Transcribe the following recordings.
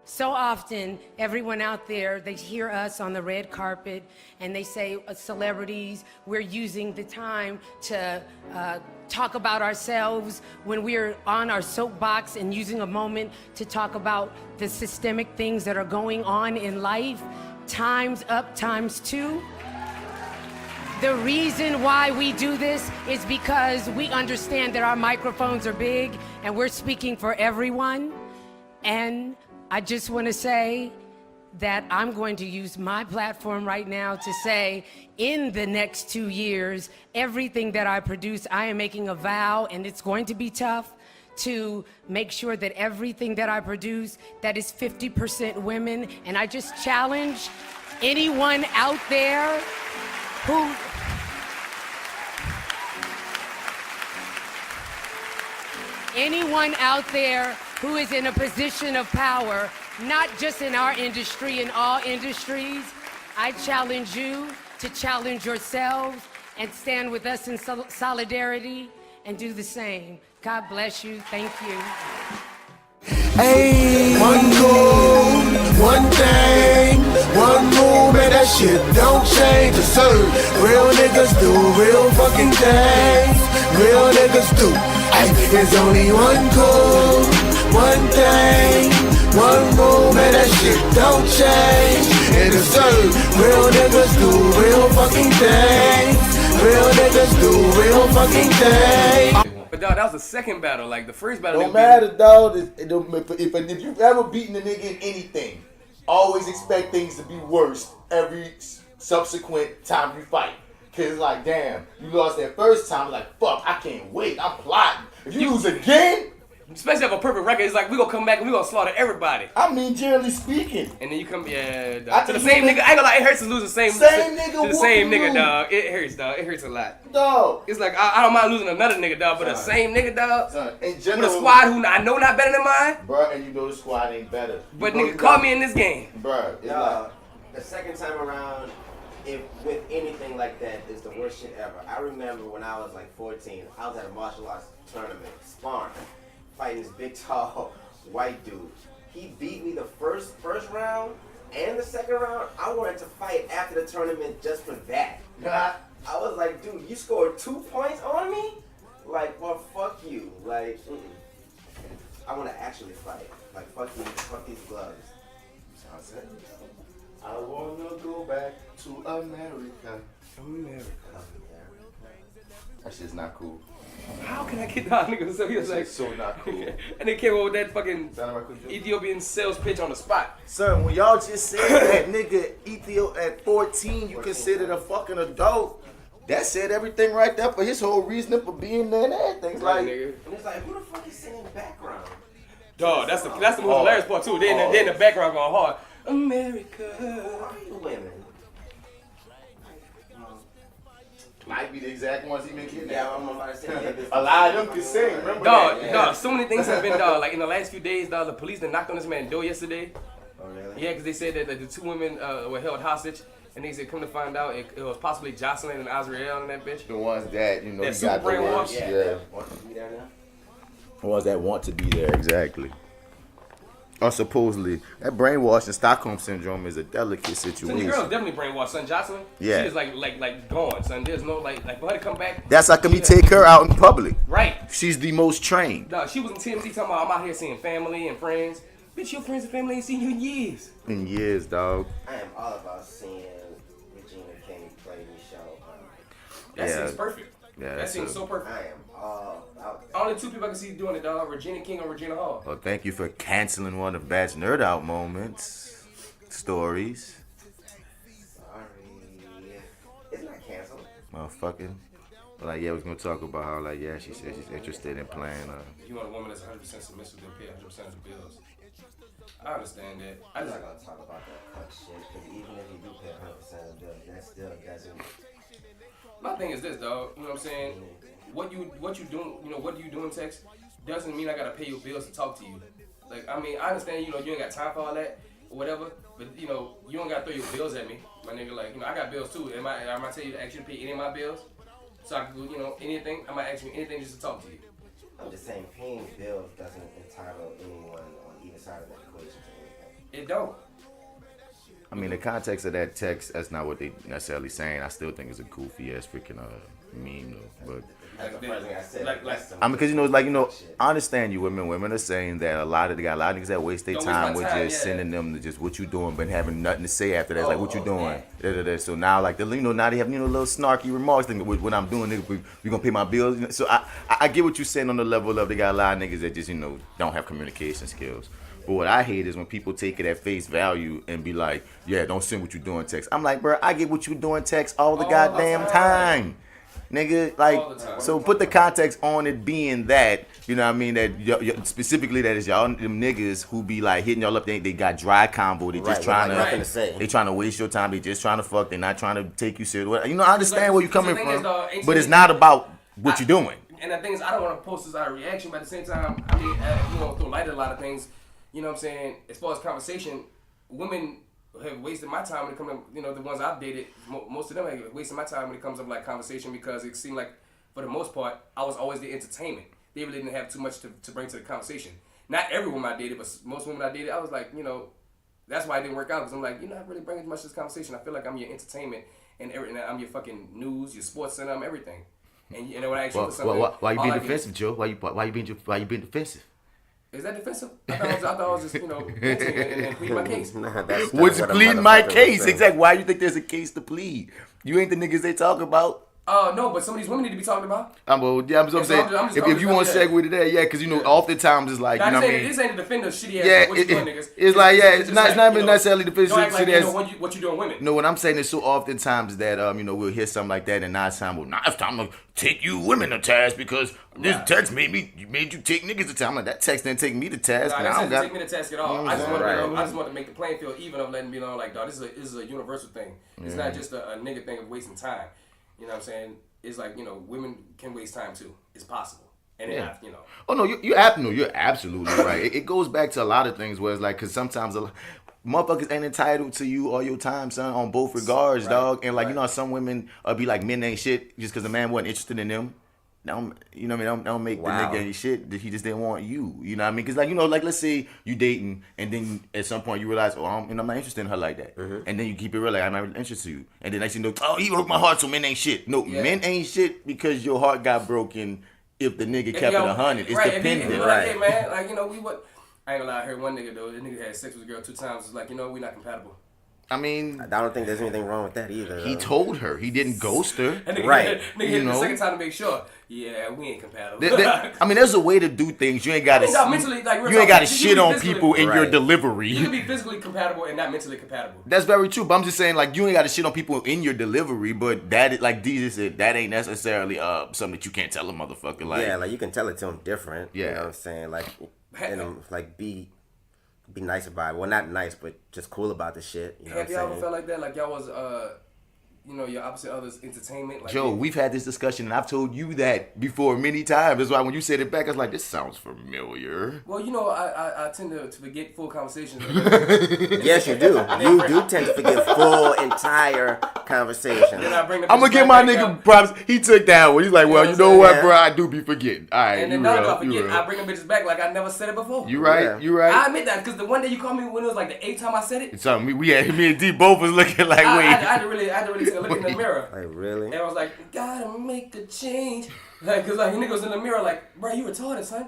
So often, everyone out there, they hear us on the red carpet and they say, celebrities, we're using the time to talk about ourselves when we're on our soapbox and using a moment to talk about the systemic things that are going on in life. Time's up, times two. The reason why we do this is because we understand that our microphones are big and we're speaking for everyone. And I just want to say that I'm going to use my platform right now to say, in the next 2 years, everything that I produce, I am making a vow, and it's going to be tough, to make sure that everything that I produce, that is 50% women. And I just challenge anyone out there who... Anyone out there who is in a position of power, not just in our industry, in all industries, I challenge you to challenge yourselves and stand with us in solidarity and do the same. God bless you. Thank you. Hey, one goal, one thing, one move, and that shit don't change. To serve real niggas do real fucking things. Real niggas do. Hey, there's only one goal, one thing, one move, and that shit don't change. And to serve real niggas do real fucking things. Real niggas do real fucking things. But dog, that was the second battle. Like the first battle. Don't matter, dog. If you've ever beaten a nigga in anything, always expect things to be worse every subsequent time you fight. Cause like, damn, you lost that first time. Like, fuck, I can't wait. I'm plotting. If you lose again, especially have a perfect record, it's like we gonna come back and we gonna slaughter everybody. I mean, generally speaking. And then you come, yeah, dog. To the same nigga. I ain't gonna lie, it hurts to lose the same nigga. To the same nigga, dog. It hurts, dog. It hurts a lot. Dog. It's like I don't mind losing another nigga, dog, but the same nigga, dog. Son, in general, with a squad who I know not better than mine. Bro, and you know the squad ain't better. But nigga, caught me in this game. Bro, it's like the second time around, if with anything like that, is the worst shit ever. I remember when I was like 14, I was at a martial arts tournament, sparring, fighting this big, tall, white dude. He beat me the first round and the second round. I wanted to fight after the tournament just for that. I was like, dude, you scored 2 points on me? Like, well, fuck you. Like, I want to actually fight. Like, fuck you, fuck these gloves. So I said, I wanna go back to America. That shit's not cool. How can I get down, nigga? So he was like, so not cool. And they came over with that fucking Ethiopian sales pitch on the spot. Son, when y'all just said that nigga at 14, you considered a fucking adult, that said everything right there for his whole reasoning for being there and everything. Right, like, nigga. And it's like, who the fuck is singing background? Dog, that's the most hilarious part too. They in the background going hard. America. Who are you women? might be the exact ones he been kidnapped. Yeah, I'm about to say that. A lot of them can sing, remember dog, that? Dog, so many things have been, dog, like in the last few days, dog, the police that knocked on this man's door yesterday. Oh, really? Yeah, because they said that the two women were held hostage, and they said, come to find out, it was possibly Jocelyn and Azrael and that bitch. The ones that, you know, that you got the worst. Yeah. Want to be there now? The ones that want to be there, exactly. Or supposedly, that brainwashing Stockholm syndrome is a delicate situation. So the girl's definitely brainwashed, son. Jocelyn, yeah. She is like gone, son. There's no like for her to come back. That's like me take her out in public. Right. She's the most trained. Dog, she was in TMZ talking about, I'm out here seeing family and friends. Bitch, your friends and family ain't seen you in years. In years, dog. I am all about seeing Regina King play Michelle. That seems perfect. Yeah, that seems so perfect. I am all out there. Only two people I can see doing it, dog. Regina King or Regina Hall. Well, thank you for canceling one of Bat's NerdOut moments. Stories. Sorry. It's not canceled. Motherfucking. Like, yeah, we was gonna talk about how, like, yeah, she said she's interested in playing. You want a woman that's 100% submissive to pay 100% of the bills. I understand that. I'm not gonna talk about that cunt shit, because even if you do pay 100% of the bills, that still doesn't. My thing is this, dog. You know what I'm saying? What you doing? You know, what do you do in text doesn't mean I gotta pay your bills to talk to you. Like, I mean, I understand. You know, you ain't got time for all that or whatever. But you know, you don't gotta throw your bills at me, my nigga. Like, you know, I got bills too. I might tell you to ask you to pay any of my bills, so I can do, you know, anything. I might ask you anything just to talk to you. I'm just saying, paying bills doesn't entitle anyone on either side of that equation to anything. It don't. I mean, the context of that text, that's not what they necessarily saying. I still think it's a goofy ass freaking meme though. But That's the first thing I said. I mean, because it's like I understand you women. Women are saying that they got a lot of niggas that waste their Don't time waste with my time, just yeah. sending them to just what you doing, but having nothing to say after that. Like what you doing? yeah. So now like now they have little snarky remarks thing with what I'm doing. Nigga, we gonna pay my bills. So I get what you're saying on the level of they got a lot of niggas that just don't have communication skills. But what I hate is when people take it at face value and be like, yeah, don't send what you doing text. I'm like, bro, I get what you doing text all the goddamn time. Nigga, like, so put the context on it being that, you know what I mean, that specifically that is y'all them niggas who be like hitting y'all up, they got dry combo, they just trying they trying to waste your time, they just trying to fuck, they not trying to take you serious. I understand where you coming from, but it's not about what you're doing. And the thing is, I don't want to post this out of reaction, but at the same time, I mean, throw light at a lot of things. You know what I'm saying? As far as conversation, women have wasted my time when it comes to, the ones I've dated, most of them have wasted my time when it comes to like conversation because it seemed like, for the most part, I was always the entertainment. They really didn't have too much to bring to the conversation. Not every woman I dated, but most women I dated, I was like, that's why it didn't work out because I'm like, you're not really bringing much to this conversation. I feel like I'm your entertainment and everything. I'm your fucking news, your sports center, I'm everything. And when I ask you for something, why you being defensive, Joe? Why you being defensive? Is that defensive? I thought I was just, venting and pleading my case. What's pleading my case? Exactly. Why you think there's a case to plead? You ain't the niggas they talk about. No, but some of these women need to be talking about. I'm saying, if you want to segue to that, yeah, because oftentimes it's like, now, this ain't to defend the shitty ass. Yeah, what you doing, niggas? It's like, yeah, it's not even necessarily defend don't act like shitty you ass. what you doing, women. No, what I'm saying is so oftentimes that we'll hear something like that, and now it's time. Well, now it's time to take you women to task because this text made you take niggas to task. I'm like, that text didn't take me to task. Nah, that didn't take me to task at all. I just want to make the playing field even of letting me know, like, dog, this is a universal thing. It's not just a nigga thing of wasting time. You know what I'm saying? It's like, women can waste time too. It's possible. And Oh no, you're absolutely right. It goes back to a lot of things where it's like, because sometimes motherfuckers ain't entitled to you all your time, son, on both regards, dog. And like, some women be like, men ain't shit just because a man wasn't interested in them. Don't make the nigga any shit that he just didn't want you. You know what I mean? Because like let's say you dating and then at some point you realize, I'm not interested in her like that. Mm-hmm. And then you keep it real, like, I'm not really interested in you. And then next thing you know, he broke my heart, so men ain't shit. No, men ain't shit because your heart got broken if the nigga kept it 100. It's dependent. Right. Hey, man, like, I ain't gonna lie, I heard one nigga though, this nigga had sex with a girl 2 times. It's like, we not compatible. I mean, I don't think there's anything wrong with that either. He told her. He didn't ghost her. And nigga hit the second time to make sure. Yeah, we ain't compatible. I mean, there's a way to do things. You ain't got to. You ain't got to shit on people in your delivery. You can be physically compatible and not mentally compatible. That's very true. But I'm just saying, like, you ain't got to shit on people in your delivery. But that, like DJ said, that ain't necessarily something that you can't tell a motherfucker. Like, yeah, like you can tell it to him different. Yeah, you know what I'm saying, like, like be nice about it. Well, not nice, but just cool about the shit. You know Have y'all ever felt like that? Like y'all was, your opposite other's entertainment? Like, Joe, we've had this discussion, and I've told you that before many times. That's why when you said it back, I was like, this sounds familiar. Well, I tend to forget full conversations. Yes, you do. You do tend to forget full entire conversations. I'm going to give my nigga props. He took that one. He's like, well, you know what, bro? I do be forgetting. All right, and then now I forget, I bring the bitches back like I never said it before. You right. Yeah. You right. I admit that because the one day you called me when it was like the 8th time I said it. So me and D both was looking like, wait. I had to really look in the mirror. Like, really? And I was like, gotta make a change. Like, cause like, nigga was in the mirror like, bro, you retarded, son.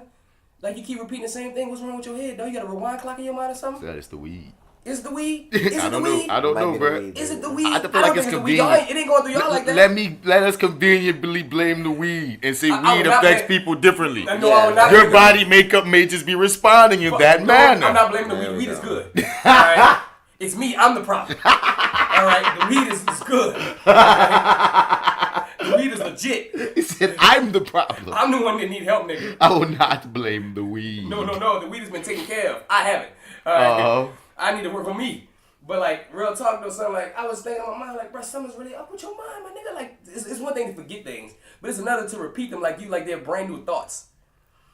Like, you keep repeating the same thing. What's wrong with your head, dog? You got a rewind clock in your mind or something? That is the weed. Is the weed? Is it the weed? I don't know, bro. Is it the weed? I feel like it's convenient. It ain't going through y'all like that. Let us conveniently blame the weed and say weed affects people differently. Your body makeup may just be responding in that manner. I'm not blaming the weed. Weed is good. All right? It's me. I'm the problem. All right? The weed is good. Right? The weed is legit. He said, I'm the problem. I'm the one that need help, nigga. I will not blame the weed. No. The weed has been taken care of. I haven't. All right? I need to work on me. But like, real talk though, son, like, I was thinking in my mind, like, bro, something's really up with your mind, my nigga. Like, it's one thing to forget things, but it's another to repeat them like they're brand new thoughts.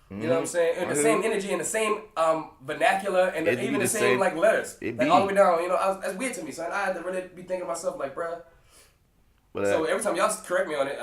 You know what I'm saying? And the same energy and the same vernacular and even the same like letters. Like all the way down, that's weird to me, son. I had to really be thinking to myself, like, bro. So every time y'all correct me on it,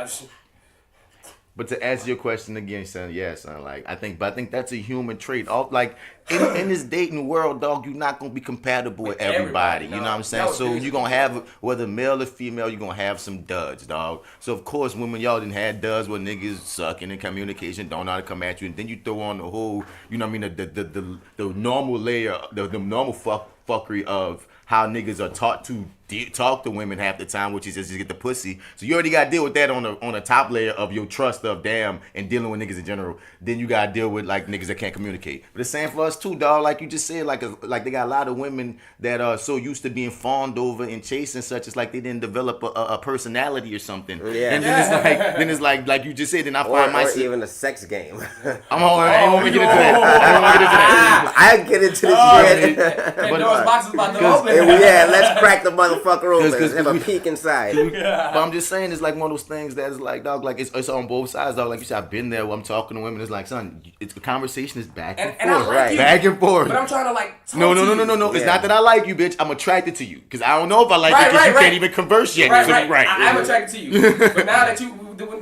But to answer your question again, son, yeah, son, like I think that's a human trait. All like in this dating world, dog, you're not gonna be compatible with everybody. You know what I'm saying? So you're gonna have, whether male or female, you're gonna have some duds, dog. So of course, when y'all didn't have duds where niggas sucking in communication, don't know how to come at you, and then you throw on the whole, you know what I mean, the normal layer, the normal fuckery of how niggas are taught to talk to women half the time, which is just to get the pussy. So you already got to deal with that on the top layer of your trust of damn and dealing with niggas in general. Then you got to deal with like niggas that can't communicate. But the same for us too, dog. Like you just said, like they got a lot of women that are so used to being fawned over and chased and such. It's like they didn't develop a personality or something. Yeah. And then it's like you just said. Then I find myself, or even a sex game. I don't want to get into that. I get into this shit. Pandora's box is about to open. Yeah, let's crack the motherfucker open. Have a peek inside. But I'm just saying, it's like one of those things that is like, dog, like it's on both sides, dog. Like you said, I've been there where I'm talking to women. It's like, son, the conversation is back and forth, like back and forth. But I'm trying to like talk no. to you. It's not that I like you, bitch. I'm attracted to you because I don't know if I like you because you can't even converse yet. Right. I'm attracted to you, but now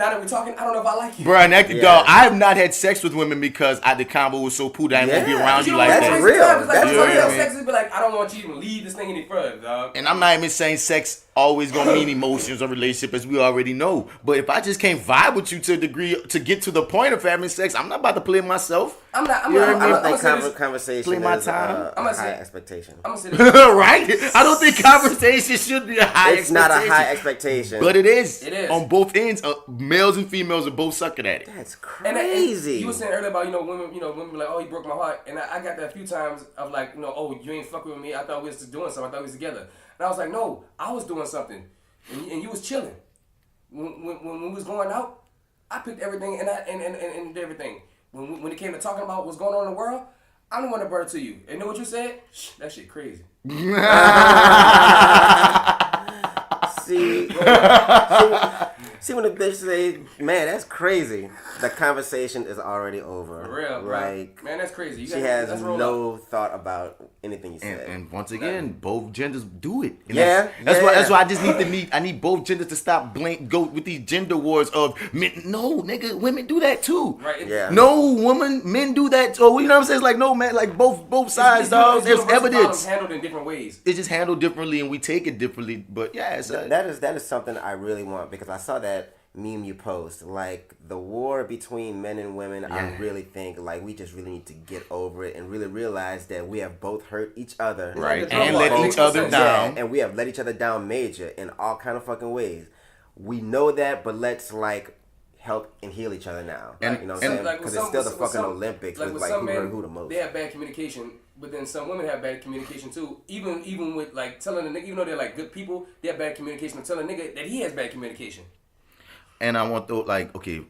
that we're talking, I don't know if I like you. Bro, dog, I have not had sex with women because the combo was so poo that I won't be around you like that's that. Real. That's real. Sex is be like, I don't want you to lead this thing any further, dog. And I'm not even saying sex always gonna mean emotions or relationship, as we already know. But if I just can't vibe with you to a degree to get to the point of having sex, I'm not about to play myself. I don't think conversation play my is time. a high expectation. I'm gonna say this. Right? I don't think conversation should be a high It's expectation. not a high expectation. But it is. It is. On both ends, males and females are both sucking at it. That's And crazy. you were saying earlier about women be like, oh, he broke my heart, and I got that a few times of like, oh, you ain't fucking with me. I thought we was just doing something. I thought we was together. And I was like, no, I was doing something, and you was chilling. When we was going out, I picked everything and everything. When it came to talking about what's going on in the world, I'm the one that brought it to you. And know what you said? That shit crazy. See when the bitch say, man, that's crazy. The conversation is already over. For real, bro. Like, man, that's crazy. She has no thought about anything you said. And once again, both genders do it. And Yeah, that's why I just I need both genders to stop go with these gender wars of men. No, nigga, women do that too. Right. Yeah. No, men do that too. You know what I'm saying? It's like, no, man, like both sides, dog. There's evidence. Handled in different ways. It's just handled differently and we take it differently. But yeah, it's that is something I really want, because I saw that meme you post, like the war between men and women. Yeah. I really think like we just really need to get over it and really realize that we have both hurt each other, right, and let each other down. And we have let each other down major in all kind of fucking ways. We know that, but let's like help and heal each other now. And, you know what I'm saying? Because it's still the fucking Olympics with like who hurt who the most. They have bad communication, but then some women have bad communication too. Even with like telling the nigga, even though they're like good people, they have bad communication. But telling the nigga that he has bad communication. And I want to like, okay,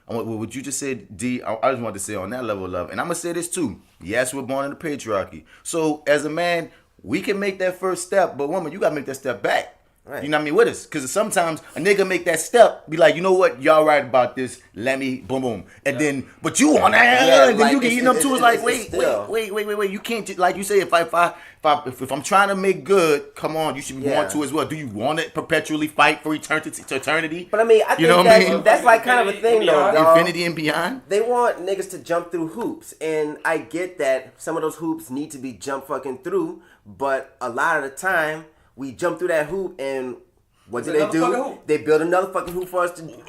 what you just said, D. I just want to say on that level of love, and I'm gonna say this too. Yes, we're born in the patriarchy. So as a man, we can make that first step, but woman, you gotta make that step back. Right. You know what I mean? With us. Because sometimes a nigga make that step, be like, you know what? Y'all right about this. Let me, boom, boom. And then, but you want to, and then you get eaten up too. It's like, wait. You can't, like you say, if I'm trying to make good, come on, you should want to as well. Do you want to perpetually fight for eternity? But I mean, I think that's like kind of a thing though, dog. Infinity and beyond? They want niggas to jump through hoops. And I get that some of those hoops need to be jumped fucking through. But a lot of the time, we jump through that hoop, and what do they do? They build another fucking hoop for us to do.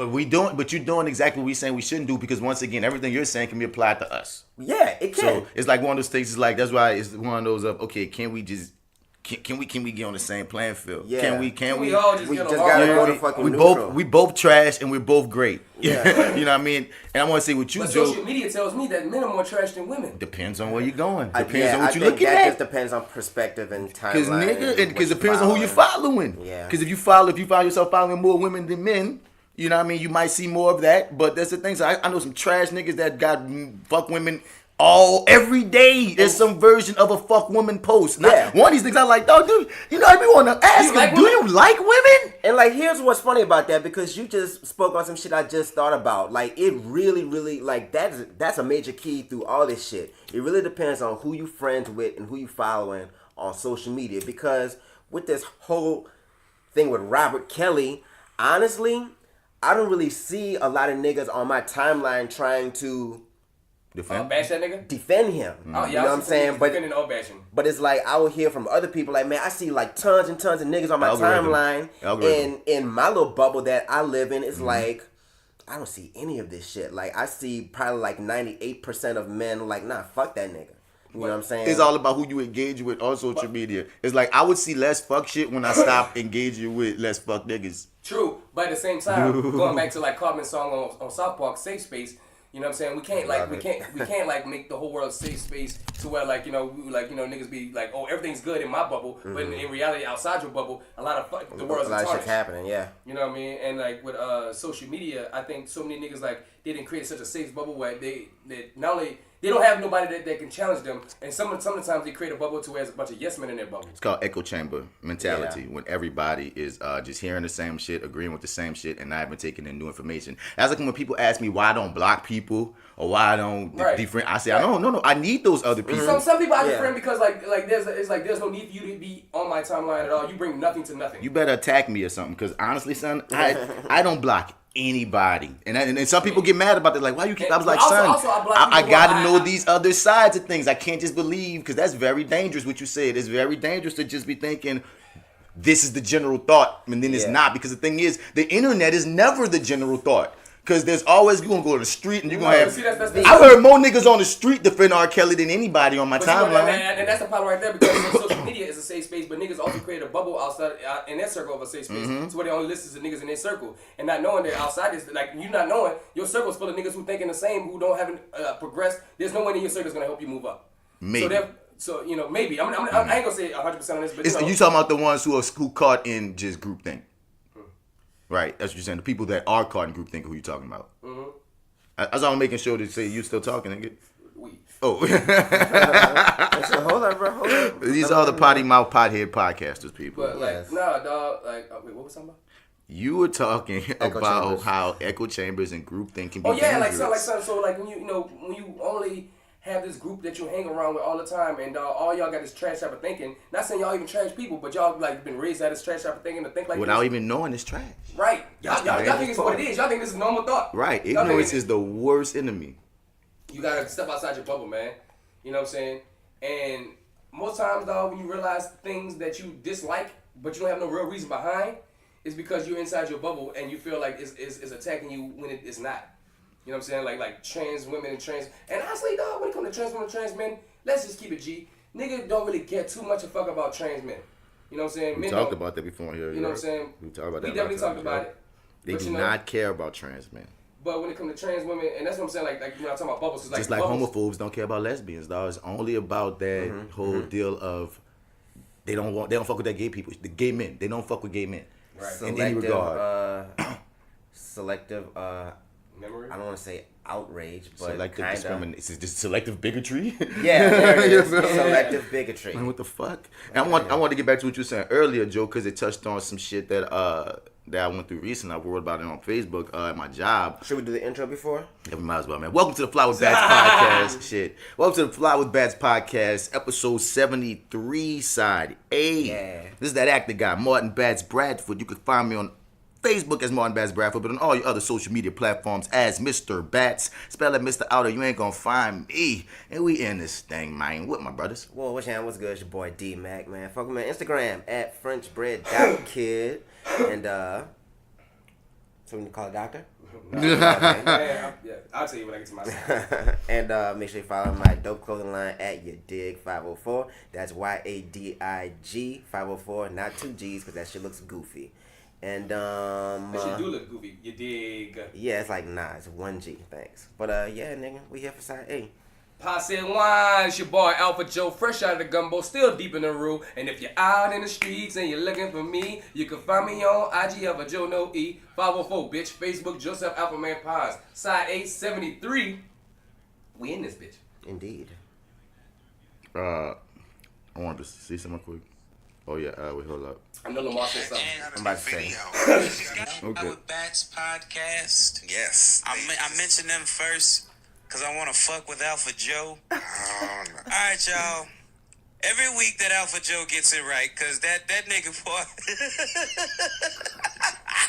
But you're doing exactly what we're saying we shouldn't do, because once again, everything you're saying can be applied to us. Yeah, it can. So it's like one of those things. It's like, that's why it's one of those of, okay, can we get on the same playing field? Yeah. Can we? We all just gotta go to fucking neutral. We both trash and we're both great. Yeah. You know what I mean? And I want to say what you, but Joe. Social media tells me that men are more trash than women. Depends on where you're going. Depends on what you're looking that at. just depends on perspective and timeline. Because it depends on who you're following. Yeah. Because if you find yourself following more women than men, you know what I mean, you might see more of that. But that's the thing. So I know some trash niggas that got fuck women every day. There's some version of a fuck woman post. One of these things I like, dog, dude, you know, I be want to ask him, do you like women? And like, here's what's funny about that, because you just spoke on some shit I just thought about. Like, it really, really, like, that's a major key through all this shit. It really depends on who you friends with and who you following on social media. Because with this whole thing with R.Kelly, honestly, I don't really see a lot of niggas on my timeline trying to Bash that nigga? defend him. Oh, yeah, You know what I'm saying? Defending or bashing. But it's like I will hear from other people like, man, I see like tons and tons of niggas on my timeline, and in my little bubble that I live in, it's like I don't see any of this shit. Like I see probably like 98% of men like, nah, fuck that nigga. You know what I'm saying? It's all about who you engage with on social media. It's like I would see less fuck shit when I stop engaging with less fuck niggas. True, but at the same time, going back to like Carmen's song on South Park, Safe Space. You know what I'm saying? We can't like make the whole world a safe space to where like niggas be like, oh, everything's good in my bubble, but in reality outside your bubble, the world's a lot of shit's happening. Yeah. You know what I mean? And like with social media, I think so many niggas like they didn't create such a safe bubble where they not only they don't have nobody that can challenge them, and some of the times they create a bubble to where there's a bunch of yes men in their bubble. It's called echo chamber mentality, when everybody is just hearing the same shit, agreeing with the same shit, and not even taking in new information. That's like when people ask me why I don't block people or why I don't defriend. I say, no, I need those other people. Some people I defriend because there's no need for you to be on my timeline at all. You bring nothing to nothing. You better attack me or something, because honestly, son, I don't block anybody, and some people get mad about it. Like, why you keep? I was like, son, I gotta know these other sides of things. I can't just believe, because that's very dangerous. What you said, it's very dangerous to just be thinking this is the general thought, and then it's not. Because the thing is, the internet is never the general thought. Because there's always, you're going to go to the street and you're going to have... I've heard more niggas on the street defend R.Kelly than anybody on my timeline. And that's the problem right there, because social media is a safe space, but niggas also create a bubble outside in their circle of a safe space. So where they only listen to niggas in their circle. And not knowing that outside is, like, you not knowing, your circle's full of niggas who thinking the same, who haven't progressed. There's no one in your circle's going to help you move up. Maybe. So, you know, maybe. I ain't going to say 100% on this, but you talking about the ones who caught in just groupthink. Right, that's what you're saying. The people that are caught in groupthink, who you talking about? That's all I'm making sure to say. You still talking, nigga? Oh. Hold on, bro. Hold on. These are the potty mouth, pothead podcasters, people. But like, nah, dog. Like, wait, what was talking about? You were talking about how echo chambers and groupthink can be dangerous. So like when you only have this group that you hang around with all the time, and all y'all got this trash type of thinking. Not saying y'all even trash people, but y'all like been raised out this trash type of thinking to think like without this. even knowing it's trash. Right. Y'all think it's what it is. Y'all think this is normal thought. Right. Ignorance is the worst enemy. You gotta step outside your bubble, man. You know what I'm saying? And most times, dog, when you realize things that you dislike, but you don't have no real reason behind, it's because you're inside your bubble and you feel like it's attacking you when it's not. You know what I'm saying? Like trans women and trans... And honestly, dog, when it comes to trans women and trans men, let's just keep it G. Nigga don't really care too much a fuck about trans men. You know what I'm saying? We talked about that before here. You know what I'm saying? We talked about that. We definitely talked about it. They do not care about trans men. But when it comes to trans women, and that's what I'm saying, like when I'm talking about bubbles, it's like... Just like homophobes don't care about lesbians, dog. It's only about that whole deal of... They don't fuck with that gay people. The gay men. They don't fuck with gay men. Right. In any regard. Selective... Memory? I don't want to say outrage, but selective discrimination. Is it just selective bigotry? Yeah, there it is. Selective bigotry. Man, what the fuck? And I want to get back to what you were saying earlier, Joe, because it touched on some shit that I went through recently. I wrote about it on Facebook at my job. Should we do the intro before? Yeah, we might as well, man. Welcome to the Fly with Bats podcast. Shit. Welcome to the Fly with Bats podcast, episode 73, side A. Yeah. This is that actor guy, Martin Bats Bradford. You can find me on Facebook as Martin Bats Bradford, but on all your other social media platforms as Mr. Bats. Spell it Mr. Outer, you ain't gonna find me. And we in this thing, man. What, my brothers? Whoa, what's good? It's your boy DMac, man. Fuck with me on Instagram at FrenchBread.kid. And, so we can call a doctor? Yeah, I'll tell you when I get to my side. And make sure you follow my dope clothing line at Your Dig 504. That's YADIG 504, not 2 G's, because that shit looks goofy. And that shit do look goofy. You dig? Yeah, it's like it's 1 G. Thanks. But yeah, nigga, we here for side A. Posse Wine, it's your boy AlphaJo, fresh out of the gumbo, still deep in the rule. And if you're out in the streets and you're looking for me, you can find me on IG AlphaJo, no E, 504, bitch, Facebook, Joseph Alphaman Paz, side A 73. We in this bitch. Indeed. I wanted to see something quick. Oh yeah, wait, hold up. I know Lamar said something. I'm about to say. Okay. With Bats podcast. Yes. I mentioned them first because I want to fuck with AlphaJo. Oh, no. All right, y'all. Every week that AlphaJo gets it right, because that nigga boy.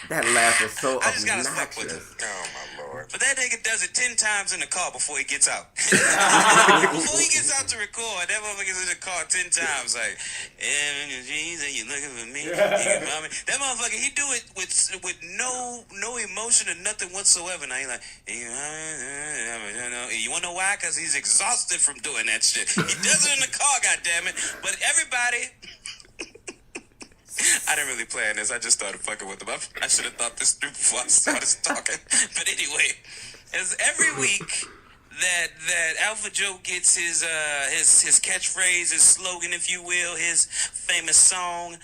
That laugh is so I just gotta fuck with him. obnoxious. Oh my lord. But that nigga does it 10 times in the car before he gets out. Before he gets out to record, that motherfucker's in the car 10 times. Like, Jesus, you looking for me? That motherfucker, he do it with no emotion or nothing whatsoever. Now he like, you wanna know why? Because he's exhausted from doing that shit. He does it in the car, goddammit. But everybody. I didn't really plan this. I just started fucking with him. I should have thought this through before I started talking. But anyway, it's every week that AlphaJo gets his catchphrase, his slogan, if you will, his famous song.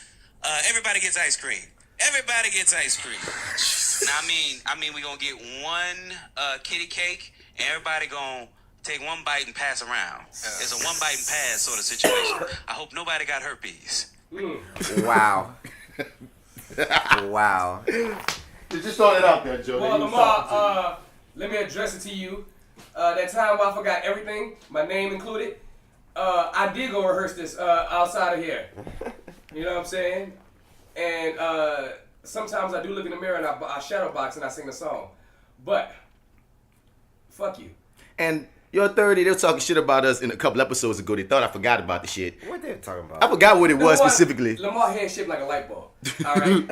Everybody gets ice cream. Everybody gets ice cream. Now, I mean, we gonna get one kitty cake, and everybody gonna take one bite and pass around. It's a one bite and pass sort of situation. I hope nobody got herpes. Wow. Wow. Just throw it out there, Joe. Well, Lamar, let me address it to you. That time where I forgot everything, my name included, I did go rehearse this outside of here. You know what I'm saying? And sometimes I do look in the mirror and I shadow box and I sing the song. But, fuck you. And you're 30, they were talking shit about us in a couple episodes ago. They thought I forgot about the shit. What they talking about? I forgot what it was specifically. Lamar head shaped like a light bulb. Alright?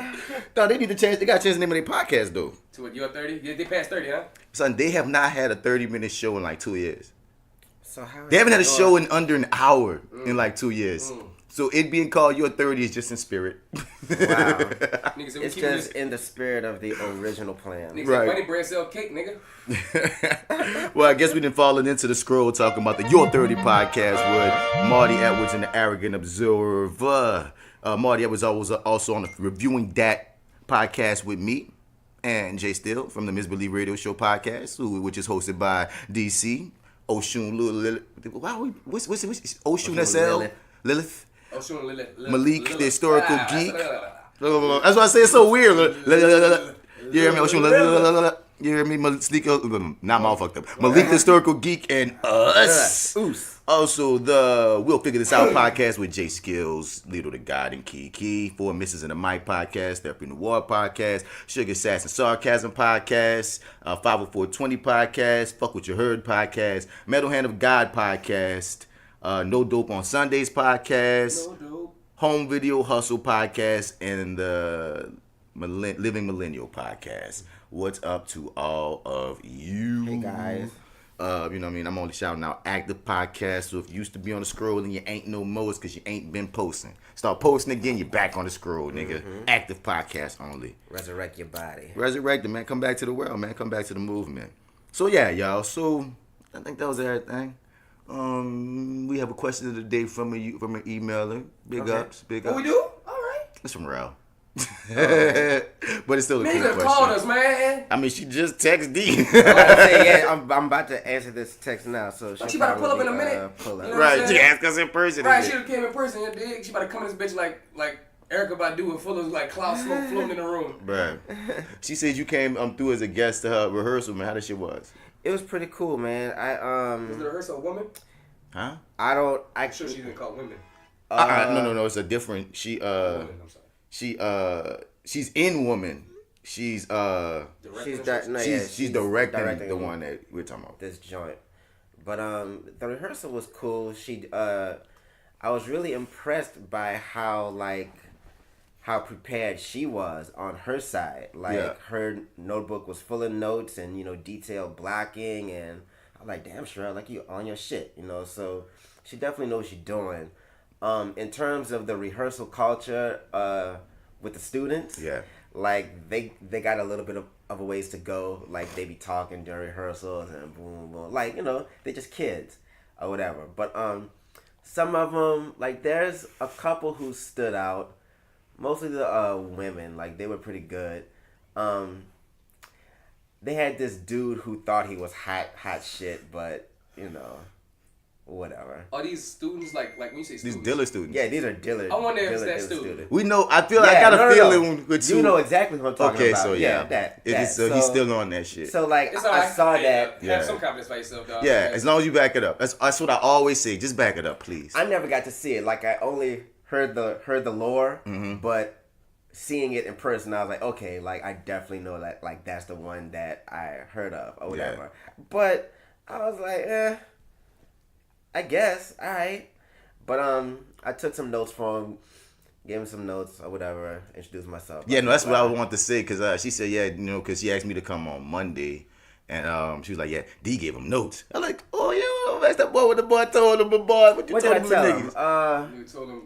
No, they need to change. They got to change the name of their podcast, though. To what, you're 30? They passed 30, huh? Son, they have not had a 30-minute show in like 2 years. So how They haven't had a show in under an hour in like 2 years. Mm. So it being called Your 30 is just in spirit. Wow. Niggas said we It's keep just this. in the spirit of the original plan. Niggas Right. said money bread sell cake, nigga. Well, I guess we didn't fall into the scroll talking about the Your 30 podcast with Marty Edwards and the Arrogant Observer. Marty Edwards was also on the Reviewing Dat podcast with me and Jay Steele from the Misbelieve Radio Show podcast, which is hosted by DC, Oshun Lilith. What's Oshun SL? Lilith? Oshun Lilith. Malik, the historical geek. That's why I say it's so weird. You hear me? You hear me? Malik, not my fucked up. Malik, the historical geek, and us. Also, the We'll Figure This Out podcast with Jay Skills, Little the God, and Kiki. Four Misses in the Mic podcast, Therapy in the War podcast, Sugar Sass and Sarcasm podcast, 50420 podcast, Fuck What You Heard podcast, Metal Hand of God podcast, No Dope on Sundays podcast, Home Video Hustle podcast, and the Living Millennial podcast. What's up to all of you? Hey, guys. You know what I mean? I'm only shouting out active podcasts. So if you used to be on the scroll and you ain't no more, it's because you ain't been posting. Start posting again, you're back on the scroll, nigga. Active podcast only. Resurrect your body. Resurrect it, man. Come back to the world, man. Come back to the movement. So yeah, y'all. So I think that was everything. We have a question of the day from an emailer. Big ups. What we do? All right. It's from Rel. But it's still a Man, cool you question. called us, man. I mean, she just texted D. I'm about to answer this text now, so She about to pull up in a minute. Pull up. You know what I'm Right, saying? she asked us in person. Right, she came in person. You dig? She about to come in this bitch like Erica Badu and full of like cloud smoke floating in the room. Right. She said you came through as a guest to her rehearsal, man. How that shit was? It was pretty cool, man. Was the rehearsal a woman? Huh? I'm sure she didn't call women. No. It's a different. Women, I'm sorry. She's in Woman. She's She's directing the one that we're talking about. This joint. But the rehearsal was cool. I was really impressed by how prepared she was on her side. Her notebook was full of notes and detailed blocking, and I'm like, damn, Sherelle, like you on your shit, So she definitely knows what she's doing. In terms of the rehearsal culture with the students, Yeah. like they got a little bit of a ways to go. Like they be talking during rehearsals and boom, boom. Like, they're just kids or whatever. But some of them, like there's a couple who stood out. Mostly the women, like they were pretty good. They had this dude who thought he was hot shit, but whatever. Are these students like when you say students? These Diller students. Yeah, these are Diller. I wonder if it's that Diller student. We know. I feel. I got a feeling with you. You know exactly what I'm talking Okay, about. so yeah, that. So he's still on that shit. So like It's all I right. saw Hey, that. Yeah. Have some confidence by yourself, dog. Yeah, as long as you back it up. That's what I always say. Just back it up, please. I never got to see it. Like I only heard the lore, but seeing it in person, I was like, okay, like I definitely know that like that's the one that I heard of or whatever. But I was like, I guess, all right. But I took some notes from him, gave him some notes or whatever, introduced myself. Yeah, no, that's what I wanted to say because she said, yeah, you know, because she asked me to come on Monday. And she was like, yeah, D gave him notes. I'm like, oh, yeah, that's that boy what the boy told him, boy. What you told him, niggas? You told him,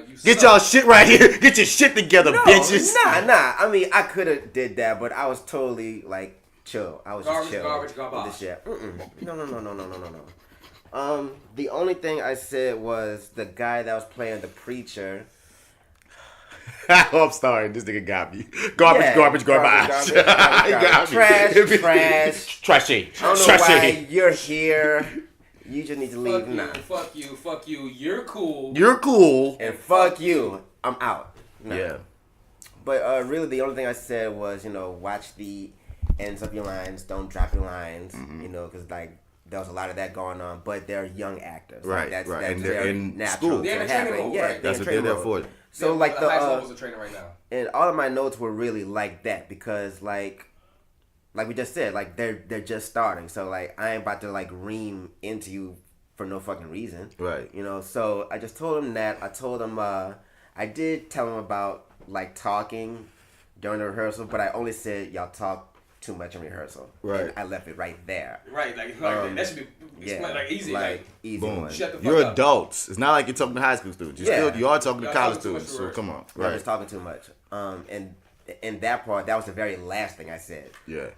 you Get suck. y'all shit right here. Get your shit together, bitches. Nah. I mean, I could have did that, but I was totally like chill. I was just chill garbage. with this shit. No. The only thing I said was the guy that was playing the preacher. I'm sorry, this nigga got me. Garbage. Trashy. Trashy. I don't know why you're here. You just need to leave now. Fuck you. You're cool. And fuck you. I'm out. Nah. Yeah. But really, the only thing I said was, watch the ends of your lines. Don't drop your lines. Because like there was a lot of that going on. But they're young actors. Right. That's And very they're in natural. school. They're in the training mode, right? That's what they're there for. So like the highest levels of training right now. And all of my notes were really like that because like we just said, like they're just starting. So like I ain't about to like ream into you for no fucking reason. Right. So I just told him that. I told him I did tell him about like talking during the rehearsal, but I only said y'all talk too much in rehearsal. Right. And I left it right there. Right, that should be explained like easy. Like easy boom. one. Shut the fuck You're up. adults. It's not like you're talking to high school students. You are talking to Y'all college talking too students. much So for come on. I'm Right. just talking too much. And in that part, that was the very last thing I said. Yeah.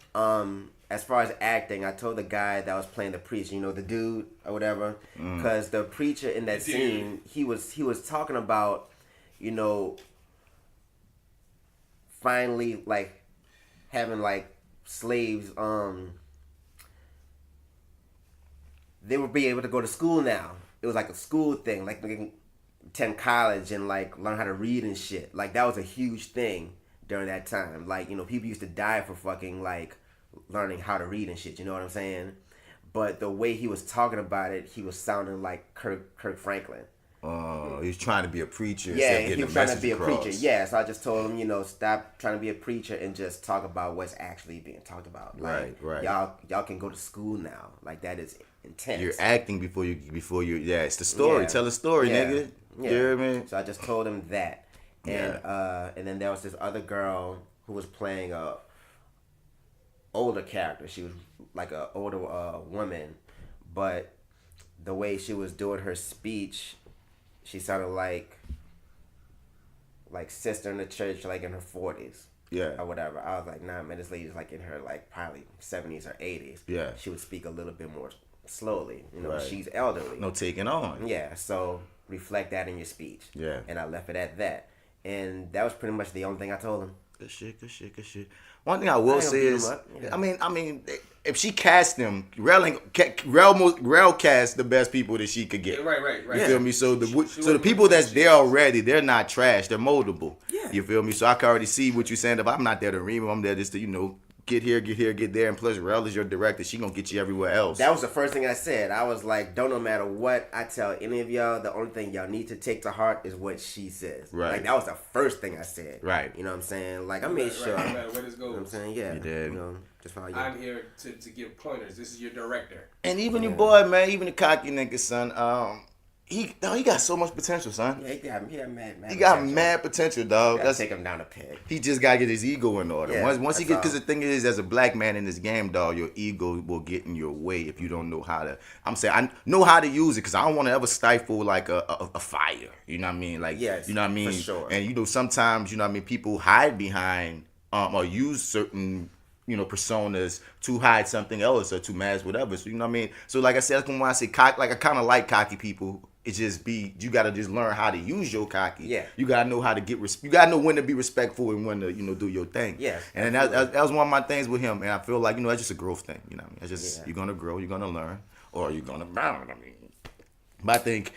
As far as acting, I told the guy that was playing the preacher, the dude or whatever, because the preacher in that scene, he was talking about, finally like having like slaves, they would be able to go to school now. It was like a school thing, like they can attend college and like learn how to read and shit. Like that was a huge thing during that time. Like, people used to die for fucking like learning how to read and shit, you know what I'm saying? But the way he was talking about it, he was sounding like Kirk Franklin. He was trying to be a preacher. Yeah, instead of getting he was the trying to message be a across. preacher. Yeah, so I just told him, stop trying to be a preacher and just talk about what's actually being talked about. Like, Right. Y'all can go to school now. Like that is intense. You're acting before you. Yeah, it's the story. Yeah. Tell a story, Yeah. nigga. Yeah. You hear me? So I just told him that, and then there was this other girl who was playing a older character. She was like a older woman, but the way she was doing her speech, she sounded like sister in the church, like in her 40s. Yeah. Or whatever. I was like, nah, man, this lady's like in her like probably 70s or 80s. Yeah. She would speak a little bit more slowly. Right. She's elderly. No taking on. Yeah, so reflect that in your speech. Yeah. And I left it at that. And that was pretty much the only thing I told him. Good shit. One thing I will say is, I mean, if she cast them, Rel cast the best people that she could get. Right. You feel me? So the people that's there already, they're not trash. They're moldable. Yeah. You feel me? So I can already see what you're saying. If I'm not there to ream, I'm there just to get here, get there. And plus, Rel is your director. She gonna get you everywhere else. That was the first thing I said. I was like, no matter what I tell any of y'all, the only thing y'all need to take to heart is what she says. Right. Like, that was the first thing I said. Right. You know what I'm saying? Like, I made sure. Right, no matter where this goes. You know what I'm saying? Yeah. You did. Just follow you. I'm here to give pointers. This is your director. And even your boy, man, even the cocky nigga, son. He got so much potential, son. Yeah, he got mad. He got mad potential, dog. Gotta take him down a peg. He just gotta get his ego in order. Yeah, Once he that's because the thing is, as a black man in this game, dog, your ego will get in your way if you don't know how to. I'm saying I know how to use it because I don't want to ever stifle like a fire. You know what I mean? Like, yes, you know what I mean? for sure. And sometimes people hide behind or use certain personas to hide something else or to mask whatever. So you know what I mean? So like I said, that's when I say cocky, like I kind of like cocky people. It just you gotta just learn how to use your cocky. Yeah. You gotta know how to you gotta know when to be respectful and when to do your thing. Yeah. And that was one of my things with him. And I feel like that's just a growth thing. You know what I mean? It's just you're gonna grow, you're gonna learn, or you're gonna. I mean. But I think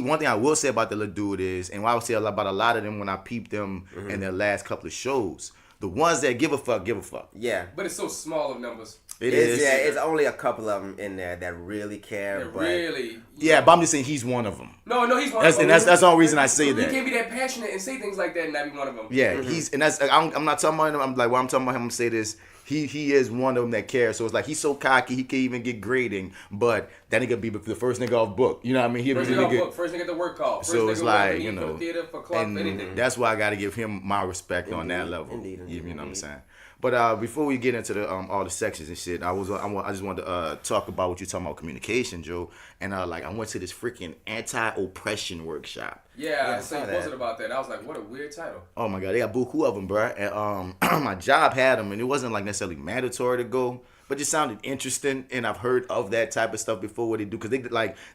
one thing I will say about the little dude is, and what I would say about a lot of them when I peeped them in their last couple of shows, the ones that give a fuck. Yeah. But it's so small of numbers. It is. Yeah, it's only a couple of them in there that really care. But Really. Yeah, but I'm just saying he's one of them. No, he's one That's, of them. and that's the only reason I say You that. can't be that passionate and say things like that and not be one of them. Yeah, he's and that's I'm not talking about him. I'm like, when I'm talking about him, I'm gonna say this. He is one of them that cares. So it's like he's so cocky he can't even get grading, but that nigga be the first nigga off book. You know what I mean? He'll First be nigga the off nigga. book, first nigga at the work call. First So nigga it's like, for you know, the theater, for club, and anything. that's why I got to give him my respect on that level. Indeed. You know what I'm saying? But before we get into the all the sections and shit, I just wanted to talk about what you're talking about, communication, Joe. And like I went to this freaking anti-oppression workshop. Yeah, I saw you posted about that. I was like, what a weird title. Oh my god, they got buku of them, bro. And my job had them, and it wasn't like necessarily mandatory to go, but it sounded interesting. And I've heard of that type of stuff before. What they do, because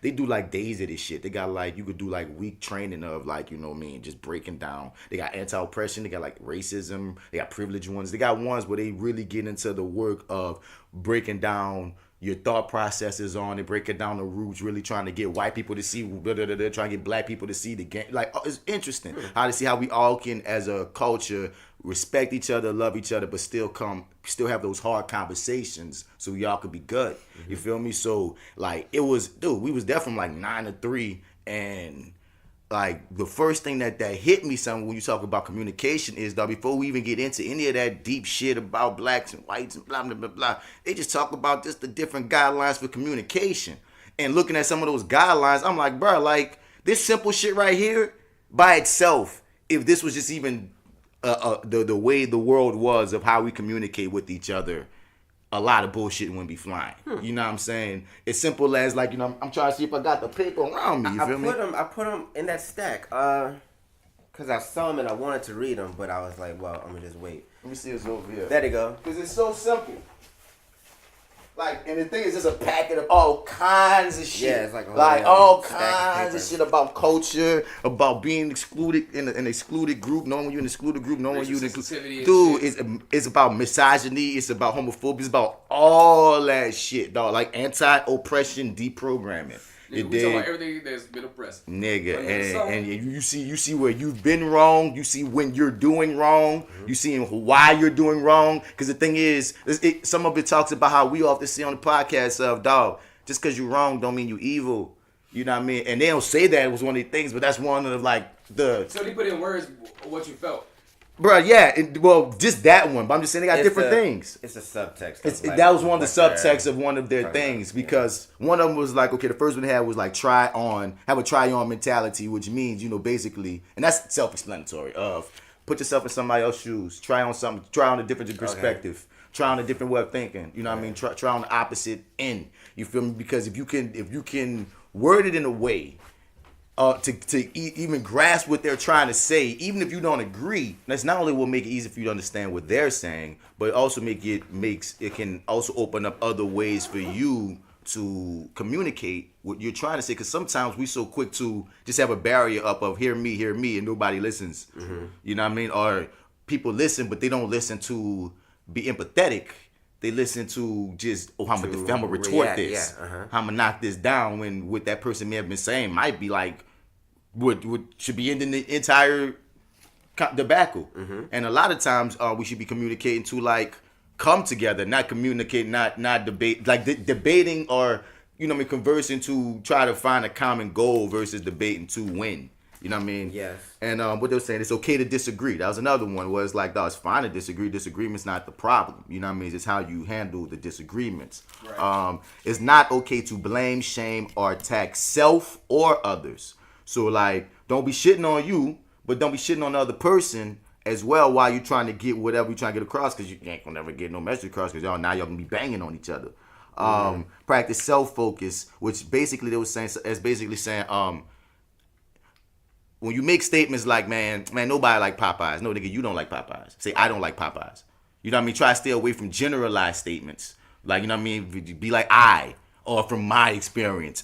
they do like days of this shit. They got like you could do like week training of like, you know what I mean, just breaking down. They got anti-oppression. They got like racism. They got privileged ones. They got ones where they really get into the work of breaking down your thought processes on it, breaking down the roots, really trying to get white people to see, trying to get black people to see the game. Like, it's interesting how to see how we all can, as a culture, respect each other, love each other, but still have those hard conversations so y'all could be good. You feel me? So, like, we was there from like 9 to 3, and like the first thing that hit me when you talk about communication is that before we even get into any of that deep shit about blacks and whites and blah blah blah blah, they just talk about just the different guidelines for communication. And looking at some of those guidelines, I'm like, bro, like this simple shit right here by itself, if this was just even the way the world was of how we communicate with each other, a lot of bullshit wouldn't be flying. You know what I'm saying? It's simple as like, you know, I'm trying to see if I got the paper around me. You feel me? I put them in that stack. Cause I saw them and I wanted to read them, but I was like, well, I'm gonna just wait. Let me see what's over here. There you go. Because it's so simple. Like, and the thing is, it's a packet of all kinds of shit. Yeah, it's like a whole all stack of kinds of papers. shit about culture, about being excluded in an excluded group, knowing you're in an excluded group, knowing Racial you sensitivity and dude, shit. it's about misogyny, it's about homophobia, it's about all that shit, dog. Like anti-oppression deprogramming. Nigga, we talking about everything that's been oppressed. Nigga, Like, and you see where you've been wrong. You see when you're doing wrong. You see why you're doing wrong. Because the thing is, some of it talks about how we often see on the podcast of, dog, just because you're wrong don't mean you evil. You know what I mean? And they don't say that it was one of the things, but that's one of like the. So they put in words what you felt. Bro, yeah, just that one. But I'm just saying they got different things. It's a subtext. That was one of the subtexts of one of their things, because one of them was like, okay, the first one they had was like have a try on mentality, which means, you know, basically, and that's self-explanatory of put yourself in somebody else's shoes, try on something, try on a different perspective, try on a different way of thinking, you know what I mean? Try on the opposite end. You feel me? Because if you can word it in a way to even grasp what they're trying to say, even if you don't agree, that's not only will make it easy for you to understand what they're saying, but also it can also open up other ways for you to communicate what you're trying to say. Because sometimes we so quick to just have a barrier up of hear me, and nobody listens. You know what I mean? Or people listen, but they don't listen to be empathetic. They listen to just, I'm gonna retort this. I'm gonna knock this down, when what that person may have been saying might be like what should be ending the entire debacle. And a lot of times we should be communicating to like come together, not communicate, not debate, like debating or, you know what I mean, conversing to try to find a common goal versus debating to win. You know what I mean? Yes. And what they were saying, it's okay to disagree. That was another one where it's like, dog, it's fine to disagree. Disagreement's not the problem. You know what I mean? It's how you handle the disagreements. Right. It's not okay to blame, shame, or attack self or others. So, like, don't be shitting on you, but don't be shitting on the other person as well while you're trying to get whatever you're trying to get across, because you ain't gonna never get no message across, because y'all gonna be banging on each other. Practice self-focus, which basically they were saying, when you make statements like, man, nobody like Popeyes. No, nigga, you don't like Popeyes. Say, I don't like Popeyes. You know what I mean? Try to stay away from generalized statements. Like, you know what I mean? Be like, or from my experience,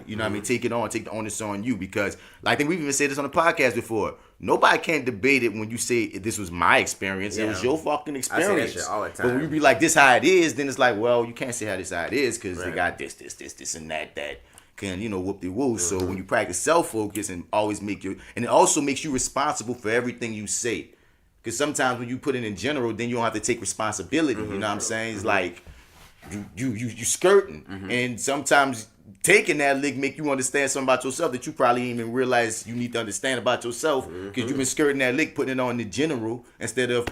you know what I mean? Take the onus on you, because like, I think we've even said this on the podcast before. Nobody can debate it when you say this was my experience. Yeah. It was your fucking experience. I say that shit all the time. But when you be like, this how it is, then it's like, well, you can't say how this how it is, because they got this, and that can, you know, whoop-de-woo. So when you practice self-focus and always and it also makes you responsible for everything you say. Because sometimes when you put it in general, then you don't have to take responsibility. You know what I'm saying? It's like, you skirting, and sometimes taking that lick make you understand something about yourself that you probably didn't even realize you need to understand about yourself because you've been skirting that lick, putting it on the general instead of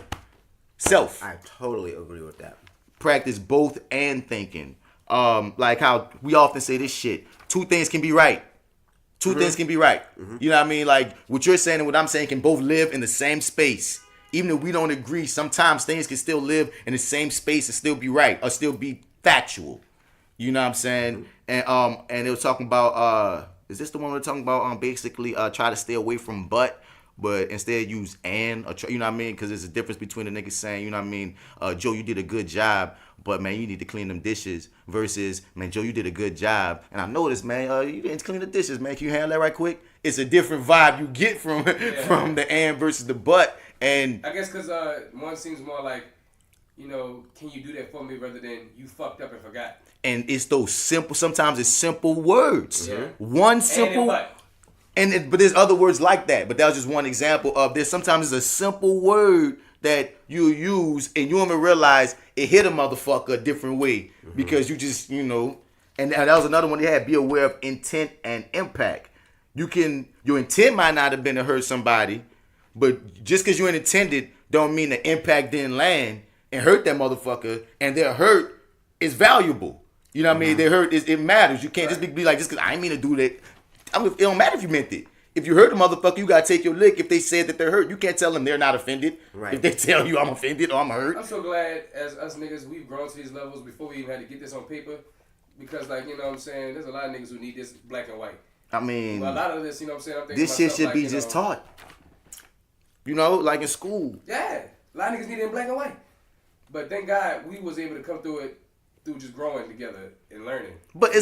self. I totally agree with that. Practice both and thinking. Like how we often say this shit. Two things can be right. Two things can be right. You know what I mean? Like what you're saying and what I'm saying can both live in the same space. Even if we don't agree, sometimes things can still live in the same space and still be right or still be factual. You know what I'm saying? And they were talking about is this the one we're talking about? Basically try to stay away from but instead use and, or you know what I mean? Because there's a difference between a nigga saying, you know what I mean, Joe, you did a good job, but man, you need to clean them dishes versus, man, Joe, you did a good job. And I noticed, man, you didn't clean the dishes, man. Can you handle that right quick? It's a different vibe you get from from the and versus the but. And I guess because one seems more like, you know, can you do that for me rather than you fucked up and forgot. And it's those simple, sometimes it's simple words. Yeah. One simple, but there's other words like that. But that was just one example of this. Sometimes it's a simple word that you use and you don't even realize it hit a motherfucker a different way because you just, you know, and that was another one they had. Be aware of intent and impact. Your intent might not have been to hurt somebody, but just because you intended don't mean the impact didn't land and hurt that motherfucker, and their hurt is valuable. You know what I mean? Their hurt it matters. You can't just be like, just because I ain't mean to do that. It don't matter if you meant it. If you hurt a motherfucker, you gotta take your lick. If they said that they're hurt, you can't tell them they're not offended. Right. If they tell you I'm offended or I'm hurt. I'm so glad as us niggas, we've grown to these levels before we even had to get this on paper. Because, like, you know what I'm saying, there's a lot of niggas who need this black and white. I mean, but a lot of this, you know what I'm saying, I'm thinking this shit should like, be just taught. You know, like in school. Yeah. A lot of niggas need it in black and white. But thank God we was able to come through it through just growing together and learning. But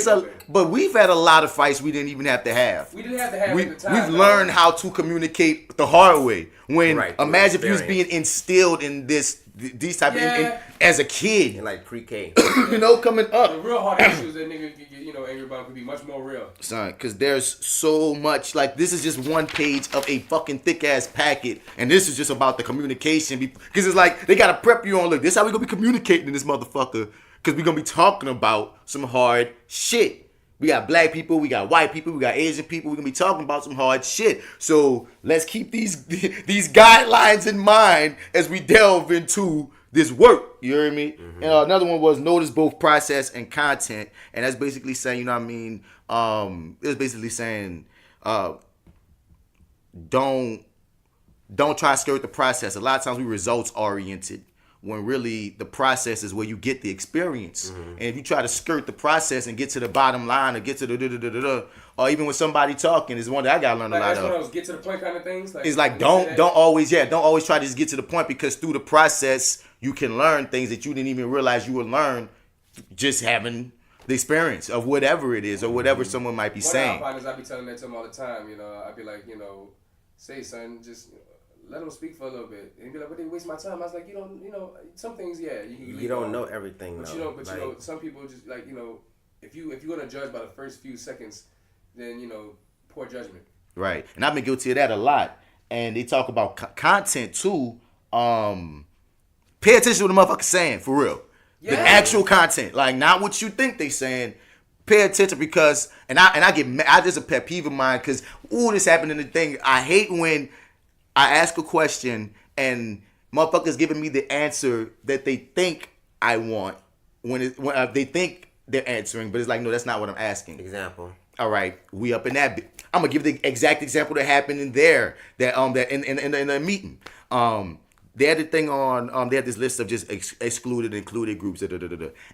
but we've had a lot of fights we didn't even have to have. We didn't have to have at the time. We've learned how to communicate the hard way. When imagine if you was being instilled in these type of as a kid, in like pre-K, you know, coming up. The real hard issues that nigga get, you know, angry about could be much more real. Son, because there's so much. Like this is just one page of a fucking thick ass packet, and this is just about the communication. Because it's like they gotta prep you on. Look, this is how we gonna be communicating in this motherfucker. Because we're going to be talking about some hard shit. We got black people, we got white people, we got Asian people. We're going to be talking about some hard shit. So let's keep these guidelines in mind as we delve into this work. You hear me? And another one was notice both process and content. And that's basically saying, you know what I mean? It was basically saying don't try to skirt the process. A lot of times we results oriented. When really the process is where you get the experience. And if you try to skirt the process and get to the bottom line or get to the or even with somebody talking, is one that I gotta learn a lot that's of. One of those get to the point kind of things. Like, it's like don't always try to just get to the point, because through the process you can learn things that you didn't even realize you would learn just having the experience of whatever it is or whatever someone might be saying. One of my partners, I be telling that to them all the time. You know, I be like, you know, say son, just let them speak for a little bit. And be like, but they waste my time. I was like, you know, some things, yeah. You don't know everything, but though. You know, some people just, like, you know, if you're going to judge by the first few seconds, then, you know, poor judgment. Right. And I've been guilty of that a lot. And they talk about content, too. Pay attention to what the motherfucker's saying, for real. Yeah. The actual content. Like, not what you think they saying. Pay attention, because, and I get mad. I just a pet peeve of mine, because, this happened in the thing. I hate when I ask a question and motherfuckers giving me the answer that they think I want when they think they're answering, but it's like, no, that's not what I'm asking. Example. All right, we up in that. I'm gonna give the exact example that happened in there. That in the meeting. They had the thing on. They had this list of just excluded, included groups.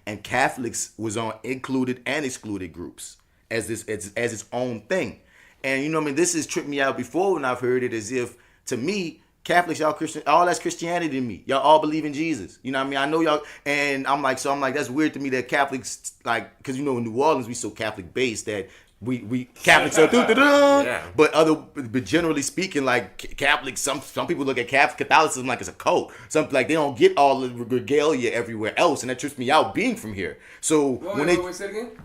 And Catholics was on included and excluded groups as its own thing. And you know, I mean, this has tripped me out before when I've heard it, as if, to me, Catholics, y'all Christian, all that's Christianity to me. Y'all all believe in Jesus. You know what I mean? I know y'all, and I'm like, that's weird to me that Catholics, like, because you know, in New Orleans we so Catholic based that we Catholics are yeah. But generally speaking, like Catholics, some people look at Catholicism like it's a cult. Some like they don't get all the regalia everywhere else, and that trips me out being from here. So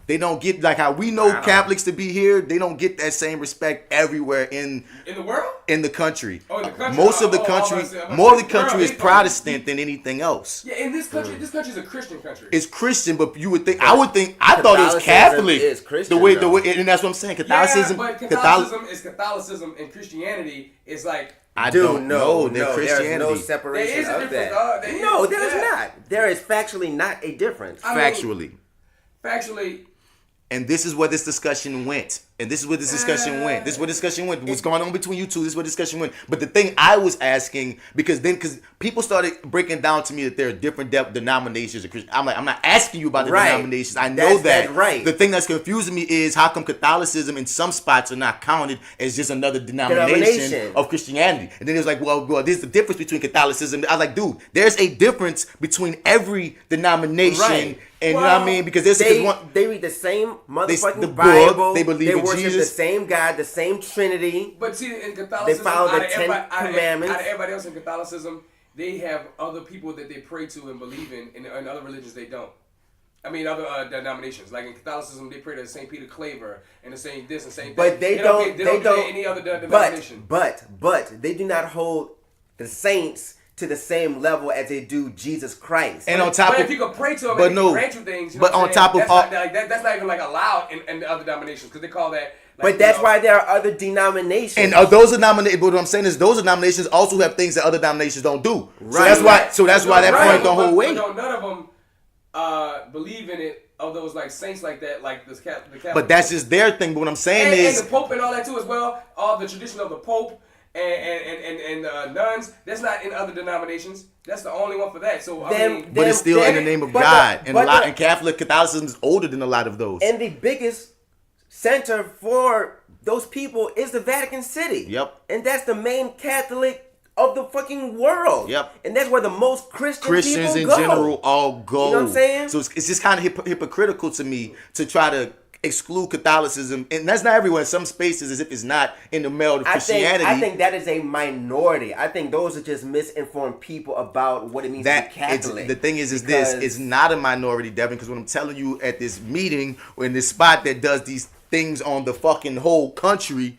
they don't get, like how we know Catholics to be here, they don't get that same respect everywhere in the world. in the country. Oh, in the country? Most of the Oh, country, oh, more of the country world, is they- Protestant than anything else. Yeah, in this country's a Christian country. It's Christian, but you would think I thought it was Catholicism Catholic. is Christian, the way, though. and that's what I'm saying. Catholicism, yeah, but Catholicism and Christianity is like. I Dude, don't know. They're there's Christianity. no There separation is a of difference, that. there No, is, there is yeah. not. There is factually not a difference. Factually, And this is where this discussion went. This is where this discussion went. What's going on between you two? This is where discussion went. But the thing I was asking, because people started breaking down to me that there are different denominations of Christian. I'm like, I'm not asking you about the denominations. I know that. Right. The thing that's confusing me is how come Catholicism in some spots are not counted as just another denomination of Christianity. And then it was like, well, there's the difference between Catholicism. I was like, dude, there's a difference between every denomination. Right. And you know what I mean? Because they read the same motherfucking the book, Bible. they believe in worship Jesus. the same God, the same Trinity. but see, in Catholicism, They follow the out of 10 everybody- commandments. Out of everybody else in Catholicism, they have other people that they pray to and believe in other religions they don't. I mean, other denominations. Like in Catholicism, they pray to St. Peter Claver and the same this and same that. But they don't any other denomination. But they do not hold the saints to the same level as they do Jesus Christ. And on top but of, if you could pray to him but and no, grant you things, you know but what I'm on saying? top of that's all, not, like, that's not even like allowed in the other denominations because they call that. Like, But that's why there are other denominations. and those denominations. But what I'm saying is, those denominations also have things that other denominations don't do. Right. So that's why that point don't hold weight. But none of them believe in it. Of those like saints like that, like the Catholic. But that's just their thing. But what I'm saying and is, the Pope and all that too as well. All the tradition of the Pope and nuns. That's not in other denominations. That's the only one for that. So but it's still in the name of God. And Catholicism is older than a lot of those. And the biggest center for those people is the Vatican City. Yep. And that's the main Catholic of the fucking world. Yep. And that's where the most Christians in people go. general all go. You know what I'm saying? So it's just kind of hypocritical to me to try to exclude Catholicism, and that's not everywhere. In some spaces, as if it's not in the meld of Christianity. I think that is a minority. I think those are just misinformed people about what it means to be Catholic. The thing is this: it's not a minority, Devin. Because when I'm telling you at this meeting or in this spot that does these things on the fucking whole country,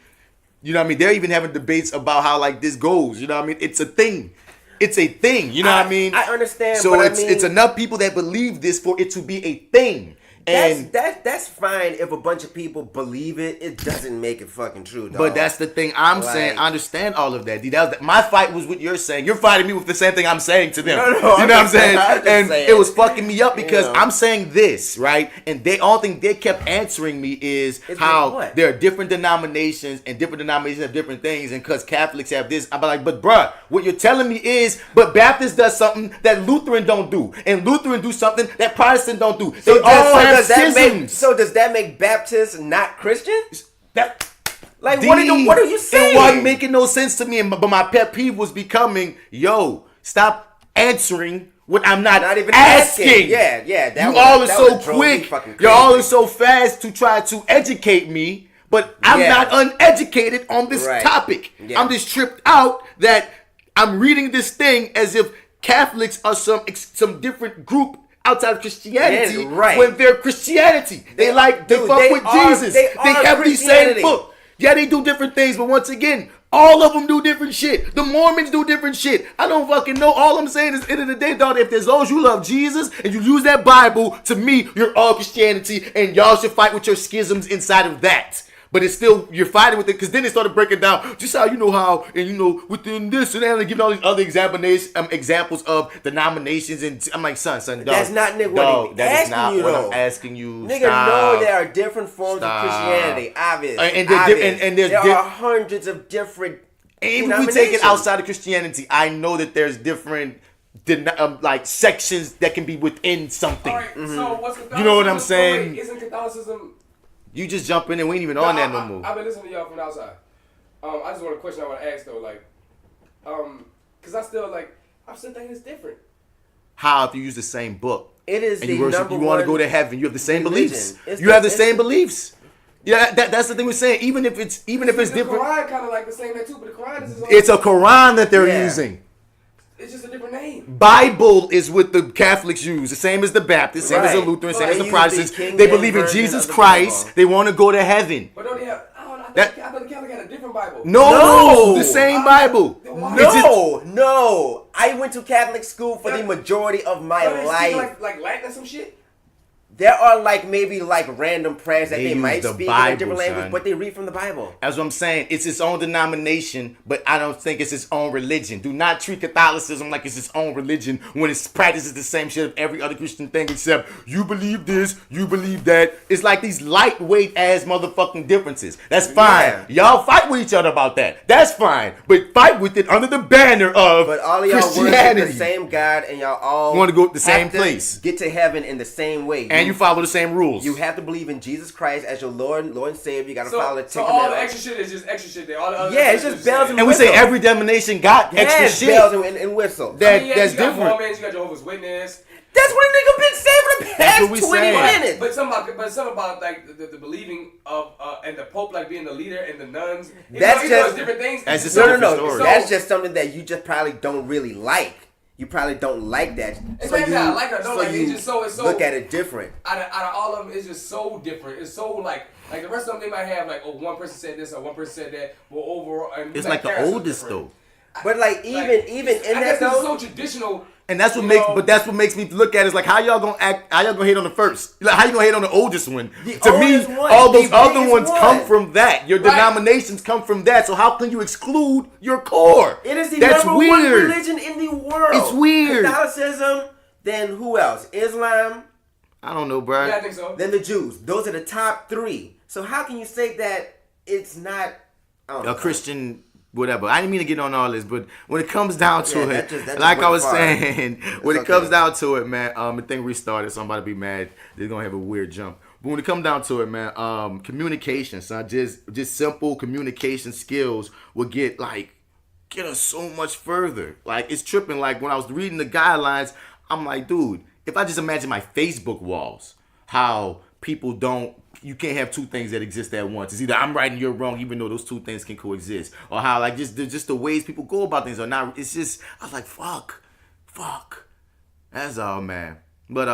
you know what I mean? They're even having debates about how like this goes. You know what I mean? It's a thing. It's a thing. You know what I mean? I understand. So but it's enough people that believe this for it to be a thing. And that's fine if a bunch of people believe it. It doesn't make it fucking true, dog. But that's the thing I'm saying. I understand all of that. D. My fight was what you're saying. You're fighting me with the same thing I'm saying to them. No, you know what I'm saying? And saying. it was fucking me up because I'm saying this, right? And they all think they kept answering me is how there are different denominations and different denominations have different things. And because Catholics have this, I'm like, but bruh, what you're telling me is, but Baptist does something that Lutheran don't do. And Lutheran do something that Protestant don't do. They all have schisms. Does that make Baptists not Christians? Like D, what are you saying? It wasn't making no sense to me. But my pet peeve was becoming, stop answering what I'm not even asking. Yeah. You all are so quick. You all are so fast to try to educate me. But I'm not uneducated on this topic. Yeah. I'm just tripped out that I'm reading this thing as if Catholics are some different group outside of Christianity when they're Christianity. They fuck with Jesus. They have these same book. Yeah, they do different things, but once again, all of them do different shit. The Mormons do different shit. I don't fucking know. All I'm saying is, at the end of the day, dog, if there's those you love Jesus and you use that Bible, to me, you're all Christianity, and y'all should fight with your schisms inside of that. But it's still, you're fighting with it, because then they started breaking down just how, and within this, and then giving all these other examples of denominations, and I'm like, son, dog. That's not what that is not what I'm asking you. Nigga, no, there are different forms of Christianity, obviously. And there are hundreds of different even if we take it outside of Christianity, I know that there's different sections that can be within something. All right, so what's Catholicism? You know what I'm saying? Wait, isn't Catholicism... You just jump in and we ain't even on that no more. I've been listening to y'all from the outside. I just want a question I want to ask though, because I'm still thinking it's different. How if you use the same book? It is and the you worship, number you want to one go to heaven. You have the same religion. beliefs. You have the same beliefs. Yeah, that's the thing we're saying. Even if it's different. The Quran kind of like the same that too, but the Quran is. It's a Quran that they're using. It's just a different name. Bible is what the Catholics use. The same as the Baptists, same as the Lutherans, same as the Protestants. They believe in Jesus Christ. They want to go to heaven. But don't they have... I I thought the Catholic had a different Bible. No, the same Bible. No. I went to Catholic school for the majority of my life. Like Latin or some shit? There are maybe random prayers that they might use the speak in Bible, a different language, son. but they read from the Bible. That's what I'm saying. It's its own denomination, but I don't think it's its own religion. Do not treat Catholicism like it's its own religion when it practices the same shit of every other Christian thing except you believe this, you believe that. It's like these lightweight ass motherfucking differences. That's fine. Yeah. Y'all fight with each other about that. That's fine. But fight with it under the banner of But all of y'all worship Christianity. the same God, and y'all all Want to go to the same have to place. get to heaven in the same way. And you follow the same rules. You have to believe in Jesus Christ as your Lord and Savior. You got to So, follow the so Ten all the Commandments. extra shit is just extra shit there. All the other Yeah, shit it's is just bells same. And we say whistle. every denomination got extra Yes, shit. bells and whistles. That- Yeah, that's you got different. Mormons, you got Jehovah's Witness. That's what a nigga been saying for the That's past what we 20 saying. minutes. But something about like the believing of and the Pope like being the leader and the nuns. That's Even though just it's different things. That's just no. different story. That's just something that you just probably don't really like. You probably don't like that. It's not that I like it or don't so like it. you It's just so- it's so- look at it different. Out of all of them, it's just so different. It's so like the rest of them they might have like one person said this or one person said that, but overall and It's like the characters are oldest different. though. But even in I that guess though, it's so traditional. And that's what you makes, know, but that's what makes me look at it. Is like how y'all gonna act? How y'all gonna hate on the first? Like how you gonna hate on the oldest one? The To me, oldest one, all those the other biggest ones one. come from that. Your Right. denominations come from that. So how can you exclude your core? it is the That's number weird. one religion in the world. It's weird. Catholicism, then who else? Islam, I don't know, bro. Yeah, I think so. then the Jews. Those are the top three. So how can you say that it's not A Christian, whatever. I didn't mean to get on all this, but when it comes down to Yeah, it, that just like I went was far. saying, when it okay. comes down to it, man, the thing restarted. Somebody be mad. They're gonna have a weird jump. But when it comes down to it, man, communication, son, just simple communication skills will get us so much further. Like it's tripping. Like when I was reading the guidelines, I'm like, dude, if I just imagine my Facebook walls, how people you can't have two things that exist at once. It's either I'm right and you're wrong, even though those two things can coexist. Or how just the ways people go about things are not. It's just I was like, fuck. That's all, man. But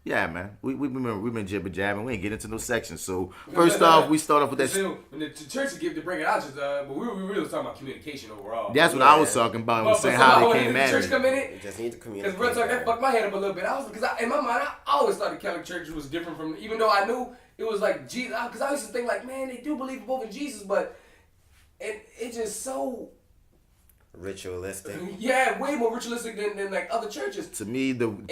yeah, man, we've been jibber jabbing. We ain't get into no sections. So first off, we start off with that. When the church give to bring it out, just but we really was talking about communication overall. That's what I was talking about. But Saying how somehow they came when at the church me. come in You it. just need to communicate. Because real talk, that fucked my head up a little bit. Because in my mind, I always thought the Catholic Church was different from, even though I knew it was like Jesus. Because I used to think like, man, they do believe both in Jesus, but it's just so, Ritualistic. yeah, way more ritualistic than like other churches. To me, when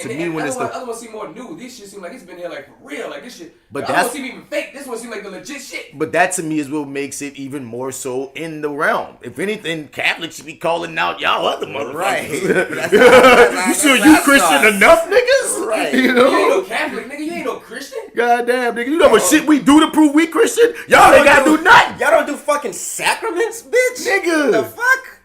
it's other ones seem more new. This shit seem like it's been here like for real. Like this shit. But the other that's- ones seem even fake. This one seem like the legit shit. But that to me is what makes it even more so in the realm. If anything, Catholics should be calling out y'all other motherfuckers. Right. You sure you Christian enough, niggas? Right. You You ain't know? no Catholic, nigga. You ain't no Christian. Goddamn, nigga. You know what shit we do to prove we Christian? Y'all ain't gotta do nothing. Y'all don't do fucking sacraments, bitch. Nigga. The fuck?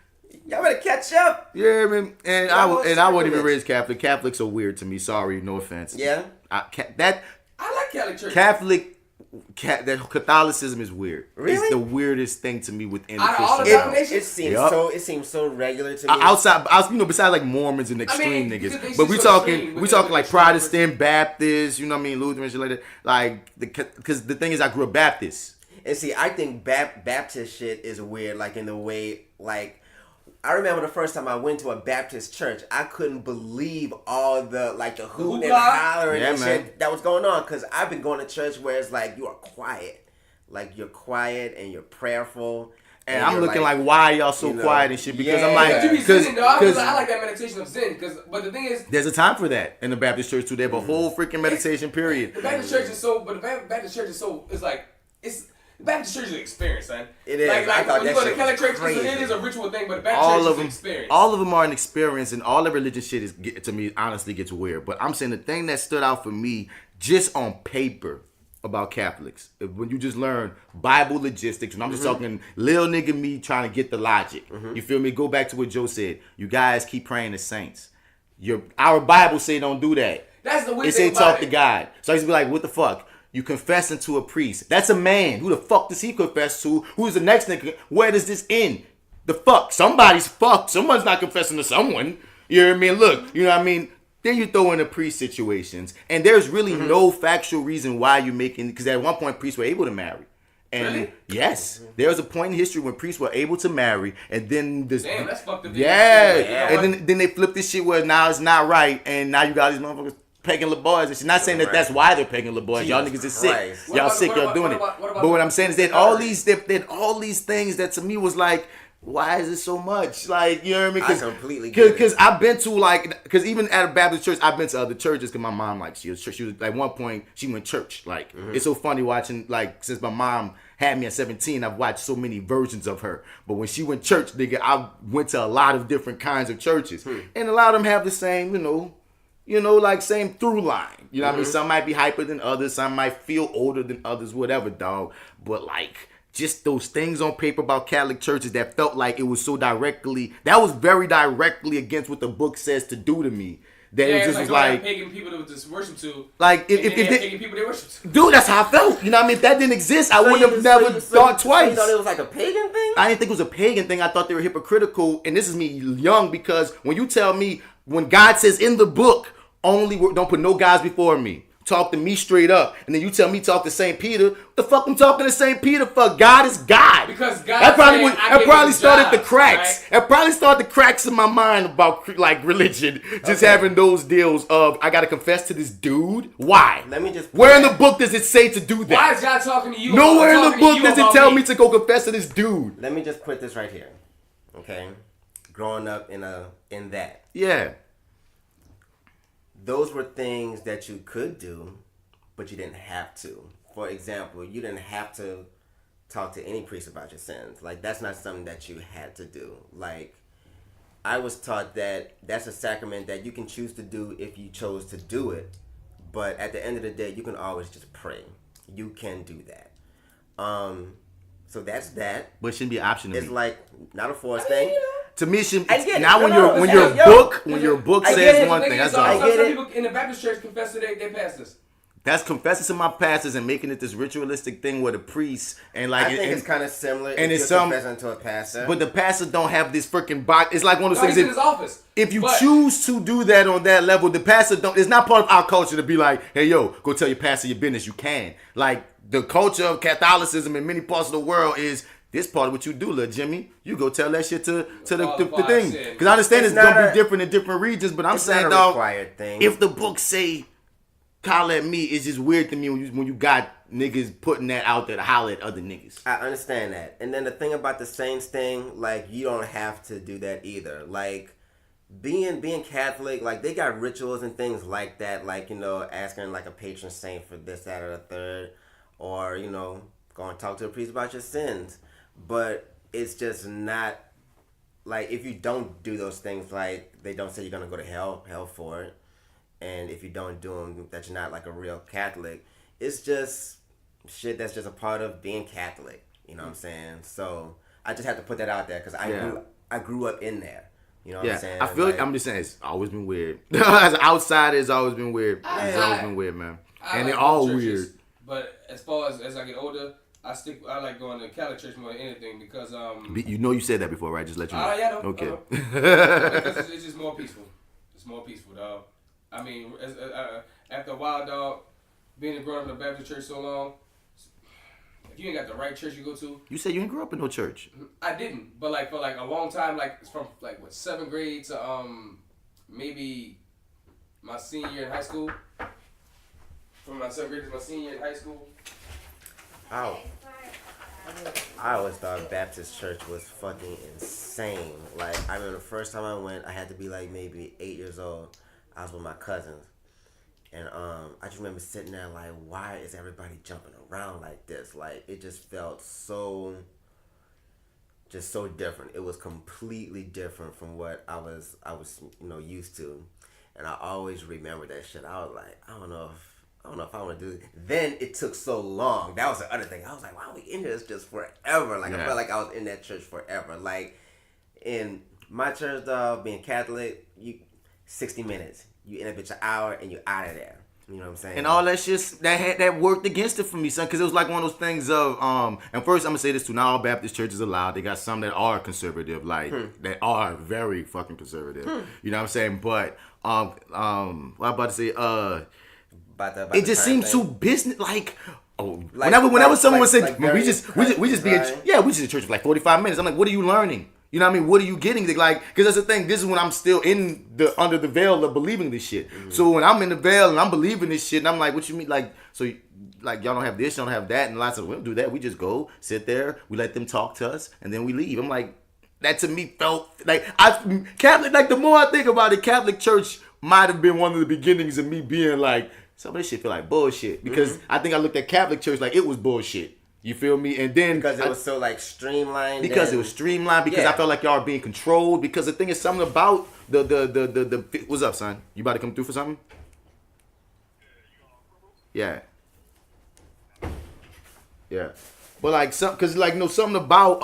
Y'all better catch up. Yeah, man. And Y'all I want wasn't even sacraments. raised Catholic. Catholics are weird to me. Sorry, no offense. Yeah. I like Catholic church. That Catholicism is weird. Really? It's the weirdest thing to me within the Out of all the Christian realm. denominations? It seems so regular to me. Besides like Mormons and extreme because they niggas, but we so talking extreme, we but talking they're like extreme. Protestant, Baptist, you know what I mean, Lutheran, shit like that. Like because the thing is, I grew up Baptist. And see, I think Baptist shit is weird, like in the way, like, I remember the first time I went to a Baptist church, I couldn't believe all the hoot and hoopla. hollering and Yeah, man. shit that was going on. Because I've been going to church where it's like, you are quiet. Like, you're quiet and you're prayerful. And I'm looking like, why y'all so you know, quiet and shit? Because yeah. I'm But like, you be because sinning, though. I like that meditation of sin. But the thing is, there's a time for that in the Baptist church too. They have a whole freaking meditation period. the Baptist church is so. But the Baptist church is so. It's like it's. The Baptist church is an experience, son. It is. Like I thought when you that go to shit Catholic was church, crazy. it is a ritual thing, but the Baptist All church of is an them, experience. all of them are an experience, and all of religion shit is to me honestly gets weird. But I'm saying the thing that stood out for me just on paper about Catholics, when you just learn Bible logistics, and I'm just talking little nigga me trying to get the logic. You feel me? Go back to what Joe said. You guys keep praying to saints. Our Bible say don't do that. That's the weird It say thing about talk to it. God. So I used to be like, what the fuck? You confessing to a priest. That's a man. Who the fuck does he confess to? Who's the next nigga? Where does this end? The fuck? Somebody's fucked. Someone's not confessing to someone. You know what I mean? Look, you know what I mean? Then you throw in the priest situations. And there's really no factual reason why you're making, because at one point priests were able to marry. And Really? yes, there was a point in history when priests were able to marry, and then this. Damn, that's fucked up. Yeah, and then they flipped this shit where now it's not right, and now you got these motherfuckers pegging little boys. And she's not saying that that's why they're pegging little boys. Y'all niggas is sick. Y'all sick. Y'all doing it. But what I'm saying is that all these things that to me was like, why is it so much? Like, you know what I mean? I completely get it. Because I've been to because even at a Baptist church, I've been to other churches. Because my mom, like, she was like, one point she went church. Like, it's so funny watching, like, since my mom had me at 17, I've watched so many versions of her. But when she went church, nigga, I went to a lot of different kinds of churches, and a lot of them have the same, like same through line. You know what I mean? Some might be hyper than others. Some might feel older than others. Whatever, dog. But like, just those things on paper about Catholic churches that felt like it was so that was very directly against what the book says to do to me. That it just was like pagan people to just worship to. Like if pagan people they worship to. Dude, that's how I felt. You know what I mean? If that didn't exist, I wouldn't have never thought twice. You thought it was like a pagan thing? I didn't think it was a pagan thing. I thought they were hypocritical. And this is me young, because when you tell me, when God says in the book, only don't put no gods before me. Talk to me straight up, and then you tell me talk to St. Peter. The fuck I'm talking to St. Peter for? God is God. Because God. That probably started the cracks. Right? That probably started the cracks in my mind about like religion. Just having those deals of I gotta confess to this dude. Why? Let me just. Where in the book does it say to do that? Why is God talking to you? Nowhere in the book does it tell me to go confess to this dude. Let me just put this right here. Okay, growing up in that. Yeah. Those were things that you could do, but you didn't have to. For example, you didn't have to talk to any priest about your sins. Like, that's not something that you had to do. Like, I was taught that that's a sacrament that you can choose to do if you chose to do it. But at the end of the day, you can always just pray. You can do that. So that's that. But it shouldn't be an option to It's me. like, not a forced thing. To me, it should. I get it. Now, No, when yo, your book I says get it. one thing, that's all. I get Some it. people in the Baptist church confess to their pastors. That's confessing to my pastors and making it this ritualistic thing where the priests and like. I think it's kind of similar. And if it's you're some. confessing to a pastor. But the pastors don't have this freaking box. It's like one of those He's things. in his office. If you choose to do that on that level, the pastor don't. It's not part of our culture to be like, hey, yo, go tell your pastor your business. You can. Like, the culture of Catholicism in many parts of the world is. This part of what you do, little Jimmy. You go tell that shit to the thing. Because I understand it's gonna be different in different regions, but I'm saying, dog, if the book say holler at me, it's just weird to me when you got niggas putting that out there to holler at other niggas. I understand that. And then the thing about the saints thing, like, you don't have to do that either. Like, being Catholic, like, they got rituals and things like that, like, asking like a patron saint for this, that, or the third, or, go and talk to a priest about your sins. But it's just not, like, if you don't do those things, like, they don't say you're going to go to hell for it. And if you don't do them, that you're not, like, a real Catholic. It's just shit that's just a part of being Catholic. You know what I'm saying? So I just have to put that out there because I grew up in there. You know what I'm saying? I feel like I'm just saying it's always been weird. As an outsider, it's always been weird. It's always been weird, man. And they're all weird. But as far as I get older, I like going to Catholic church more than anything because you said that before, right? Just let you know. Yeah, I know. Okay. Because it's just more peaceful. It's more peaceful, dog. I mean, after a while, dog, being growing up in the Baptist church so long, if you ain't got the right church you go to. You said you didn't grow up in no church. I didn't, but like for like a long time, like from like what 7th grade to maybe my senior year in high school. From my 7th grade to my senior year in high school. I always thought Baptist church was fucking insane. Like, I remember the first time I went, I had to be like maybe 8 years old. I was with my cousins. And I just remember sitting there like, why is everybody jumping around like this? Like, it just felt so different. It was completely different from what I was used to. And I always remember that shit. I was like, I don't know if I want to do it. Then it took so long. That was the other thing. I was like, why are we in here just forever? Like, I felt like I was in that church forever. Like, in my church, dog, being Catholic, 60 minutes. You end up at your hour and you're out of there. You know what I'm saying? And all that shit, that worked against it for me, son. Because it was like one of those things of, and first I'm going to say this too, not all Baptist churches allowed. They got some that are conservative, like, that are very fucking conservative. You know what I'm saying? But, what I'm about to say, it just seems too business, like, Oh, Like- whenever like- someone would say, like "Man, we very just be dry. we just in church for like 45 minutes." I'm like, "What are you learning?" You know what I mean? What are you getting? Like, because that's the thing. This is when I'm still under the veil of believing this shit. Mm-hmm. So when I'm in the veil and I'm believing this shit, and I'm like, "What you mean?" Like, so like y'all don't have this, y'all don't have that, and lots of we don't do that. We just go sit there, we let them talk to us, and then we leave. I'm like, that to me felt like Catholic. Like the more I think about it, Catholic Church might have been one of the beginnings of me being like, some of this shit feel like bullshit, because I think I looked at Catholic Church like it was bullshit. You feel me? And then Because it was so like streamlined. because it was streamlined, because I felt like y'all were being controlled. Because the thing is, something about the what's up, son? You about to come through for something? Yeah. Yeah. But like something about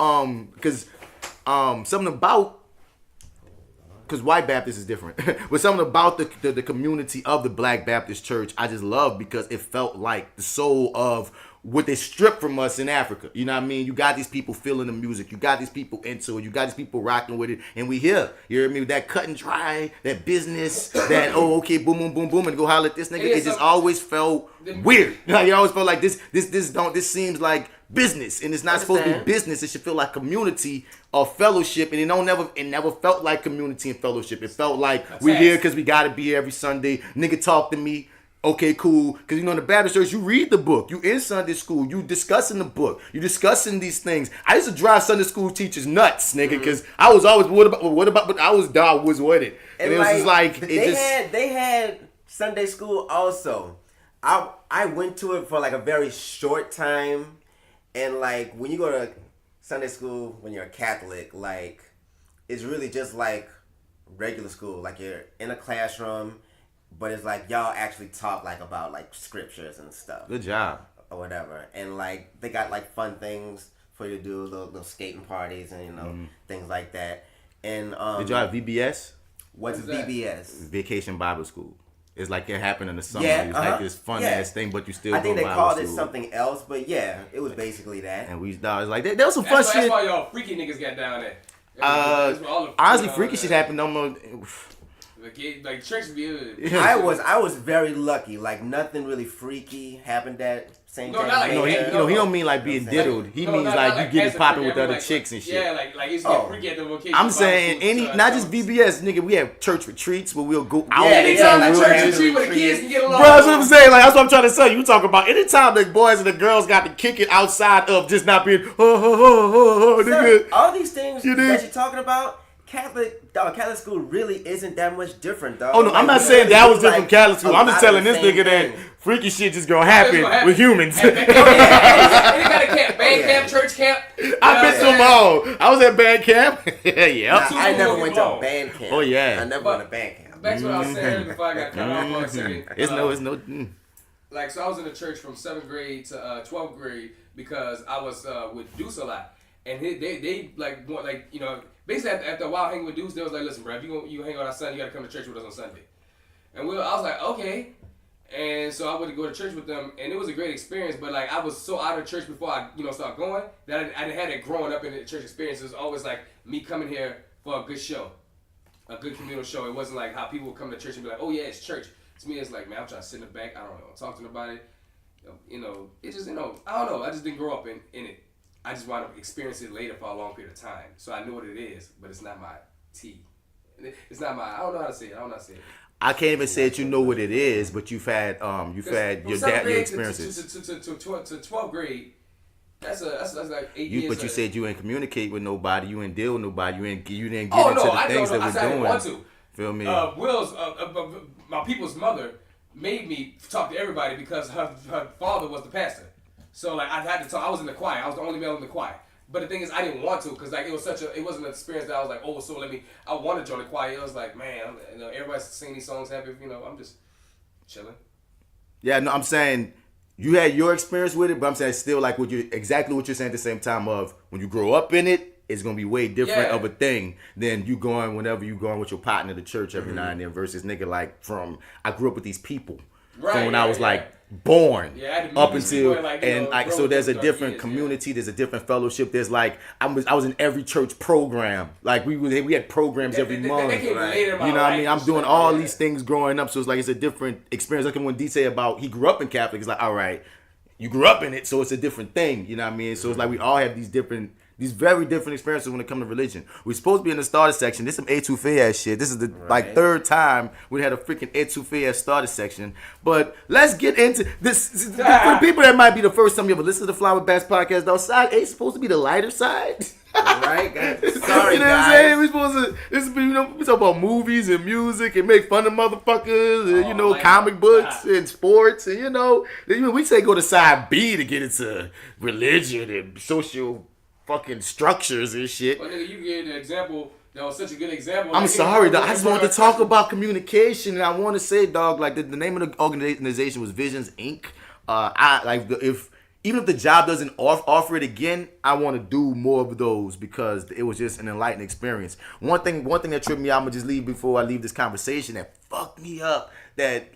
because white Baptist is different. But something about the community of the Black Baptist Church I just love, because it felt like the soul of what they stripped from us in Africa. You know what I mean? You got these people feeling the music. You got these people into it. You got these people rocking with it. And we here. You hear me? That cut and dry, that business, that, oh, okay, boom, boom, boom, boom, and go holler at this nigga. It just always felt weird. Like, it always felt like this seems like business, and it's not supposed to be business. It should feel like community or fellowship, and it never felt like community and fellowship. It felt like we're here because we gotta be here every Sunday. Nigga, talk to me. Okay, cool. Because in the Baptist church, you read the book. You in Sunday school. You discussing the book. You discussing these things. I used to drive Sunday school teachers nuts, nigga, because I was always what about? But I was with it, and it was just like they had Sunday school also. I went to it for like a very short time, and like when you go to Sunday school when you're a Catholic, like it's really just like regular school. Like you're in a classroom. But it's like y'all actually talk like about like scriptures and stuff. Good job. Or whatever. And like they got like fun things for you to do, little skating parties and things like that. And did y'all have VBS? What's VBS? Vacation Bible School. It's like it happened in the summer. Yeah, It's like this fun ass thing, but you still I think go they Bible called it school. something else, but yeah, it was basically that. And we was like there was some fun shit. That's why y'all freaky niggas got down there. Honestly, freaky shit happened almost. Like tricks be good. I was very lucky. Like nothing really freaky happened that same day. Not like he don't mean like being diddled. He means like you getting popping with other chicks and shit. Yeah, like it's get freaky at the vocation. I'm saying not just VBS, nigga. We have church retreats where we'll go out. Anytime like church real retreat where the kids can get along. Bro, that's what I'm saying. Like that's what I'm trying to say. You talk about anytime the boys and the girls got to kick it outside of just not being nigga. All these things You that did? you're talking about, Catholic school really isn't that much different, dog. Oh no, I'm not saying that was different from Catholic school. I'm just telling this nigga that. that freaky shit just gonna happen with humans. Any kind of camp, band camp, church camp. I've been to them all. I was at band camp. Yep. I never went to a band camp. Oh, yeah. I never went to band camp. Back to what I was saying before I got cut off for a second. It's no. Like, so I was in the church from 7th grade to 12th grade because I was with Deuce a lot. And they like, basically after a while hanging with Deuce, they was like, listen, bro, if you hang out on Sunday, you got to come to church with us on Sunday. And I was like, okay. And so I would go to church with them, and it was a great experience. But like I was so out of church before I started going that I had it growing up in the church experience. It was always like me coming here for a good show, a good communal show. It wasn't like how people would come to church and be like, oh yeah, it's church. To me, it's like, man, I'm trying to sit in the back. I don't want to talk to nobody. It's just I don't know. I just didn't grow up in it. I just want to experience it later for a long period of time. So I know what it is, but it's not my tea. It's not my. I don't know how to say it. I can't even say that you know what it is, but you've had your experiences. To 12th grade, that's like 8 years. But you said you ain't communicate with nobody, you ain't deal with nobody, you didn't get into the things that we're doing. I didn't want to. Feel me? My people's mother made me talk to everybody because her father was the pastor. So like I had to talk. I was in the choir. I was the only male in the choir. But the thing is, I didn't want to because like it wasn't an experience that I was like, oh, so I want to join the choir. It was like, man, everybody's singing these songs happy. I'm just chilling. Yeah, no, I'm saying you had your experience with it, but I'm saying it's still like exactly what you're saying at the same time of when you grow up in it, it's gonna be way different of a thing than you going whenever you going with your partner to church every now and then versus nigga like I grew up with these people from when I was like born up until so there's a different community, there's a different fellowship. There's like I was in every church program. Like we had programs every month. You know what I mean? I'm doing all these things growing up, so it's like it's a different experience. Like when D say about he grew up in Catholic, it's like all right. you grew up in it, so it's a different thing. You know what I mean? So it's like we all have these very different experiences when it comes to religion. We're supposed to be in the starter section. This is some etouffee ass shit. This is the like third time we had a freaking etouffee ass starter section. But let's get into this. For the people that might be the first time you ever listen to the Fly with Bats podcast, though, side A is supposed to be the lighter side. Right, guys. Sorry, you know guys. what I'm saying? We're supposed to. This is, we talk about movies and music and make fun of motherfuckers and comic books and sports and we say go to side B to get into religion and social fucking structures and shit. Well, nigga, you gave the example. That was such a good example. I'm sorry, dog. I just wanted to talk about communication, and I want to say, dog, like the name of the organization was Visions Inc. Even if the job doesn't offer it again, I want to do more of those because it was just an enlightening experience. One thing that tripped me out, I'm gonna just leave before I leave this conversation that fucked me up. That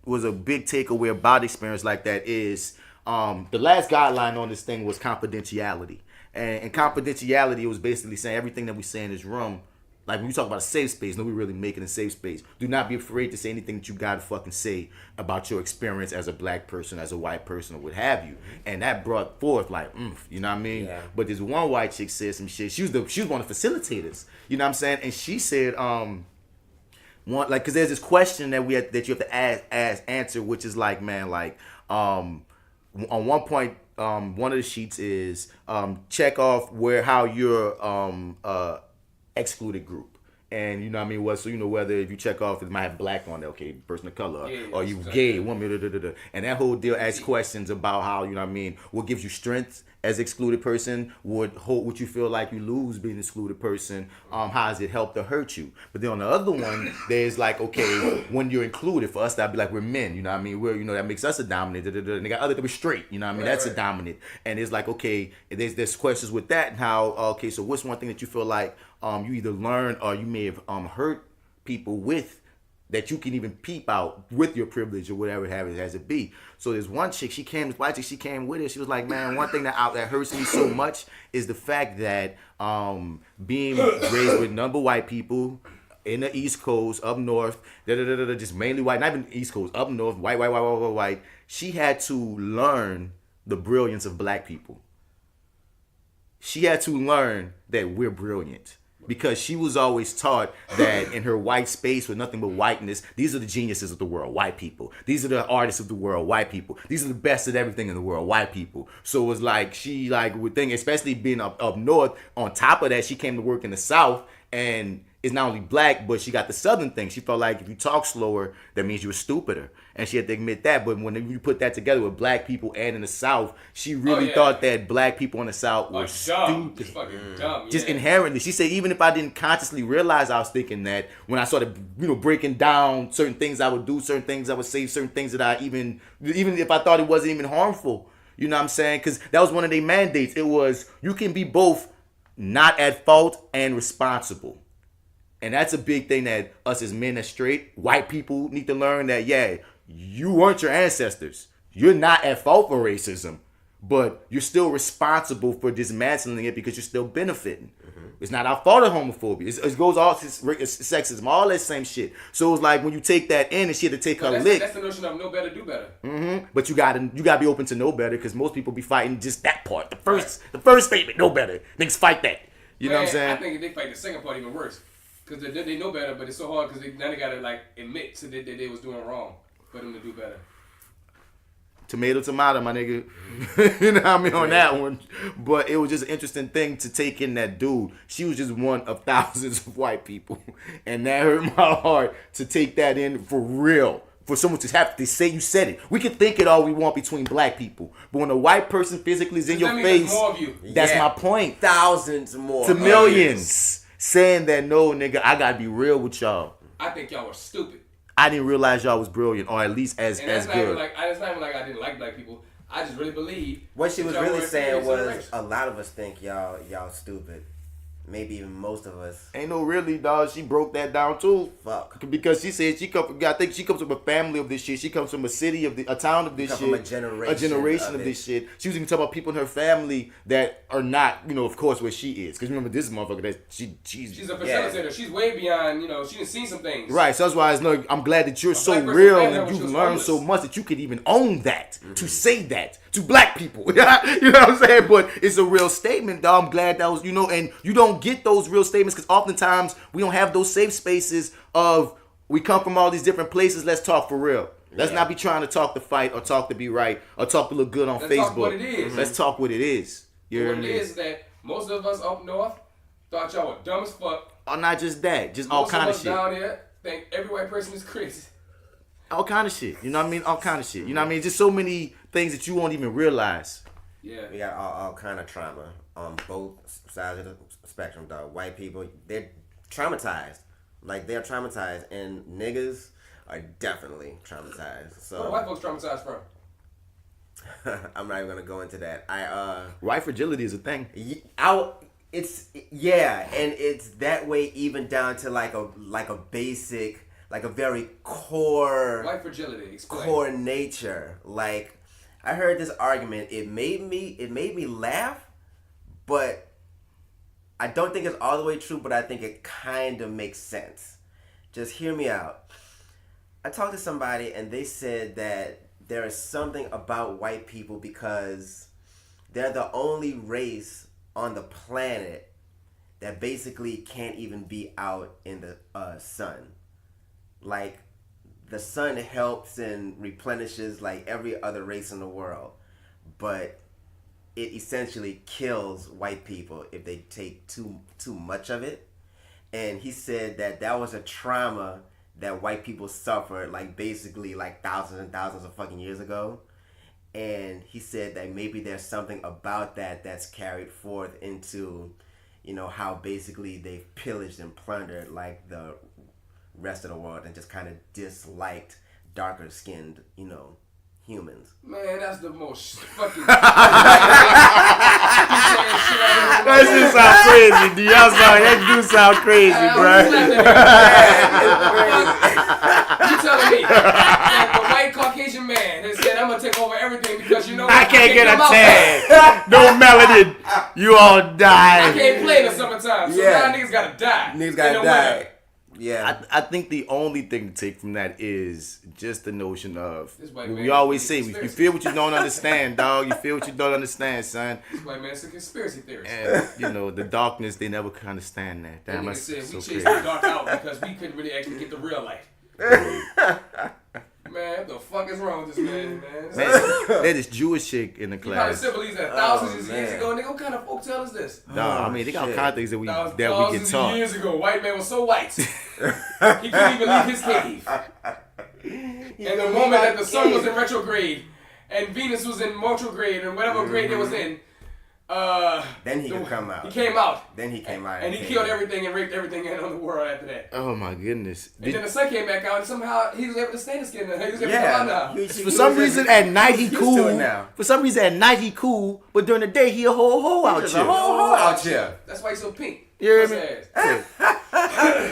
was a big takeaway about experience like that is the last guideline on this thing was confidentiality. And confidentiality was basically saying everything that we say in this room. Like when you talk about a safe space, no, we really make it a safe space. Do not be afraid to say anything that you gotta fucking say about your experience as a black person, as a white person, or what have you. And that brought forth like, you know what I mean? Yeah. But this one white chick said some shit. She was one of the facilitators. You know what I'm saying? And she said, because there's this question that you have to answer, which is like, man, like, on one point, one of the sheets is check off how you're excluded group, and you know what I mean. Whether if you check off it might have black on there, okay, person of color, or you gay, woman, and that whole deal asks questions about how you know what I mean. What gives you strength as excluded person? What you feel like you lose being excluded person? How does it help to hurt you? But then on the other one, there's like, okay, when you're included, for us that'd be like we're men, you know what I mean? We're that makes us a dominant. And they got other that we're straight, you know what I mean? That's a dominant. And it's like, okay, there's questions with that and how okay, so what's one thing that you feel like you either learn or you may have hurt people with that you can even peep out with your privilege or whatever it has it be. So there's one chick, this white chick, she came with it. She was like, man, one thing that hurts me so much is the fact that being raised with number white people in the East Coast, up north, just mainly white, not even East Coast, up north, white. She had to learn the brilliance of black people. She had to learn that we're brilliant. Because she was always taught that in her white space with nothing but whiteness, these are the geniuses of the world, white people. These are the artists of the world, white people. These are the best at everything in the world, white people. So it was like she would think, especially being up north, on top of that, she came to work in the South and is not only black, but she got the Southern thing. She felt like if you talk slower, that means you were stupider. And she had to admit that. But when you put that together with black people and in the South, she really thought that black people in the South were stupid. Just fucking dumb. Just inherently. She said even if I didn't consciously realize I was thinking that, when I started, breaking down certain things I would do, certain things I would say, certain things that I even if I thought it wasn't even harmful. You know what I'm saying? Because that was one of their mandates. It was, you can be both not at fault and responsible. And that's a big thing that us as men as straight white people need to learn, that, you weren't your ancestors. You're not at fault for racism, but you're still responsible for dismantling it because you're still benefiting. Mm-hmm. It's not our fault of homophobia. It goes all sexism, all that same shit. So it's like when you take that in, and she had to take her lick. That's the notion of know better, do better. Mm-hmm. But you gotta be open to know better, because most people be fighting just that part. The first statement, know better. Niggas fight that. You know what I'm saying? I think they fight the second part even worse. Because they know better, but it's so hard because now they got to admit to that they was doing wrong for them to do better. Tomato, my nigga. You know what I mean on that one. But it was just an interesting thing to take in that dude. She was just one of thousands of white people. And that hurt my heart to take that in for real. For someone to have to say you said it. We can think it all we want between black people. But when a white person physically is in your face, more of you. That's my point. Thousands more. To millions. Saying that, no, nigga, I gotta be real with y'all. I think y'all were stupid. I didn't realize y'all was brilliant, or at least as good. It's not even like I didn't like black people. I just really believe. What she was really saying was, a lot of us think y'all stupid. maybe even most of us. Ain't no really, dog. She broke that down too. Fuck. Because she said I think she comes from a family of this shit. She comes from a city of a town of this shit. From a generation of this shit. She was even talking about people in her family that are not, of course, where she is. Because remember, this motherfucker that she's a facilitator. She's way beyond. She done seen some things. Right. So that's why I'm glad that you're so real and you've learned so much that you could even own that to say that to black people. You know what I'm saying? But it's a real statement, dog. I'm glad that was, and you don't get those real statements because oftentimes we don't have those safe spaces of we come from all these different places. Let's talk for real. Let's not be trying to talk to fight or talk to be right or talk to look good on Facebook. Talk what it is. Let's talk what it is. You know what it is that most of us up north thought y'all were dumb as fuck. Or not just that, just all kind of shit. Most of us down here think every white person is crazy. All kind of shit. You know what I mean? All kind of shit. You know what I mean? Just so many things that you won't even realize. Yeah. We got all kind of trauma on both sides of the spectrum, dog. White people, they're traumatized. Like, they're traumatized. And niggas are definitely traumatized. So what are white folks traumatized from? I'm not even going to go into that. White fragility is a thing. It's and it's that way even down to like a basic, like a very core White fragility. Explain. Core nature. Like, I heard this argument. It made me laugh, but I don't think it's all the way true. But I think it kind of makes sense. Just hear me out. I talked to somebody and they said that there is something about white people because they're the only race on the planet that basically can't even be out in the sun. Like, the sun helps and replenishes like every other race in the world, but it essentially kills white people if they take too much of it. And he said that was a trauma that white people suffered, like basically like thousands and thousands of fucking years ago. And he said that maybe there's something about that that's carried forth into, how basically they've pillaged and plundered like the rest of the world and just kind of disliked darker skinned, humans. Man, that's the most fucking. That shit sound crazy, D. I'm sorry, that do sound crazy, bro. You telling me that the white Caucasian man has said, I'm gonna take over everything because I can't get a tan. No melanin. You all die. I can't play in the summertime, so now niggas gotta die. Niggas gotta die. Yeah, I think the only thing to take from that is just the notion of we man, always say you feel what you don't understand, dog. You feel what you don't understand, son. This white man's a conspiracy theorist. And the darkness, they never can understand that. Damn, that that's said, so we crazy. chased the dark out because we couldn't really actually get the real light. Man, what the fuck is wrong with this man? There's this Jewish chick in the class. You probably still believes that thousands of years ago. Nigga, what kind of folk tale is this? No, I mean, they got all kind of things that we get taught. Thousands of years ago, white man was so white, he couldn't even leave his cave. And the moment that the sun was in retrograde, and Venus was in retrograde, and whatever grade it was in, then he could come out. He came out. Then he came out. And he killed everything and raped everything in on the world after that. Oh my goodness. And then the sun came back out and somehow he was able to stay in the skin. He was able to come out now. For some reason at night he cool. For some reason at night he cool, but during the day he a whole out here. A whole out here. That's why he's so pink. You hear me?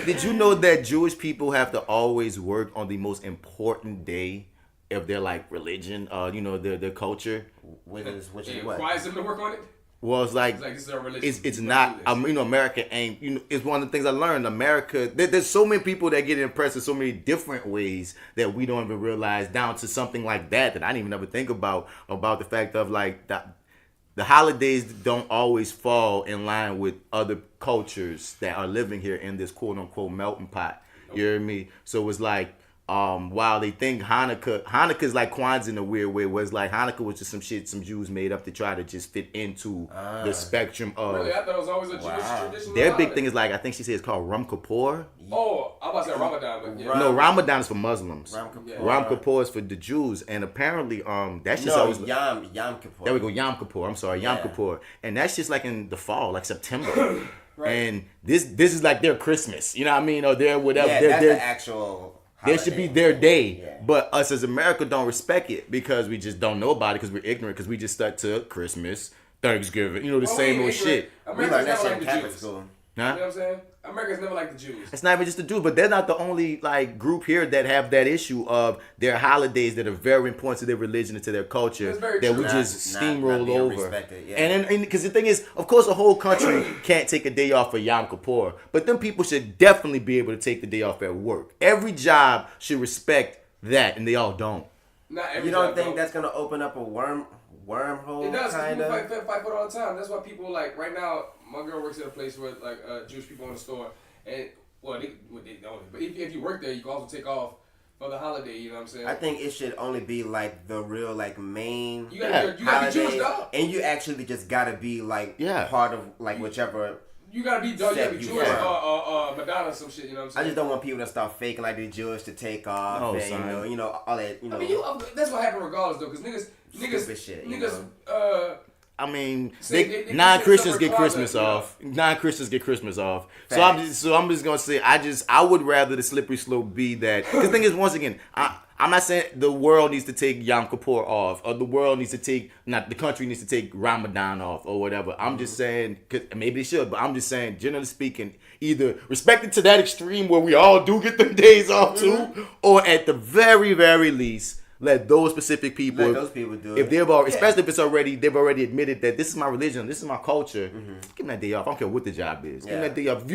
Did you know that Jewish people have to always work on the most important day of their like religion, their culture? Which is what? Requires them to work on it? Well, it's like this is our religion. It's not. America ain't. It's one of the things I learned. America. There's so many people that get impressed in so many different ways that we don't even realize. Down to something like that I didn't even ever think about the fact of like the holidays don't always fall in line with other cultures that are living here in this quote unquote melting pot. You hear me? So it's like. While they think Hanukkah's like Kwanzaa in a weird way, was like Hanukkah was just some shit some Jews made up to try to just fit into the spectrum of. Really, I thought it was always a Jewish tradition. Their big thing is like I think she said it's called Ram Kippur. Oh, I was about to say Ramadan, but yeah. No, Ramadan is for Muslims. Ram Kippur is for the Jews, and apparently that's just always Yom Kippur. There we go, Yom Kippur. I'm sorry, Yom Kippur, and that's just like in the fall, like September. Right. And this is like their Christmas, you know what I mean, or their whatever. Yeah, that's the actual. There should be their day, but us as America don't respect it because we just don't know about it because we're ignorant because we just stuck to Christmas, Thanksgiving, the same old shit. We learned that shit in Catholic school. You know what I'm saying? America's never like the Jews. It's not even just the Jews, but they're not the only like group here that have that issue of their holidays that are very important to their religion and to their culture that true. we just steamroll being over. respected, yeah. And because the thing is, of course, the whole country can't take a day off for Yom Kippur, but them people should definitely be able to take the day off at work. Every job should respect that, and they all don't. Not every You don't job, think though. that's gonna open up a wormhole? It does. Kind People of. fight for it all the time. That's why people like right now. My girl works at a place where like Jewish people in the store, and they don't. But if you work there, you can also take off for the holiday. You know what I'm saying? I think it should only be like the real like main. You gotta be Jewish, dog. And you actually just gotta be like Yeah. part of like whichever. You gotta be dog. You gotta be Set you Jewish are. or Madonna or some shit. You know what I'm I saying? just don't want people to start faking like they're Jewish to take off Oh, and son. you know all that. You know. I mean, that's what happened regardless though, because Stupid shit, you niggas. I mean, They non-Christians consider get Christmas Kwanzaa, off. Non-Christians get Christmas off. Facts. So I'm just gonna say I would rather the slippery slope be that. Because the thing is, once again, I'm not saying the world needs to take Yom Kippur off, or the world needs to take the country needs to take Ramadan off, or whatever. I'm just saying, cause maybe they should, but I'm just saying, generally speaking, either respect it to that extreme where we all do get them days off too, or at the very, very least, let those specific people, Let those people do if it. they've already, especially if it's already, they've already admitted that this is my religion, this is my culture. Give them that day off. I don't care what the job is. Give them Yeah. that day off. If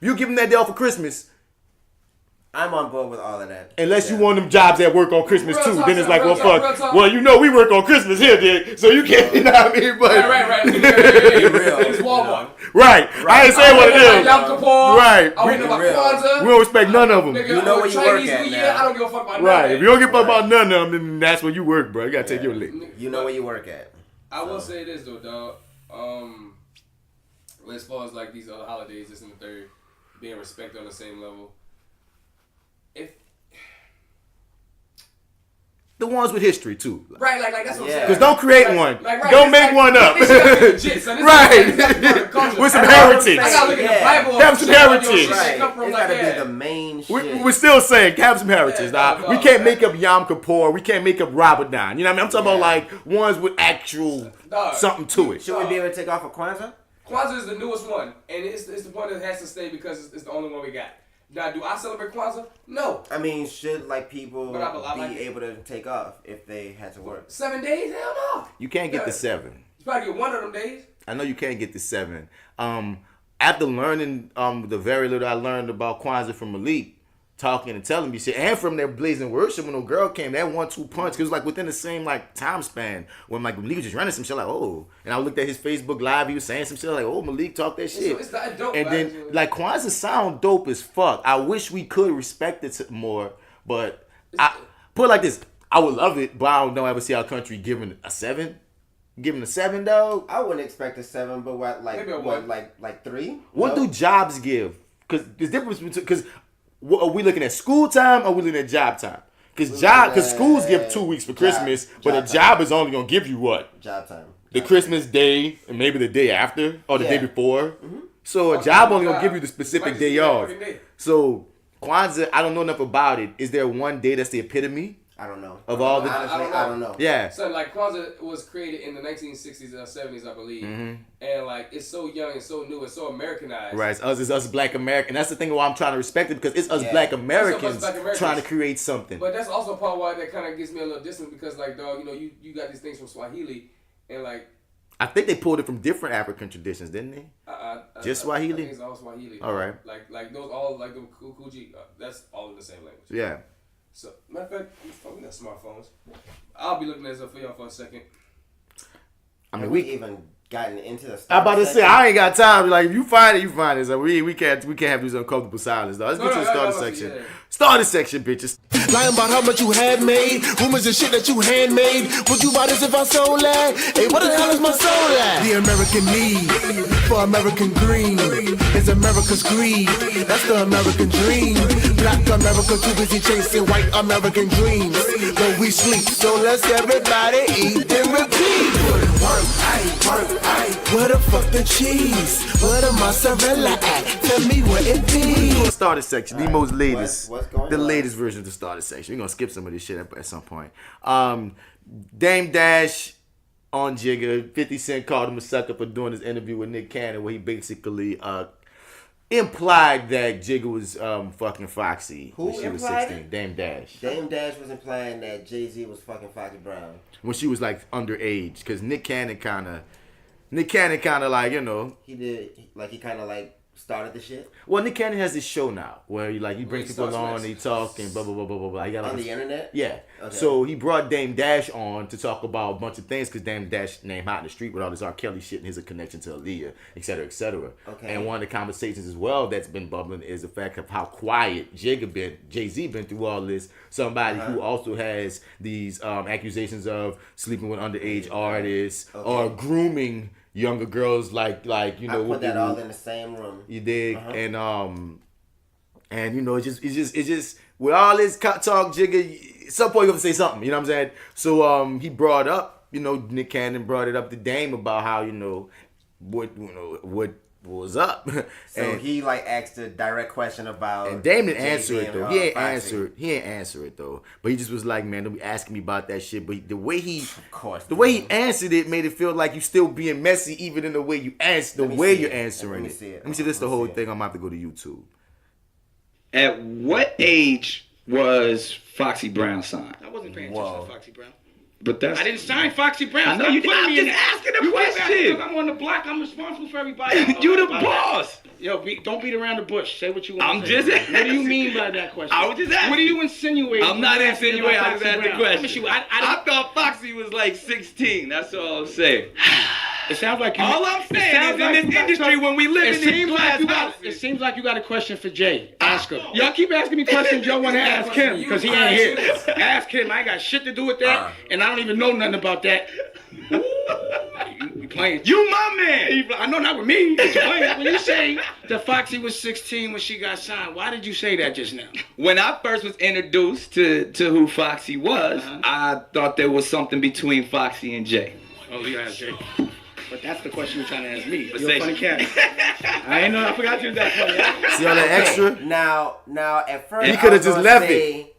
you give them that day off for Christmas, I'm on board with all of that. unless you Yeah. want them jobs that work on Christmas Real too, talk, then it's son, like, real well, talk, fuck. real talk. Well, you know we work on Christmas here, dude, so you can't. You know what I mean? But Right. It's Walmart. right. I ain't saying what it Like is. Yom Kippur. Right. I don't about Real. Kwanzaa. We don't respect none of them. Nigga, You know where you Chinese work at New Year, now. I don't give a fuck about Right. none If of you that. don't get about none of them, then that's where you work, bro. You gotta take your lick. You know where you work at. I will say this though, dog. As far as like these other holidays, this and the third, being respected on the same level. If The ones with history too. right, like that's what I'm Yeah. saying. Because don't create one. Right, Don't it's make one up. This shit gotta be legit, son. This Right. is part of the culture. With some I gotta heritage. I gotta look at the Yeah. Bible. Have some shit, like, yo, heritage. shit Right. come from It's like gotta that. be the main shit. We're still saying have some heritage. Yeah, We dog, can't man. make up Yom Kippur. We can't make up Ramadan. You know what I mean? I'm talking about Yeah. like ones with actual Dog. something to it. Should we be able to take off for Kwanzaa? Kwanzaa is the newest one, and it's the one that has to stay because it's the only one we got. Now, do I celebrate Kwanzaa? No. I mean, should like people But I like be it. able to take off if they had to work? 7 days? Hell no. You can't get Yeah. the 7. You probably get one of them days. I know you can't get the 7. After learning the very little I learned about Kwanzaa from Malik, talking and telling me shit, and from their blazing worship when no girl came, that 1-2 punch, 'cause it was like within the same like time span when like Malik was just running some shit like, oh, and I looked at his Facebook live, he was saying some shit like, oh, Malik talk that shit. It's not dope. And then like Kwanzaa sound dope as fuck. I wish we could respect it more, but I put it like this, I would love it, but I don't know ever see our country giving a 7. Giving a 7, dog. I wouldn't expect a 7, but what like Maybe a what one. like 3? What No? do jobs give? Because there's difference between, because are we looking at school time or are we looking at job time? Because schools give 2 weeks for Christmas, but a job is only gonna give you what? Job time. The Christmas day and maybe the day after or the day Yeah. before. So a job only gonna give you the specific Might just day be that off. fucking day. So Kwanzaa, I don't know enough about it. Is there one day that's the epitome I don't know. of all the? Honestly, I don't know. Yeah. So like Kwanzaa was created in the 1960s and 70s, I believe, and like it's so young and so new and so Americanized. Right, it's us Black Americans. That's the thing why I'm trying to respect it, because it's us Yeah. Black It's us Americans Black Americans. trying to create something. But that's also part why that kind of gets me a little distant because like dog, you know, you got these things from Swahili and like I think they pulled it from different African traditions, didn't they? Just Swahili? I think it's all Swahili. All right. Like those all like the Kuji. That's all in the same language. Yeah. So matter of fact, we got smartphones. I'll be looking at this up for y'all for a second. I mean, Have we. we even gotten into the I'm about to say section? I ain't got time. Like if you find it, you find it. So we can't have these uncomfortable silence. Though. Let's get to the starter section. Yeah. Starter section, bitches. Lying about how much you had made. Rumors and shit that you handmade. Would you buy this if I sold that? Hey, what the hell is my soul at? The American need for American green is America's greed. That's the American dream. Black America too busy chasing white American dreams. But we sleep, so let's everybody eat and repeat. Where the fuck the cheese? Where the mozzarella at? Tell me where it be. Starter section, the most latest, what's going the on? latest version of the starter section. We're gonna skip some of this shit at some point. Dame Dash on Jigga. 50 Cent called him a sucker for doing his interview with Nick Cannon, where he basically implied that Jigga was fucking Foxy Who when she was implied 16. it? Dame Dash. Dame Dash was implying that Jay-Z was fucking Foxy Brown. When she was like underage, because Nick Cannon kind of like, you know. He did, like, he kind of like started the shit Well, Nick Cannon has this show now where he brings people starts on, with- he talk and blah blah blah blah blah blah. He got on like the internet. Yeah. Okay. So he brought Dame Dash on to talk about a bunch of things because Dame Dash named hot in the street with all this R.Kelly shit and his connection to Aaliyah, et cetera, et cetera. Okay. And one of the conversations as well that's been bubbling is the fact of how quiet Jay-Z been through all this. Somebody who also has these accusations of sleeping with underage artists or grooming younger girls like you know I what put that all in the same room. you dig, and you know, it's just with all this talk, Jigga, at some point you have to say something. You know what I'm saying? So he brought up, you know, Nick Cannon brought it up to Dame about how what was up. So and he like asked a direct question about. and Dame didn't Jay-Z answer it and, though. He ain't Foxy. answer it though. But he just was like, man, don't be asking me about that shit. But the way he course, the way he answered it made it feel like you still being messy, even in the way you answer, Let me way see you're it. answering Let me it. see it. Let me see this. The Let me whole see it. thing. I'm gonna have to go to YouTube. At what age was Foxy Brown signed? I wasn't paying Whoa. attention to Foxy Brown. But that's I didn't sign Foxy Brown. I know Stop you putting didn't. me I'm in just that. asking a You question. because I'm on the block. I'm responsible for everybody. you the About boss. that. Yo, don't beat around the bush. Say what you want. I'm to say. just What do you mean by that question? I was just asking. What are you insinuating? I'm not when you asking insinuating. about I just Foxy asked the Brown? Let me question. see. I I thought Foxy was like 16. That's all I'm saying. it sounds like you. All I'm it saying sounds is like in you this got industry, some- when we live it in these seems like glass you got. houses. It seems like you got a question for Jay. Ask him. Y'all keep asking me questions. Y'all want to ask him because he ain't here. Ask him. I ain't got shit to do with that, and I don't even know nothing about that. You playing? You my man. I know not with me. But you playing. When you say that Foxy was 16 when she got signed, why did you say that just now? When I first was introduced to who Foxy was, I thought there was something between Foxy and Jay. Oh, you asked Jay. But that's the question you're trying to ask me. But You're say- a funny cat. I ain't know. I forgot you was that funny. See all that extra? Now, at first He I coulda was just gonna left say-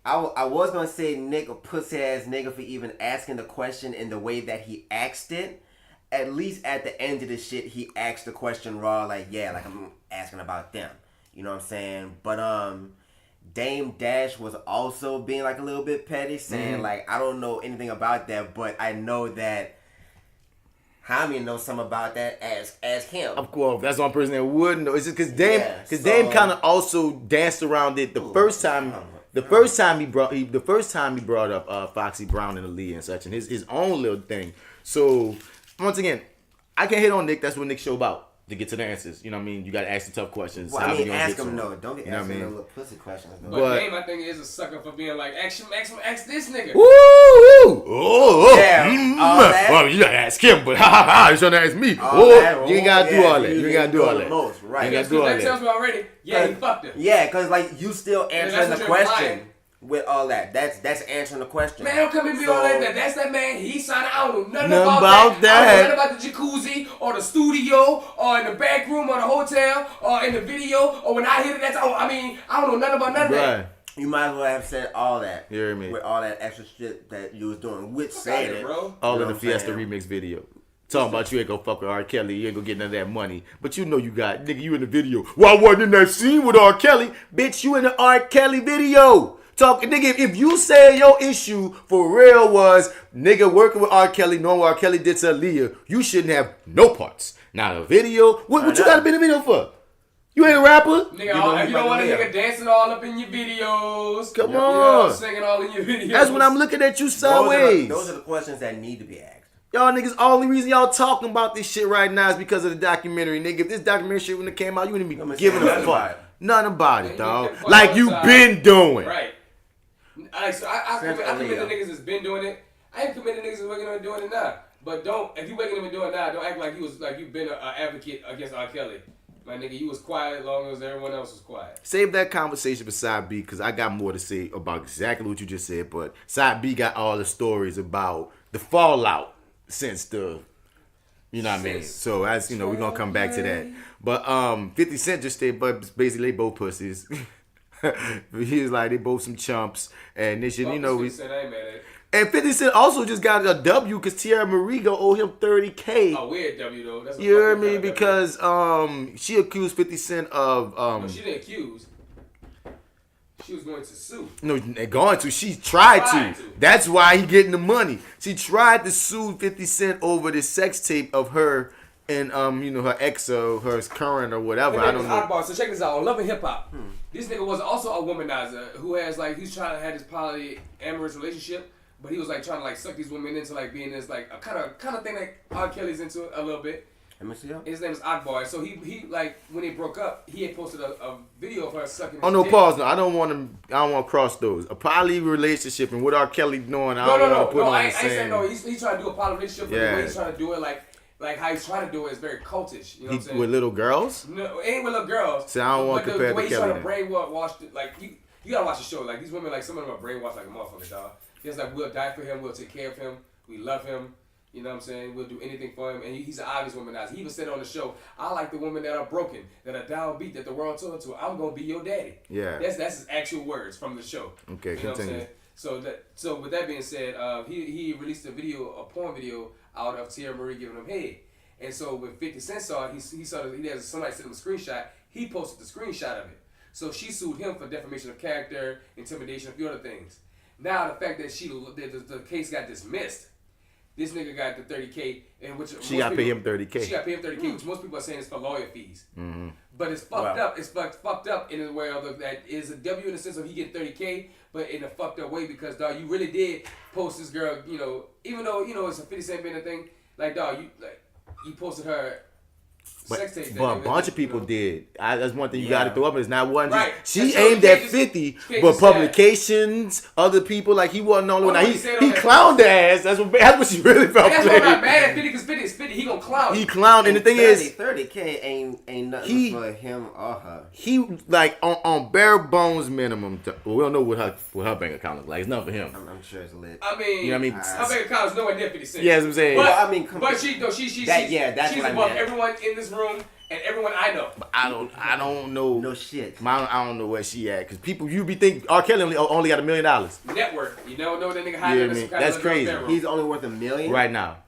I was gonna say Nick a pussy ass nigga for even asking the question in the way that he asked it. At least at the end of the shit, he asked the question raw, like I'm asking about them. You know what I'm saying? But Dame Dash was also being like a little bit petty, saying like I don't know anything about that, but I know that Hami knows something about that. Ask him. Of course, that's one person that would know. It's just because Dame, Yeah, Dame so- kind of also danced around it the first time. The first time he brought up Foxy Brown and Aaliyah and such, and his own little thing. So once again, I can hit on Nick. That's what Nick's show about. To get to the answers, you know what I mean. You got to ask the tough questions. Well, How I we mean, gonna ask get to him them? no. Don't get You know what I asking mean? no little pussy questions. No. But But- Dame, I think, is a sucker for being like, ask this nigga. Woo! Oh, Yeah, all that. Well, you gotta ask him, but you trying to ask me? All Oh, that, you ain't gotta do yeah, all that. You ain't gotta do all the that. most, You right? ain't Because gotta do all that tells that. me already, yeah, he fucked her. Yeah, because like you still answering the that's what you're question implying. with all that. That's answering the question. Man, don't come and be So- all like that. That's that man. He signed. I don't know nothing Nothing about about that. I that. don't know nothing about the jacuzzi or the studio or in the back room or the hotel or in the video or when I hit it. That's all. I mean, I don't know nothing about none of that. Right. You might as well have said all that. You hear me? With all that extra shit that you was doing, which Fuck said it, it, bro. All You in know the what I'm Fiesta saying? remix video. Talking about you ain't gonna fuck with R.Kelly, you ain't gonna get none of that money. But you know you got, nigga, you in the video. Well, I wasn't in that scene with R.Kelly. Bitch, you in the R.Kelly video. Talking, nigga, if you say your issue for real was, nigga, working with R.Kelly, knowing what R.Kelly did to Aaliyah, you shouldn't have no parts. Now the video, what you gotta be in the video for? You ain't a rapper? Nigga, You you don't want a know nigga dancing all up in your videos. Come You know, on. singing all in your videos. That's when I'm looking at you Those sideways. are the questions that need to be asked. Y'all niggas, only reason y'all talking about this shit right now is because of the documentary, nigga. If this documentary shit when it came out, you wouldn't be giving a nothing about fuck. it. Nothing about Man, it, you dog. get fucked Like all you the time. been doing. Right. So I Since commit the Aaliyah. niggas that's been doing it. I ain't committed niggas that's waking up and doing it now. But if you waking up and doing it now, don't act like you've been an advocate against R. Kelly. My nigga, you was quiet as long as everyone else was quiet. Save that conversation for Side B because I got more to say about exactly what you just said. But Side B got all the stories about the fallout since the, you know what I mean. So as you know, we're gonna come back to that. But 50 Cent just said, but basically they both pussies. He was like they both some chumps and this shit. You know, I ain't mad at it. And 50 Cent also just got a W because Teairra Marigo owe him $30K. A weird W though. That's You hear me? Because she accused 50 Cent of No, she didn't accuse. She was going to sue. No, going to. She tried to. That's why he getting the money. She tried to sue 50 Cent over the sex tape of her and her ex or her current or whatever. I don't know. Oddball. So check this out. On Love and Hip Hop, this nigga was also a womanizer who has he's trying to have this polyamorous relationship, but he was like trying to suck these women into being this a kind of thing that R.Kelly's into a little bit. His name is Oddboy. So he when they broke up, he had posted a video of her sucking. Oh no, pause. No, I don't want to cross those. A poly relationship and what R.Kelly doing. I don't want to put on I the ain't same. saying no. He's trying to do a poly relationship, but the way he's trying to do it, like how he's trying to do it is very cultish. You know what I'm saying? With little girls? No, it ain't with little girls. So I don't want to compare the way to he's Kelly. trying to brainwash, you gotta watch the show. These women, some of them are brainwashed like a motherfucker, dog. It's we'll die for him, we'll take care of him, we love him. You know what I'm saying? We'll do anything for him. And he's an obvious womanizer. He even said on the show, I like the women that are broken, that are downbeat, that the world told her to. I'm going to be your daddy. Yeah. That's his actual words from the show. Okay, you know continue. What I'm saying? So with that being said, he released a porn video out of Teairra Marie giving him head. And so when 50 Cent saw it, he saw that somebody sent him a screenshot. He posted the screenshot of it. So she sued him for defamation of character, intimidation, a few other things. Now the fact that the case got dismissed, this nigga got the $30K, and which she got to pay him $30K. She got to pay him $30K, which most people are saying is for lawyer fees. Mm-hmm. But it's fucked up. It's fucked up in a way that is a W in the sense of he get $30K, but in a fucked up way because dog, you really did post this girl. Even though it's a 50 Cent been a thing. You posted her. Sex tape but a bunch of people did. That's one thing you got to throw up. It's not one. Right. She aimed at 50, but publications, other people, he wasn't the only one. He clowned her ass. That's what she really felt. That's why I'm not mad at 50 because 50 is 50. He gonna clown. He clowned, and the thing is, $30K ain't nothing for him or her. He on bare bones minimum. We don't know what her bank account looks like. It's not for him. I'm sure it's lit. I mean, you know what I mean? Her bank account is nowhere near 50 cents. Yeah, that's what I'm saying. But she's above everyone in this room and everyone I know. But I don't know. No shit. I don't know where she at because you be think R.Kelly only got $1 million. Network. You don't know that nigga hiding. That's crazy. He's only worth $1 million right now.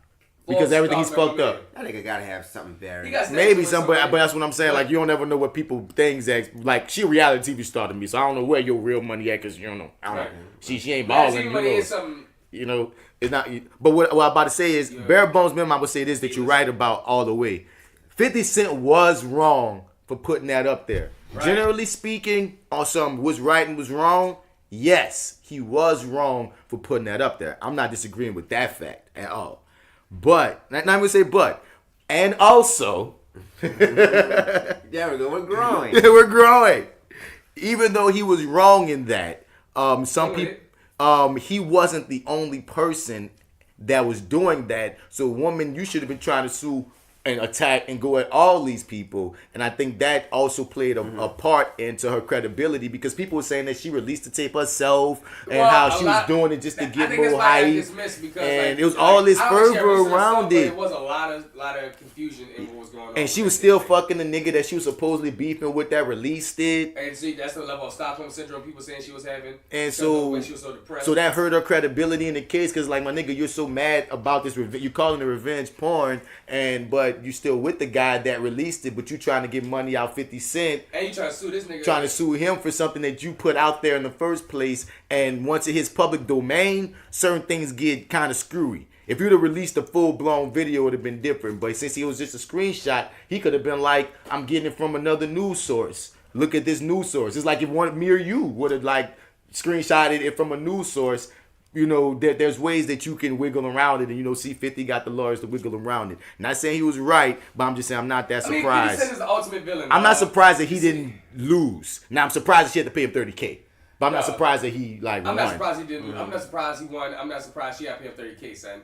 Because everything he's fucked up. That nigga gotta have something buried. Maybe some, but that's what I'm saying. You don't ever know what people things at. She a reality TV star to me, so I don't know where your real money at. Cause you don't know. She ain't balling. It's not. But what I'm about to say is bare bones minimum. I would say this that you're right about all the way. 50 Cent was wrong for putting that up there. Right. Generally speaking, on some was right and was wrong. Yes, he was wrong for putting that up there. I'm not disagreeing with that fact at all. But, not even say but, and also, there we go, we're growing. We're growing. Even though he was wrong in that, some people, he wasn't the only person that was doing that. So, woman, you should have been trying to sue and attack and go at all these people. And I think that also played a part into her credibility because people were saying that she released the tape herself and how she was doing it just to get more hype. And it was all this fervor around it. There was a lot of confusion in what was going on. And she was still fucking the nigga that she was supposedly beefing with that released it. And see, that's the level of Stockholm syndrome people saying she was having. And so, when she was so depressed. So that hurt her credibility in the case because, my nigga, you're so mad about this. You're calling it revenge porn, but you still with the guy that released it, but you trying to get money out 50 Cent. And you trying to sue this nigga. Trying to sue him for something that you put out there in the first place. And once it hits public domain, certain things get kind of screwy. If you'd have released a full-blown video, it would have been different. But since it was just a screenshot, he could have been like, I'm getting it from another news source. Look at this news source. It's like if me or you would have screenshotted it from a news source. There's ways that you can wiggle around it, and see 50 got the lawyers to wiggle around it. Not saying he was right, but I'm just saying I'm not that surprised. 50 Cent is the ultimate villain. I'm not surprised that he didn't lose. Now I'm surprised that she had to pay him $30K, but I'm not surprised that he won. I'm not surprised he didn't. I'm not surprised he won. I'm not surprised she had to pay him $30K, son.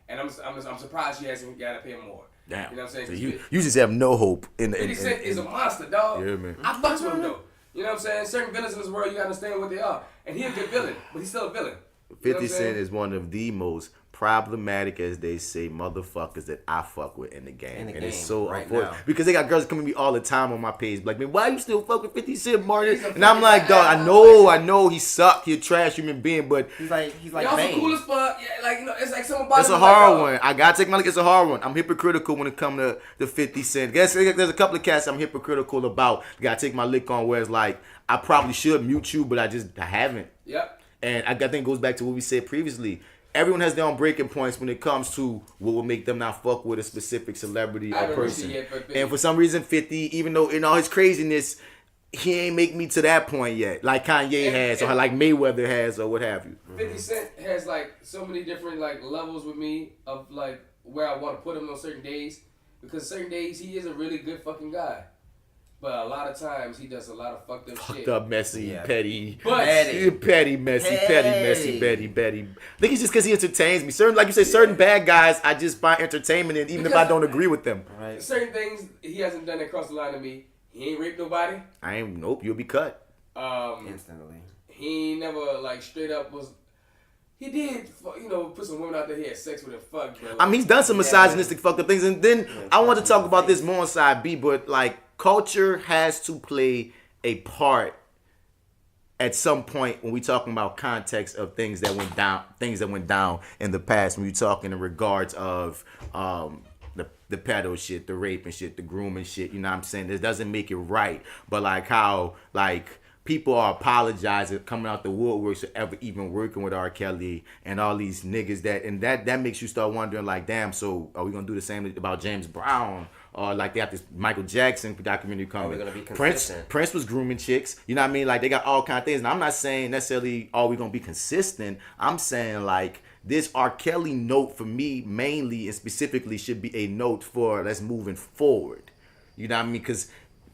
And I'm surprised she hasn't got to pay him more. Damn. You know what I'm saying? So you just have no hope in 50 Cent is a monster, dog. Yeah, man. I fucks with him though. You know what I'm saying? Certain villains in this world, you gotta understand what they are. And he's a good villain, but he's still a villain. 50 Cent is one of the most problematic as they say motherfuckers that I fuck with in the game. And it's so right unfortunate. now. Because they got girls coming to me all the time on my page like, man, why you still fuck with 50 Cent, Martin? And I'm like, dog, I know he sucked, he a trash human being, but He's like Y'all so Bane. cool as fuck. Yeah, like, you know, it's like someone bothers it's me a like, hard oh. one. I gotta take my look. It's a hard one. I'm hypocritical when it comes to the 50 Cent. There's a couple of cats I'm hypocritical about. Gotta take my lick on where it's like I probably should mute you, but I haven't. Yep. And I think it goes back to what we said previously. Everyone has their own breaking points when it comes to what will make them not fuck with a specific celebrity I or haven't person. reached it yet, but- And for some reason, 50, even though in all his craziness, he ain't make me to that point yet, like Kanye has, or like Mayweather has, or what have you. 50 Cent has like so many different like levels with me of like where I want to put him on certain days, because certain days he is a really good fucking guy, but a lot of times he does a lot of fucked up shit. Fucked up, messy, petty, But petty, messy. I think it's just because he entertains me. Certain, like you say, certain bad guys, I just find entertainment in, even if I don't agree with them. Right. certain things he hasn't done that cross the line to me. He ain't raped nobody. Nope, you'll be cut. Instantly. He never like straight up was. He did, you know, put some women out there he had sex with and fuck. But, I mean, he's done some misogynistic fucked up things. And then I want to talk about this more on side B, but like culture has to play a part at some point when we talking about context of things that went down in the past. When you talking in regards of the pedo shit, the rape and shit, the grooming shit, you know what I'm saying? This doesn't make it right. But like how like people are apologizing, coming out the woodworks for ever even working with R.Kelly and all these niggas that makes you start wondering like, damn, so are we gonna do the same about James Brown? Or like they have this Michael Jackson documentary coming. Are we gonna be Prince consistent? was grooming chicks. You know what I mean? Like they got all kind of things. And I'm not saying necessarily are we gonna be consistent. I'm saying like this R. Kelly note for me mainly and specifically should be a note for let's moving forward. You know what I mean? Because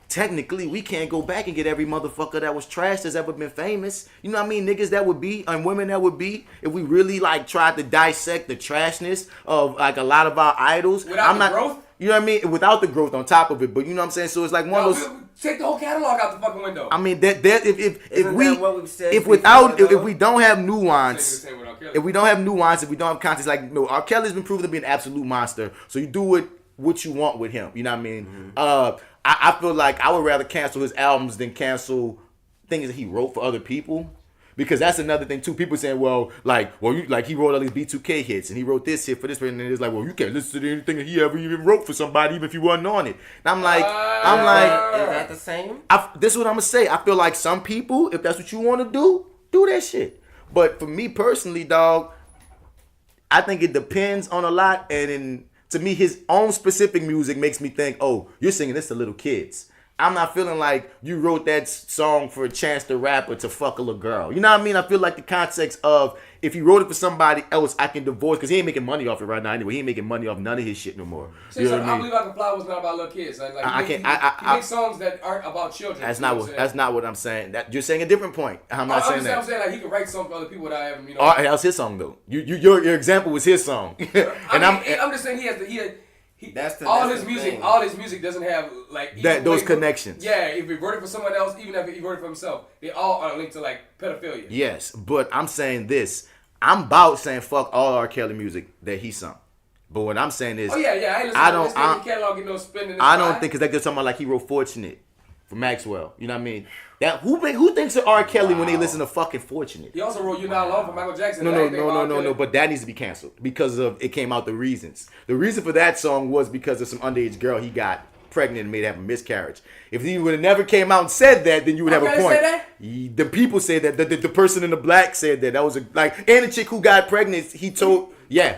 technically we can't go back and get every motherfucker that was trash that's ever been famous. You know what I mean? Niggas that would be and women that would be if we really like tried to dissect the trashness of like a lot of our idols. Without the growth? You know what I mean? Without the growth on top of it, but you know what I'm saying. So it's like one of those. Take the whole catalog out the fucking window. I mean that if Isn't we that what we've said if before, without though? if we don't have nuance, Same with R. Kelly. if we don't have nuance, if we don't have context, like no, R. Kelly's been proven to be an absolute monster. So you do it what you want with him. You know what I mean? I feel like I would rather cancel his albums than cancel things that he wrote for other people. Because that's another thing too. People saying, he wrote all these B2K hits and he wrote this hit for this, and it's like, well, you can't listen to anything that he ever even wrote for somebody, even if you wasn't on it. And I'm like, Is that the same? this is what I'm gonna say. I feel like some people, if that's what you want to do that shit. But for me personally, dog, I think it depends on a lot. And to me, his own specific music makes me think, oh, you're singing this to little kids. I'm not feeling like you wrote that song for Chance the Rapper to fuck a little girl. You know what I mean? I feel like the context of if he wrote it for somebody else, I can divorce, because he ain't making money off it right now anyway. He ain't making money off none of his shit no more. You know what I mean? I Believe I Can Fly was not about little kids. Like, he makes songs that aren't about children. That's not what I'm saying. That you're saying a different point. I'm not saying that. I'm saying like he can write songs for other people that I haven't, you know. That was his song though. Your example was his song. I'm just saying all his music doesn't have like those connections. Yeah, if he wrote it for someone else, even if he wrote it for himself, they all are linked to like pedophilia. Yes, but I'm saying this. I'm about saying fuck all R. Kelly music that he sung. But what I'm saying is, I don't think because they're talking about like he wrote Fortunate for Maxwell. You know what I mean? That who thinks of R. Kelly when they listen to fucking Fortunate? He also wrote You're Not Alone for Michael Jackson. No. But that needs to be canceled because of it came out the reasons. The reason for that song was because of some underage girl he got pregnant and made have a miscarriage. If he would have never came out and said that, then you would have a point. The people say that. The person in the black said that. That was and the chick who got pregnant, he told. Yeah.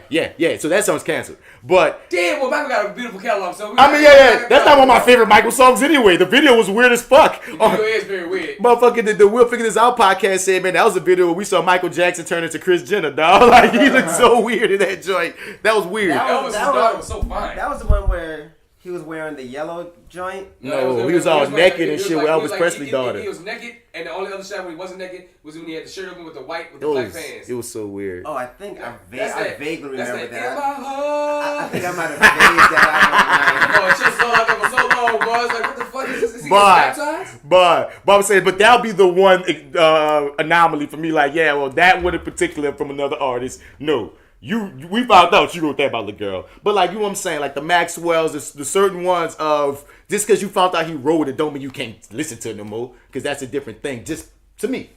So that song's canceled. But damn, well, Michael got a beautiful catalog. So that's not one of my favorite Michael songs anyway. The video was weird as fuck. The video is very weird. Motherfucking the We'll Figure This Out podcast said, man, that was a video where we saw Michael Jackson turn into Kris Jenner, dog. Like he looked so weird in that joint. That was weird. Elvis's daughter was so fine. That was the one where he was wearing the yellow joint. No, he was all naked and shit with Elvis Presley's daughter. He was naked, and the only other shot when he wasn't naked was when he had the shirt open with the white with the black pants. It was so weird. Oh, I think I vaguely remember that. I think I might have phased that out. Oh, it just so like it was so long, bro. I was like, what the fuck is this? Is he baptized? But I'm saying, but that'll be the one anomaly for me. Like, yeah, well, that one in particular from another artist. No. we found out you wrote that about the girl. But like, you know what I'm saying? Like the Maxwells, the certain ones of, just because you found out he wrote it don't mean you can't listen to it no more. Because that's a different thing. Just to me.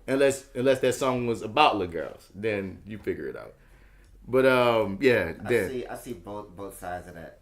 Unless that song was about little girls, then you figure it out. But I see both sides of that.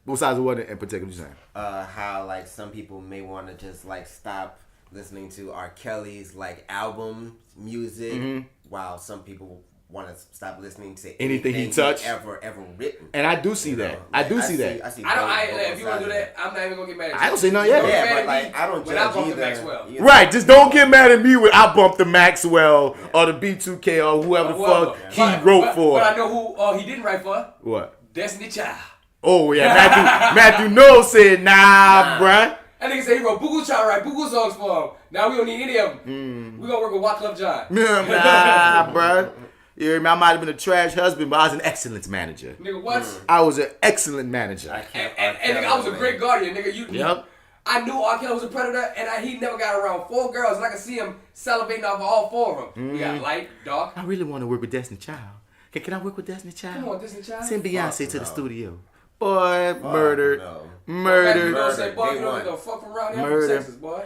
Both sides of what in particular you saying? How like some people may want to just like stop listening to R. Kelly's like album music, while some people want to stop listening to anything he touched ever written. And I do see that. I do see that. If you want to do that, I'm not even gonna get mad at you. I don't say nothing yet. Yeah, but like I don't judge either. Maxwell. Right, just don't get mad at me when I bump the Maxwell or the B2K or whoever the fuck he wrote for. But I know who he didn't write for. What? Destiny Child. Oh yeah, Matthew Knowles said nah, bruh. That nigga said he wrote Bugu Child write Bugu songs for him. Now we don't need any of them. We gonna work with Wyclef John. Nah, bruh. You hear me? I might have been a trash husband, but I was an excellence manager. Nigga, what? I was an excellent manager. And nigga, I was a great guardian, nigga. Yep. I knew R.Kelly was a predator, and he never got around 4 girls, and I could see him salivating off of all 4 of them. We got light, dark. I really want to work with Destiny Child. Can I work with Destiny Child? Come on, Destiny Child. Send Beyonce to the studio. Boy, murdered. Murdered. You know, say, boy, you don't give a fuck from around here from Texas, boy.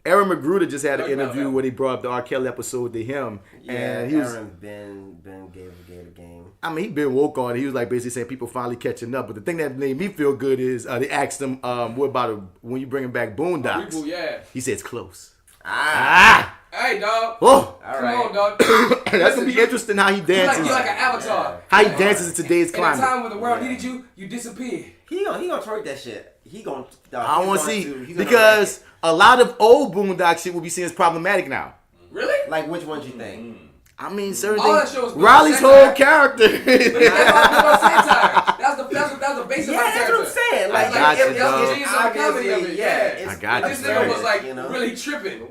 Aaron Magruder just had an interview where he brought up the R.Kelly episode to him. Yeah, and he was, Aaron Ben gave a game. I mean, he been woke on it. He was like basically saying people finally catching up. But the thing that made me feel good is they asked him, what about when you bringing back Boondocks? Reboot, yeah. He said it's close. Hey, dog. Oh. Come on, dog. That's going to be interesting how he dances. You're like an avatar. How he dances in today's climate. In a time when the world needed you, you disappeared. He gonna twerk that shit. I want to see. Because a lot of old Boondock shit will be seen as problematic now. Really? Like which ones you think? I mean, certain all things. That show was Riley's whole character. That's the basis of my character. That's what I'm saying. Like, I got you, that's dog. the genius of the comedy of it. Yeah. I got you. This nigga was like really tripping.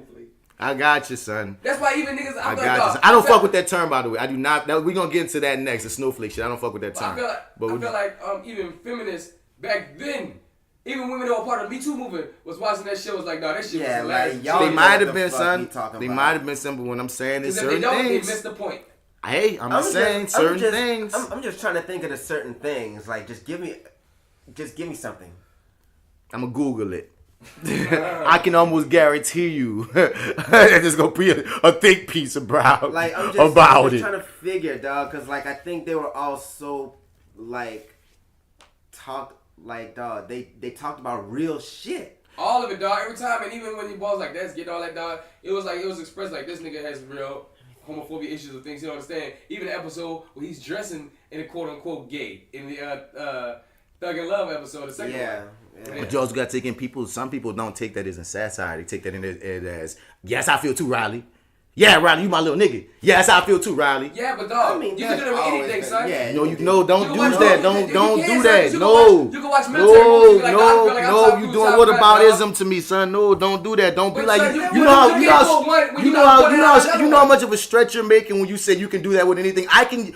I got you, son. That's why even niggas. I got you. I don't fuck with that term, by the way. I do not. We're gonna get into that next. The snowflake shit. I don't fuck with that term. I feel like even feminists back then, even women that were part of the Me Too movement, was watching that shit. Was like, no, that shit was hilarious. Like, they might have been, son. They might have been simple. When I'm saying is certain things. They missed the point. Hey, I'm just saying certain things. I'm just trying to think of the certain things. Like, just give me something. I'm gonna Google it. I can almost guarantee you there's gonna be a thick piece about like I'm just trying to figure, dog, because like I think they were all so like dog. They talked about real shit. All of it, dog. Every time, and even when he was like that's getting all that, dog. It was expressed like this nigga has real homophobia issues of things you don't understand. Even the episode where he's dressing in a quote unquote gay in the Thug and Love episode, the second one. Yeah. But you also got to take in some people don't take that as a satire. They take that in as, yes, I feel too, Riley. Yeah, Riley, you my little nigga. Yeah, that's how I feel too, Riley. Yeah, but dog, you can do that with anything, son. Yeah, don't do that. Don't do that. No. You can watch military movies like, no, you doing whataboutism to me, son. No, don't do that. Don't be like you know how much of a stretch you're making when you say you can do that with anything.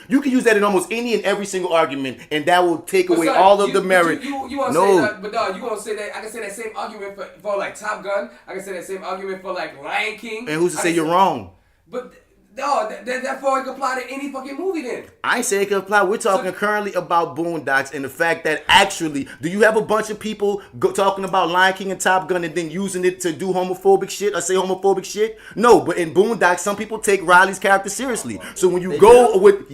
You can use that in almost any and every single argument, and that will take away all of the merit. You want to say that, but dog, you want to say that? I can say that same argument for like Top Gun. I can say that same argument for like Lion King. And who's to say you're wrong? But no, that for it can apply to any fucking movie then. I ain't say it can apply. We're talking currently about Boondocks and the fact that actually, do you have a bunch of people talking about Lion King and Top Gun and then using it to do homophobic shit or say homophobic shit? No, but in Boondocks, some people take Riley's character seriously. So when you go with,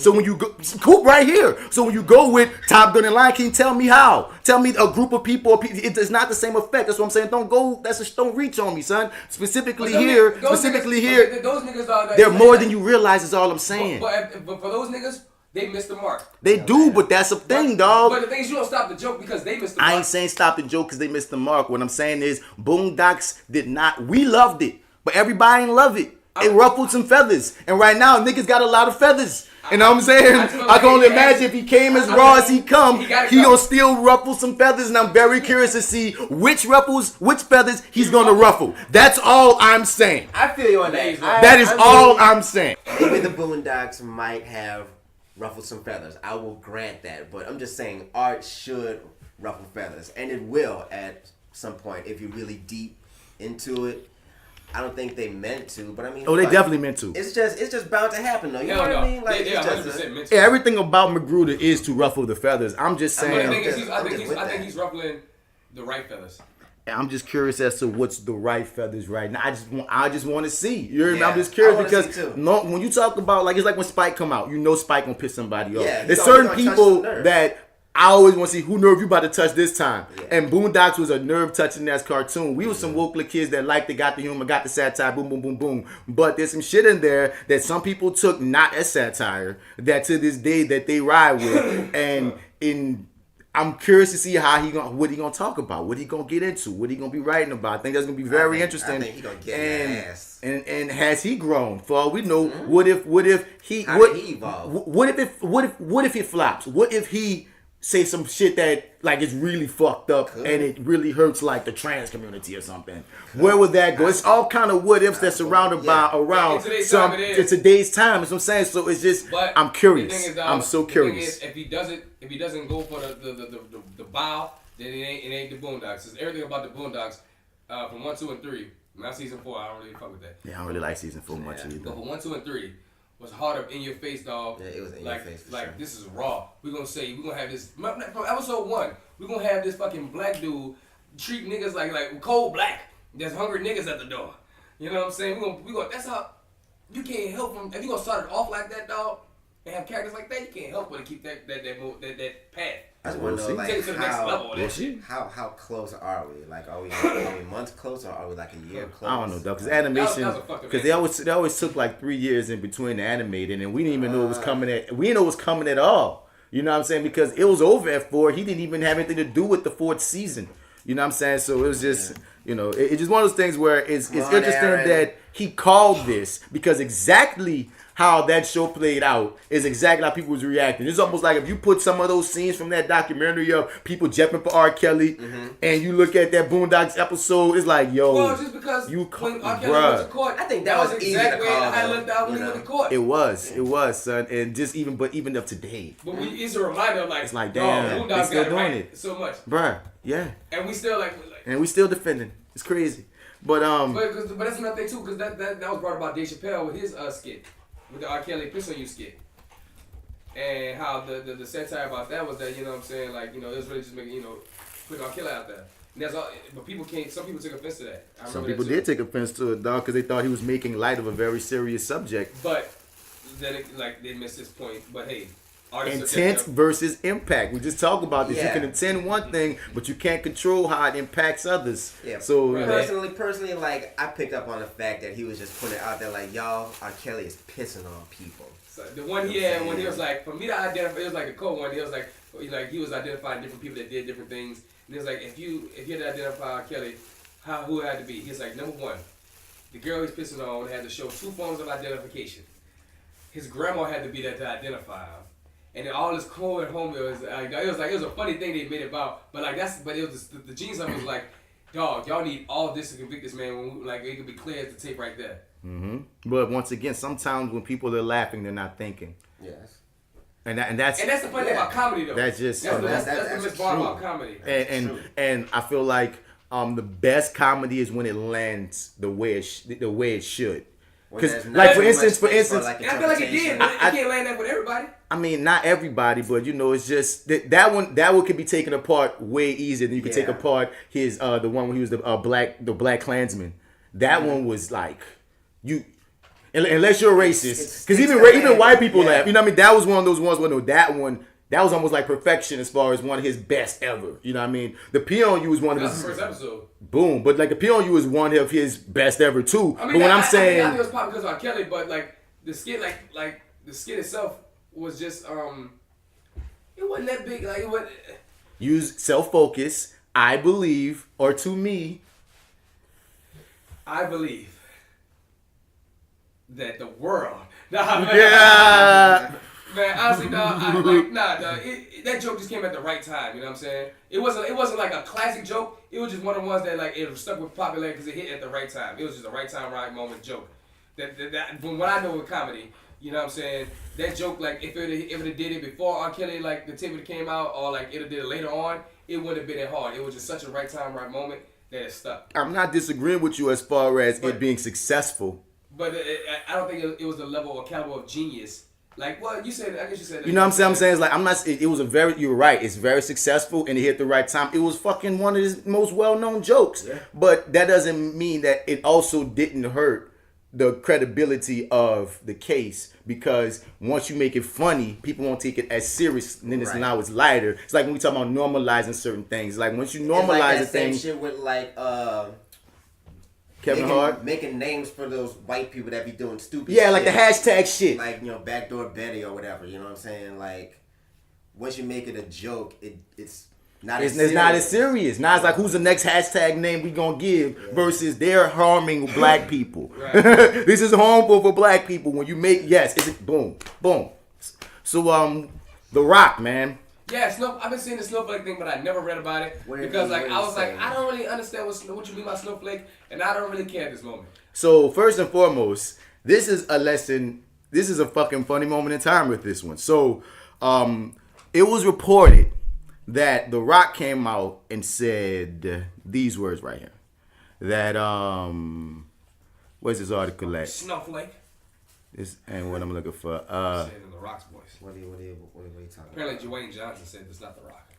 so when you go, Coop right here. So when you go with Top Gun and Lion King, tell me how. Tell me a group of people, it's not the same effect. That's what I'm saying. Don't reach on me, son. Specifically here, those niggas are they're more than you realize is all I'm saying. But for those niggas, they missed the mark. They do, but that's a thing, dog. But the thing is, you don't stop the joke because they missed the mark. I ain't saying stop the joke because they missed the mark. What I'm saying is Boondocks did not. We loved it, but everybody didn't love it. It ruffled some feathers. And right now, niggas got a lot of feathers. You know what I'm saying? I can only imagine if he came as raw as he gonna still ruffle some feathers, and I'm very curious to see which feathers he's gonna ruffle. That's all I'm saying. I feel you on that. That is all I'm saying. Maybe the Boondocks might have ruffled some feathers. I will grant that, but I'm just saying art should ruffle feathers, and it will at some point if you're really deep into it. I don't think they meant to, but I mean, Oh, they definitely meant to. It's just bound to happen, though. You know what I mean? Like, yeah, it's 100% just meant to. Yeah, everything about Magruder is to ruffle the feathers. I'm just But the saying. thing is, I with think he's ruffling the right feathers. I'm just curious as to what's the right feathers right now. I just want to see. You know, Yeah, I'm just curious I wanna because see too. when you talk about like it's like when Spike come out, you know Spike gonna piss somebody off. Yeah, There's he certain gonna touch people the nerve. that I always want to see who nerve you about to touch this time. Yeah. And Boondocks was a nerve touching ass cartoon. We was some woke little kids that liked it, got the humor, got the satire, boom, boom, boom, boom. But there's some shit in there that some people took not as satire that to this day that they ride with, and I'm curious to see what he gonna talk about, what he gonna get into, what he gonna be writing about. I think that's gonna be very interesting. I think he gonna get in the ass. And has he grown? For all we know, what if he How did he evolve? What if it flops? What if he say some shit that like is really fucked up and it really hurts like the trans community or something? Where would that go? It's all kind of what ifs that's surrounded by around today's some. time it is. It's today's time. That's what I'm saying. So it's just But I'm curious. the thing is, I'm so the curious. Thing is, if he doesn't go for the bow, then it ain't the Boondocks. It's everything about the Boondocks from 1, 2, and 3. Not season 4. I don't really fuck with that. Yeah, I don't really like season 4 much either. But for 1, 2, and 3 was harder in your face, dog. Yeah, it was in like, your face. For like sure. this is raw. We're gonna have this from episode 1. We're gonna have this fucking black dude treat niggas like cold black. There's hungry niggas at the door. You know what I'm saying? We gonna. That's how you can't help from. If you gonna start it off like that, dog, and have characters like that, you can't help but to keep that path. I just want to know, see. like, Take it to the next level. Of that shit. how close are we? Like, are we months close or are we like a year close? I don't know, though, because That animation, was a fucked up because they always took like 3 years in between the animated, and we didn't even know it was coming at. We didn't know it was coming at all. You know what I'm saying? Because it was over at 4. He didn't even have anything to do with the 4th season. You know what I'm saying? So it was just, it's just one of those things where it's interesting Aaron. that he called this because exactly how that show played out is exactly how people was reacting. It's almost like if you put some of those scenes from that documentary of people jumping for R.Kelly and you look at that Boondocks episode, it's like, yo, Well, just because you when R.Kelly went to court, I think that that was was easy exactly to call, how it though, looked out when he went to court. it was, son, and just even of today, But it's a reminder of like, it's like, dog, damn, Boondocks they still got it doing right it, so much, bruh, yeah, and we still like and we still defending. It's crazy, but But that's another thing too, because that was brought about Dave Chappelle with his skit, with the R.Kelly Piss on You skit, and how the satire about that was that, you know what I'm saying, like, it was really just making, put R.Kelly out there. And that's all, but some people took offense to that. I some remember people that too. did take offense to it, dog, because they thought he was making light of a very serious subject. But then they missed this point. But hey, artists Intent versus impact. We just talked about this. Yeah. You can intend one thing, but you can't control how it impacts others. Yeah. So Personally, like, I picked up on the fact that he was just putting it out there like, y'all, R. Kelly is pissing on people. So the one he had when he was like, for me to identify, it was like a cold one. He was like he was identifying different people that did different things. And he was like, if you had to identify R. Kelly, who it had to be? He's like, number one, the girl he's pissing on had to show 2 forms of identification. His grandma had to be there to identify him. And then all his clothes at home, it was a funny thing they made it about. But it was the genius of it was like, dog, y'all need all this to convict this man when it could be clear as the tape right there. But once again, sometimes when people are laughing, they're not thinking. Yes. And that's the funny thing about comedy though. That's just that's the that's best part true. about comedy. and I feel like the best comedy is when it lands the way it should. Because like for instance, And I feel like it did. But it can't land that with everybody. I mean, not everybody, but it's just that one could be taken apart way easier than you could take apart his the one when he was the Black Klansman. That one was like unless you're a racist, because even white people laugh. You know what I mean? That was one of those ones where that was almost like perfection as far as one of his best ever. You know what I mean? The P on You was one of That his was the first episode. boom, but like the P on You is one of his best ever too. I mean, but when I I'm saying think it was popular because of R. Kelly, but like the skit, like the skit itself was just it wasn't that big. Like it wasn't. use self-focus, I believe, or to me, I believe that the world. Nah, man. yeah. Man, honestly, dog, that joke just came at the right time. You know what I'm saying? It wasn't like a classic joke. It was just one of the ones that like it was stuck with popularity because it hit at the right time. It was just a right time, right moment joke. That from what I know with comedy, you know what I'm saying? That joke, like if it did it before R. Kelly, like the tape came out, or like it did it later on, it wouldn't have been that hard. It was just such a right time, right moment that it's stuck. I'm not disagreeing with you as far as it being successful. But I don't think it was the level or caliber of genius. Like, well, you said, I guess you said that. You know what I'm saying? I'm saying it's like, I'm not, it was a very, you're right, it's very successful and it hit the right time. It was fucking one of his most well-known jokes. Yeah. But that doesn't mean that it also didn't hurt the credibility of the case, because once you make it funny, people won't take it as serious. And then now it's lighter. It's like when we talk about normalizing certain things. Like once you normalize a thing. Same shit with like Kevin Hart making names for those white people that be doing stupid shit. Yeah, like the hashtag shit. Like, you know, backdoor Betty or whatever, you know what I'm saying? Like, once you make it a joke, it's not as serious. It's not as serious. Now it's like, who's the next hashtag name we gonna give versus they're harming black people. This is harmful for black people. When you make, it's boom, boom. So, The Rock, man. Yeah, I've been seeing the Snowflake thing, but I never read about it because I was like, I don't really understand what you mean by Snowflake, and I don't really care at this moment. So first and foremost, this is a lesson. This is a fucking funny moment in time with this one. So, it was reported that The Rock came out and said these words right here. That where's this article at? Snowflake. This ain't what I'm looking for. Said in The Rock's voice. What are you talking Apparently, Dwayne Johnson said it's not The Rock.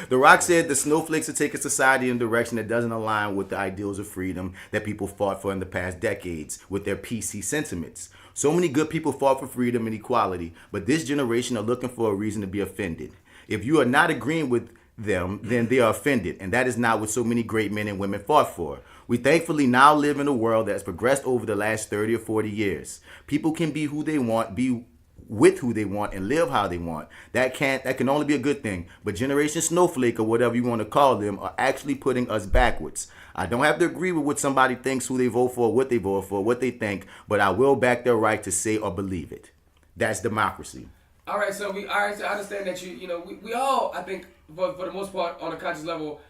The Rock said the snowflakes are taking society in a direction that doesn't align with the ideals of freedom that people fought for in the past decades with their PC sentiments. So many good people fought for freedom and equality, but this generation are looking for a reason to be offended. If you are not agreeing with them, then they are offended, and that is not what so many great men and women fought for. We thankfully now live in a world that has progressed over the last 30 or 40 years. People can be who they want, be with who they want, and live how they want. That can only be a good thing. But Generation Snowflake, or whatever you want to call them, are actually putting us backwards. I don't have to agree with what somebody thinks, who they vote for, what they vote for, what they think, but I will back their right to say or believe it. That's democracy. All right, so I understand that we all, I think, for the most part, on a conscious level,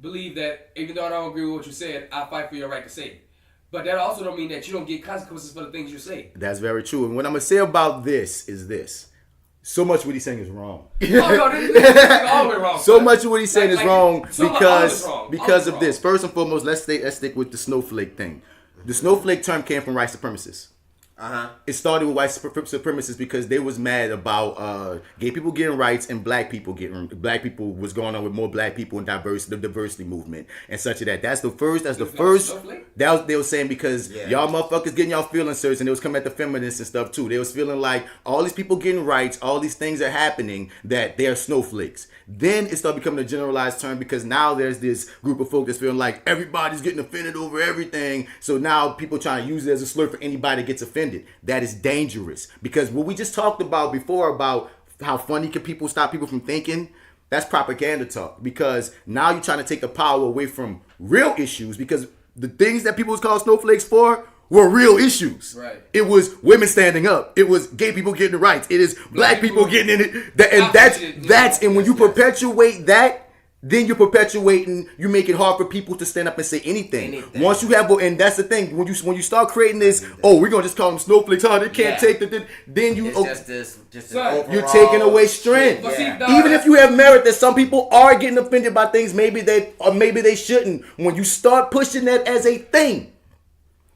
believe that even though I don't agree with what you said, I fight for your right to say it. But that also don't mean that you don't get consequences for the things you say. That's very true. And what I'm going to say about this is this. So much what he's saying is wrong. This is all the way wrong. So much of what he's saying is wrong because of this. Wrong. First and foremost, let's stick with the snowflake thing. The snowflake term came from white supremacists. It started with white supremacists because they was mad about gay people getting rights and black people was going on with more black people and the diversity movement and such of that. That's the first. They were saying because y'all motherfuckers getting y'all feelings searched, and they was coming at the feminists and stuff too. They was feeling like all these people getting rights, all these things are happening, that they're snowflakes. Then it started becoming a generalized term because now there's this group of folk that's feeling like everybody's getting offended over everything. So now people trying to use it as a slur for anybody that gets offended. That is dangerous, because what we just talked about before about how funny can people stop people from thinking, that's propaganda talk, because now you're trying to take the power away from real issues, because the things that people was called snowflakes for were real issues. Right. It was women standing up. It was gay people getting the rights. It is black people getting in it. And when you perpetuate that, then you're perpetuating, you make it hard for people to stand up and say anything. Once you have, and that's the thing, when you start creating this, we're gonna just call them snowflakes, they can't take the, then you, you're taking away strength. Even if you have merit that some people are getting offended by things, maybe they shouldn't. When you start pushing that as a thing,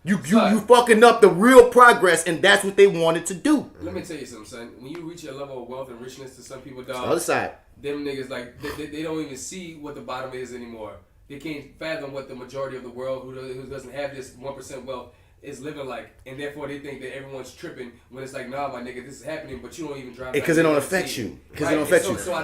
you fucking up the real progress, and that's what they wanted to do. Let me tell you something, son. When you reach a level of wealth and richness to some people, dog, other side. Them niggas, like, they don't even see what the bottom is anymore. They can't fathom what the majority of the world who doesn't have this 1% wealth is living like. And therefore, they think that everyone's tripping when it's like, nah, my nigga, this is happening, but you don't even drive. Because it don't affect you.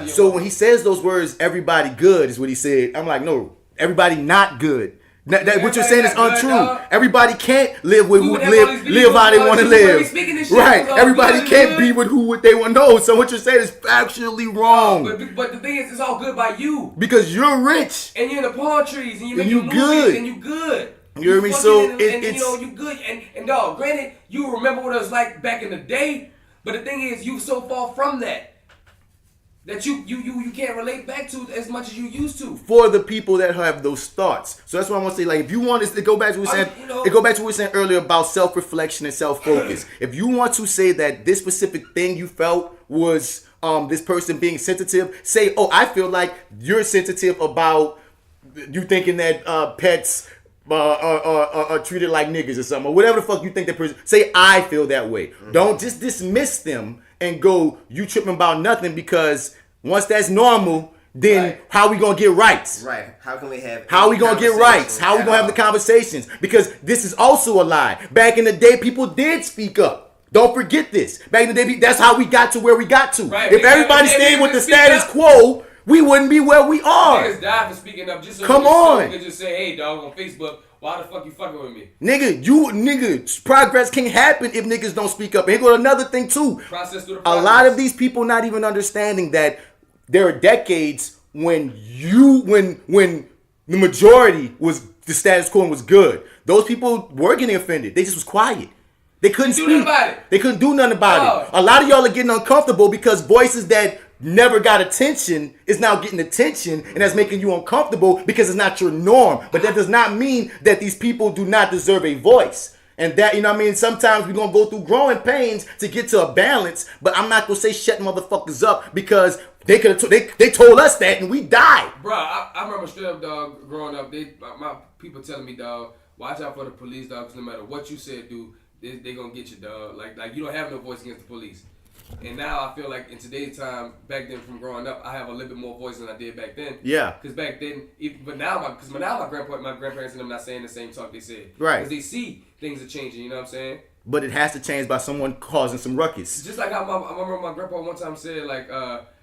So when he says those words, everybody good is what he said. I'm like, no, everybody not good. What you're saying is untrue. Everybody can't live how they want to live. Right. Everybody can't be with what they want to know. So what you're saying is factually wrong. But the thing is, it's all good by you. Because you're rich. And you're in the palm trees. And you're making movies. And you good. You hear me? So it's... you good. And dog, granted, you remember what it was like back in the day. But the thing is, you so far from that you can't relate back to as much as you used to. For the people that have those thoughts. So that's what I want to say. Like, if you want to go back to what we said, it go back to what we said earlier about self-reflection and self-focus. If you want to say that this specific thing you felt was this person being sensitive, say, I feel like you're sensitive about you thinking that pets are treated like niggas or something, or whatever the fuck you think that say I feel that way. Don't just dismiss them and go, you tripping about nothing, because once that's normal, then how we gonna get rights? Right. How can we have? How we gonna get rights? How we gonna have the conversations? Because this is also a lie. Back in the day, people did speak up. Don't forget this. Back in the day, that's how we got to where we got to. Right. If everybody stayed with the status quo, we wouldn't be where we are. Niggas died for speaking up just so Come on. You can just say, hey, dog, on Facebook, why the fuck you fucking with me? Nigga, progress can happen if niggas don't speak up. And here go another thing too. Process through the A process. lot of these people not even understanding that there are decades when the majority was the status quo and was good. Those people were getting offended. They just was quiet. They couldn't speak. Do nothing about it. They couldn't do nothing about it. A lot of y'all are getting uncomfortable because voices that never got attention is now getting attention, and that's making you uncomfortable because it's not your norm. But that does not mean that these people do not deserve a voice. And that, you know what I mean? Sometimes we're going to go through growing pains to get to a balance, but I'm not going to say shut motherfuckers up because they could have they told us that and we died. Bro, I remember straight up, dog, growing up, my people telling me, dog, watch out for the police, dog, because no matter what you said, dude, they going to get you, dog. Like you don't have no voice against the police. And now I feel like in today's time, back then from growing up, I have a little bit more voice than I did back then. Yeah. Because back then, my grandparents and them not saying the same talk they said. Right. Because they see things are changing, you know what I'm saying? But it has to change by someone causing some ruckus. Just like how I remember my grandpa one time said, like,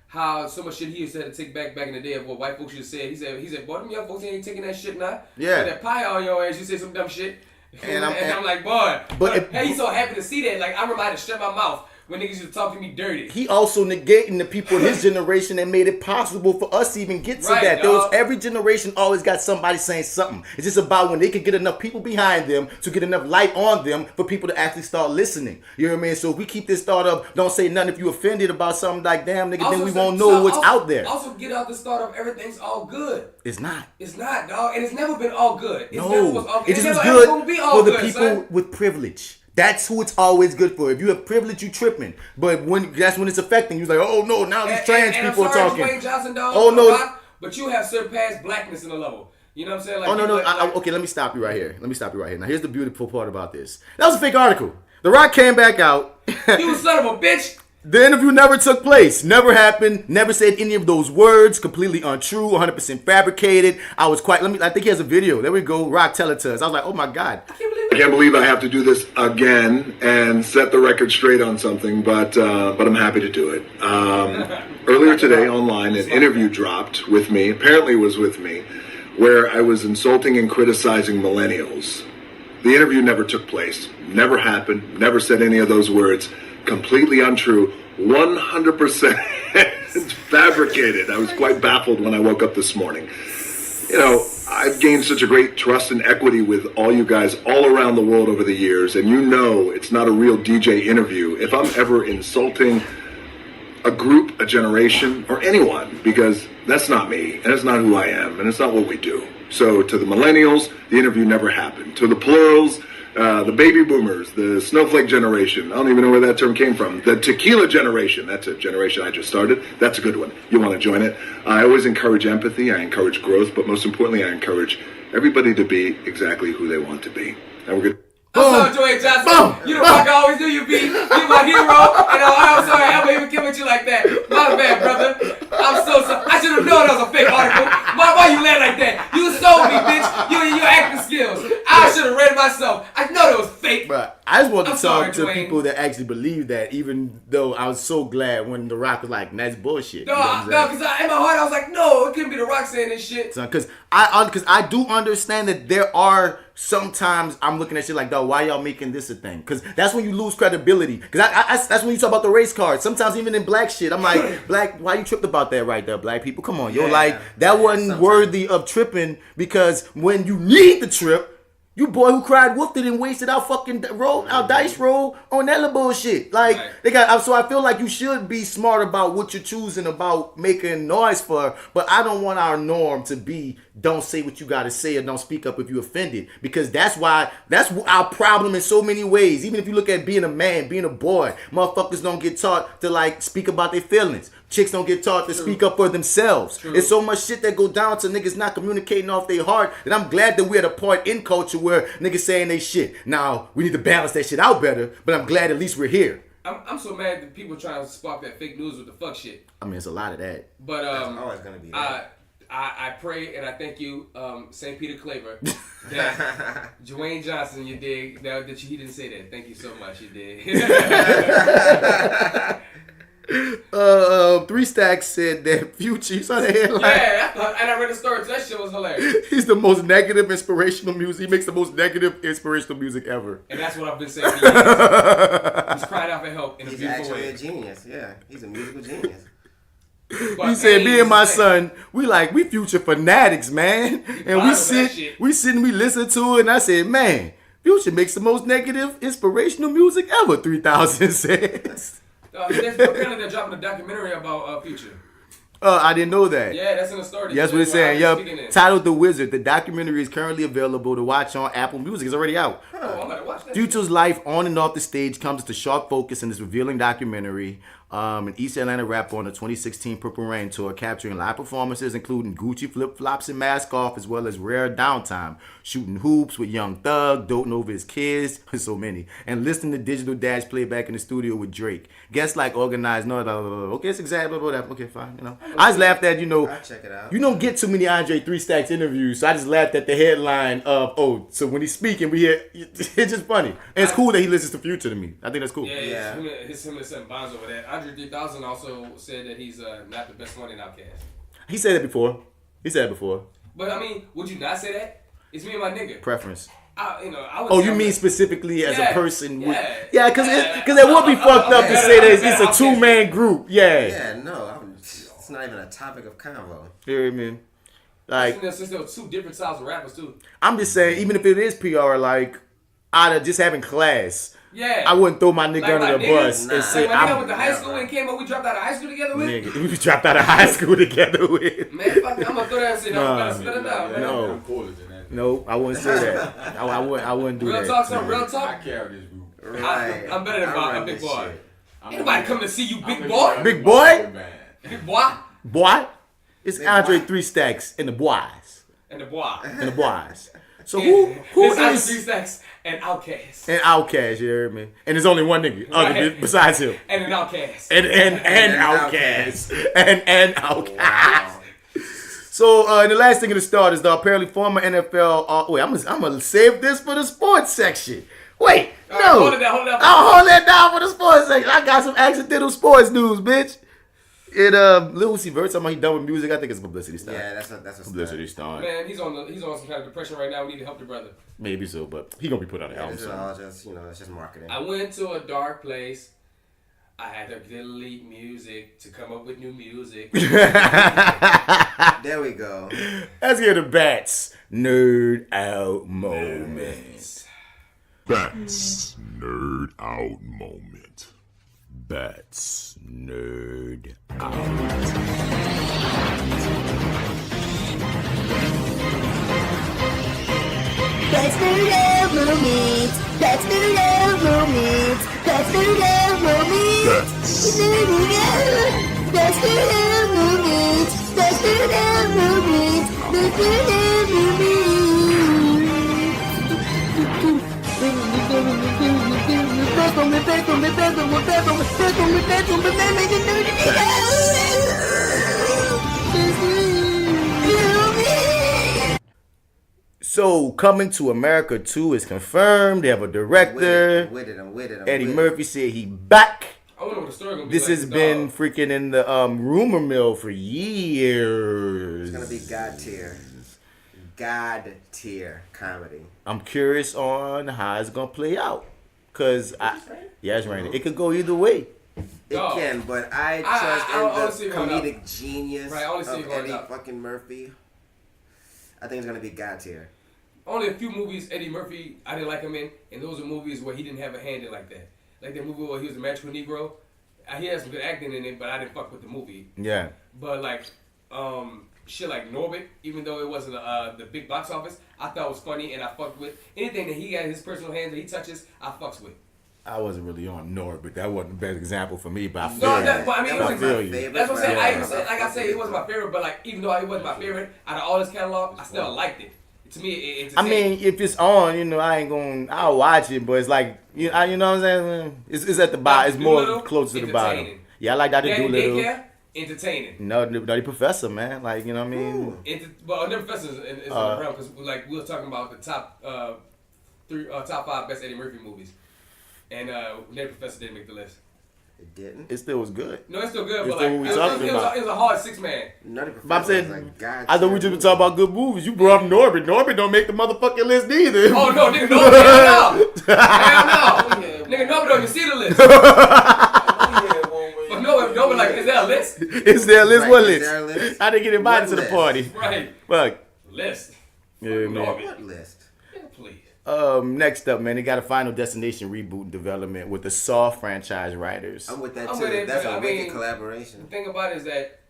how so much shit he used to have to take back in the day of what white folks used to say. He said, boy, them young folks ain't taking that shit now. Yeah. That pie on your ass, you say some dumb shit. And I'm like, boy, but hey, he's so happy to see that. Like, I remember I had to shut my mouth when niggas used to talk to me dirty. He also negating the people in his generation that made it possible for us to even get to that. There was every generation always got somebody saying something. It's just about when they could get enough people behind them to get enough light on them for people to actually start listening. You know what I mean? So if we keep this thought up, don't say nothing if you offended about something like damn nigga, then we won't know what's out there. Also get out this thought of everything's all good. It's not. It's not, dog. And it's never been all good. It No. never was all good. It just was never ever gonna good be all for the good, people son. with privilege. That's who it's always good for. If you have privilege, you tripping. But that's when it's affecting you. It's like, oh no, now these trans people I'm are sorry, talking. Dwayne Johnson, dog, oh no, but you have surpassed blackness in a level. You know what I'm saying? Like, oh no. Okay, let me stop you right here. Now here's the beautiful part about this. That was a fake article. The Rock came back out. You son of a bitch. The interview never took place. Never happened. Never said any of those words. Completely untrue. 100% fabricated. I think he has a video. There we go. Rock, tell it to us. I was like, oh my God. I can't believe I have to do this again and set the record straight on something, but I'm happy to do it. Earlier today online, an interview dropped with me, apparently was with me, where I was insulting and criticizing millennials. The interview never took place, never happened, never said any of those words. Completely untrue, 100% fabricated. I was quite baffled when I woke up this morning. You know, I've gained such a great trust and equity with all you guys all around the world over the years, and you know it's not a real DJ interview if I'm ever insulting a group, a generation, or anyone, because that's not me, and it's not who I am, and it's not what we do. So to the millennials, the interview never happened. To the plurals, the baby boomers, the Snowflake generation, I don't even know where that term came from. The tequila generation, that's a generation I just started. That's a good one. You want to join it? I always encourage empathy, I encourage growth, but most importantly, I encourage everybody to be exactly who they want to be. And we're good. I'm sorry, Dwayne Johnson. You the rock I always knew you'd be. You're my hero. And I'm sorry I ever even came at you like that. My bad, brother. I'm so sorry. I should have known that was a fake article. Why you laugh like that? You sold me, bitch. Your acting skills. I should have read it myself. I know that was fake. But I just want to talk to Dwayne. people that actually believe that, even though I was so glad when The Rock was like, that's bullshit. No, because in my heart I was like, no, it couldn't be The Rock saying this shit. Because I do understand that there are sometimes I'm looking at shit like, dog, why y'all making this a thing? Because that's when you lose credibility. Because that's when you talk about the race card. Sometimes even in black shit, I'm like, black, why you tripped about that right there, black people? Come on, yo, like that wasn't worthy of tripping, because when you need the trip, you boy who cried wolf didn't wasted our fucking our dice roll on that little bullshit. Like they got, so I feel like you should be smart about what you're choosing about making noise for. But I don't want our norm to be don't say what you gotta say or don't speak up if you offended. Because that's our problem in so many ways. Even if you look at being a man, being a boy, motherfuckers don't get taught to like speak about their feelings. Chicks don't get taught to speak up for themselves. It's so much shit that go down to niggas not communicating off their heart that I'm glad that we're at a part in culture where niggas saying they shit. Now, we need to balance that shit out better, but I'm glad at least we're here. I'm so mad that people trying to spark that fake news with the fuck shit. I mean, it's a lot of that. But That's always gonna be that. I pray and I thank you, St. Peter Claver, that Dwayne Johnson, you dig, that he didn't say that. Thank you so much, you dig. 3 Stacks said that Future, you saw the headline? Yeah, and I read the story, so that shit was hilarious. He's the most negative inspirational music. He makes the most negative inspirational music ever. And that's what I've been saying for years. He's crying out for help in a beautiful way. He's actually a genius, yeah. He's a musical genius. But he said, me and my son, we Future fanatics, man. And we listen to it, and I said, man, Future makes the most negative inspirational music ever, 3000 says. Apparently they're dropping a documentary about Future. I didn't know that. Yeah, that's in the story. That's what it's saying. Yep. Titled The Wizard. The documentary is currently available to watch on Apple Music. It's already out. Oh, I'm gonna watch that. Future's life on and off the stage comes to sharp focus in this revealing documentary. An East Atlanta rapper on the 2016 Purple Rain tour, capturing live performances including Gucci flip-flops and mask off, as well as rare downtime, shooting hoops with Young Thug, doting over his kids, so many, and listening to Digital Dash playback in the studio with Drake. Guests like organized, okay, it's exactly whatever. Okay, fine, you know. I just laughed at, I'll check it out. You don't get too many Andre 3 Stacks interviews, so I just laughed at the headline of, so when he's speaking, we hear, it's just funny. And it's cool that he listens to Future to me. I think that's cool. Yeah. Him and Seven Bonds over that. Andre 3000 also said that he's not the best one in Outkast. He said it before. But I mean, would you not say that? It's me and my nigga. Preference. I would you mean specifically as a person? Yeah, because it would be fucked up to say that it's a 2-man group. Yeah, no, it's not even a topic of convo. You know what I mean? Like, since there were 2 different styles of rappers too. I'm just saying, even if it is PR, like, out of just having class, I wouldn't throw my nigga under the bus and say, my nigga went to high school and came up, we dropped out of high school together with? Nigga, we dropped out of high school together with. Man, fuck it, I'm gonna throw that and say, no, gotta spit it out, man. No, I wouldn't say that. I wouldn't do that. Real talk. I carry this group. Right. I'm better than Bob, I'm Big Boy. Ain't nobody coming to see you, Big Boy. Big Boy? Big Boy? Boy? It's Andre 3 Stacks and the boys. And the boy. So who it's is... Andre 3 Stacks and Outkast. And Outkast, you heard me? And there's only one nigga besides him. And an Outkast. And Outkast. And Outkast. Wow. So, and the last thing to start is the apparently former NFL... wait, I'm gonna save this for the sports section. Wait, no. Hold it down. I'll hold that down for the sports section. I got some accidental sports news, bitch. Lil Uzi Vert, talking about he done with music. I think it's a publicity stunt. Yeah, that's a publicity stunt. Man, he's on some kind of depression right now. We need to help the brother. Maybe so, but he gonna be put on the album. It's all just, it's just marketing. I went to a dark place. I had to delete music to come up with new music. There we go. Let's get the Bats Nerd Out moment. Bats Nerd Out moment. Bats Nerd Out. That's Nerd Out moment. That's Nerd Out moment. That's Nerd Out moment. That's Nerd Out. That's Nerd Out moment. That's Nerd Out moment. That's Nerd Out moment. So, Coming to America 2 is confirmed. They have a director. I'm with it. Eddie Murphy said he back. I wonder what the story gonna be. This has been freaking in the rumor mill for years. It's gonna be God tier comedy. I'm curious on how it's gonna play out. Cause it's raining. It could go either way. It can, but I trust in the comedic genius of Eddie fucking Murphy. I think it's gonna be God tier. Only a few movies Eddie Murphy I didn't like him in, and those are movies where he didn't have a hand in like that. Like that movie where he was a magical Negro. He had some good acting in it, but I didn't fuck with the movie. Yeah. But like, shit like Norbit, even though it wasn't the big box office, I thought it was funny and I fucked with. Anything that he got in his personal hands that he touches, I fucks with. I wasn't really on Norbit. That wasn't the best example for me, but I feel No, you. that, but I mean, I feel you. That's what I'm saying. I even said, like I say, it wasn't my favorite, but like even though it wasn't my favorite, out of all his catalog, I still liked it. To me, it's. I mean, if it's on, you know, I'll watch it, but it's like, you know what I'm saying? It's at the bottom. It's more close to the bottom. Yeah, I like Dr. Doolittle. Entertaining. No, Nutty Professor, man. Like, you know what I mean? Well, Nutty Professor is on the ground because like we were talking about the top top 5 best Eddie Murphy movies, and Nutty Professor didn't make the list. It didn't. It still was good. No, it's still good, It's but still like what we talking about. it was a hard 6-man. Nutty But I'm Professor saying, was like God. I thought we just been talking about good movies. You brought up Norbit. Norbit don't make the motherfucking list neither. Oh no, nigga, no, hell no, nigga, Norbit don't even see the list. But no, like, is there a list? Is there a list? Right, What is there a list? list? I didn't get invited to the What party. list? Right. Fuck. List. Yeah, man. What list? Yeah, please. Next up, man, they got a Final Destination reboot in development with the Saw franchise writers. I'm with that I'm too. with it, That's but a I wicked mean, collaboration. The thing about it is that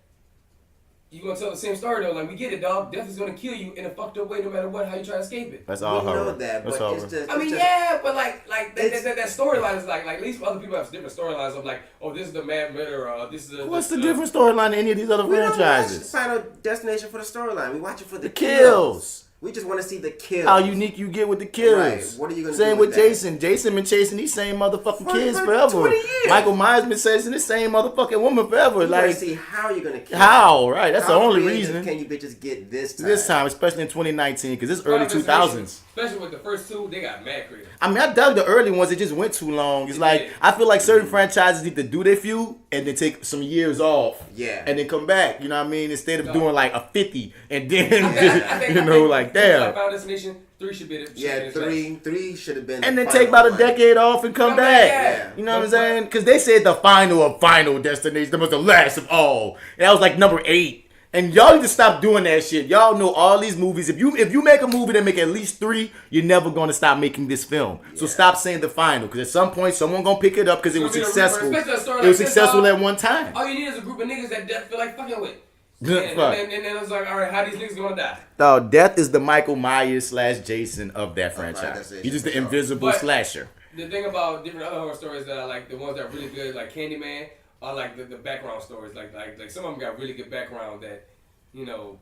you gonna tell the same story though. Like we get it, dog. Death is gonna kill you in a fucked up way, no matter what. How you try to escape it. That's all We know horror. that, That's but horror. it's just. I mean, it's just, yeah, but like that storyline is like at least other people have different storylines of like, oh, this is the mad murderer, or this is What's the different storyline in any of these other We don't watch franchises? Final Destination for the storyline. We watch it for the kills. We just want to see the kills. How unique you get with the kills. Right. What are you gonna Same do with with that? Jason. Jason been chasing these same motherfucking For kids like forever. 20 years. Michael Myers been chasing the same motherfucking woman forever. We want Like, to see how you're gonna kill. how? Right. That's the How only creative reason. Can you bitches get this time? This time, especially in 2019, because it's early 2000s. Especially with the first 2, they got mad creative. I mean, I dug the early ones. It just went too long. It's like, I feel like certain franchises need to do their few and then take some years off. Yeah. And then come back. You know what I mean? Instead of doing like a 50 and then, I think like, damn. Final Destination 3 should be the Yeah, three should have been. And the then take final about a one. decade off and come back. Yeah. You know what I'm saying? Because they said the final destination, that was the last of all. And that was like number 8. And y'all need to stop doing that shit. Y'all know all these movies. If you make a movie that make at least 3, you're never going to stop making this film. So stop saying the final. Because at some point, someone going to pick it up because it was successful. It was successful at one time. All you need is a group of niggas that death feel like fucking with. Fuck. And then it's like, all right, how these niggas gonna die? No, Death is the Michael Myers / Jason of that franchise. He's just the invisible But slasher. The thing about different other horror stories that I like, the ones that are really good, like Candyman, are like the background stories. Like some of them got really good background that, you know,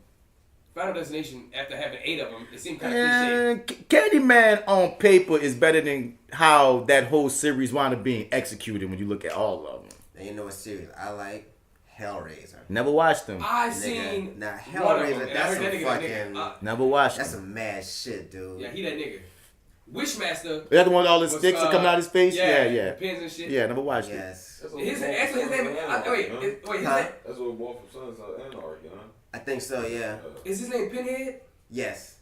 Final Destination, after having 8 of them, it seemed kind of cliche. Candyman on paper is better than how that whole series wound up being executed when you look at all of them. And you know what series I like? Hellraiser. Never watched them. I seen now one of them, Hellraiser. and I That's heard some that nigga, fucking. Never watched That's them. some mad shit, dude. Yeah, he that nigga. Wishmaster. Is that the one with all the was, sticks that come out of his face? Yeah, Yeah. the pins and shit. Yeah, never watched it. Yes. His name. Wait, his name. That's what born from Sons of Anarchy, huh? I think so. Yeah. Is his name Pinhead? Yes.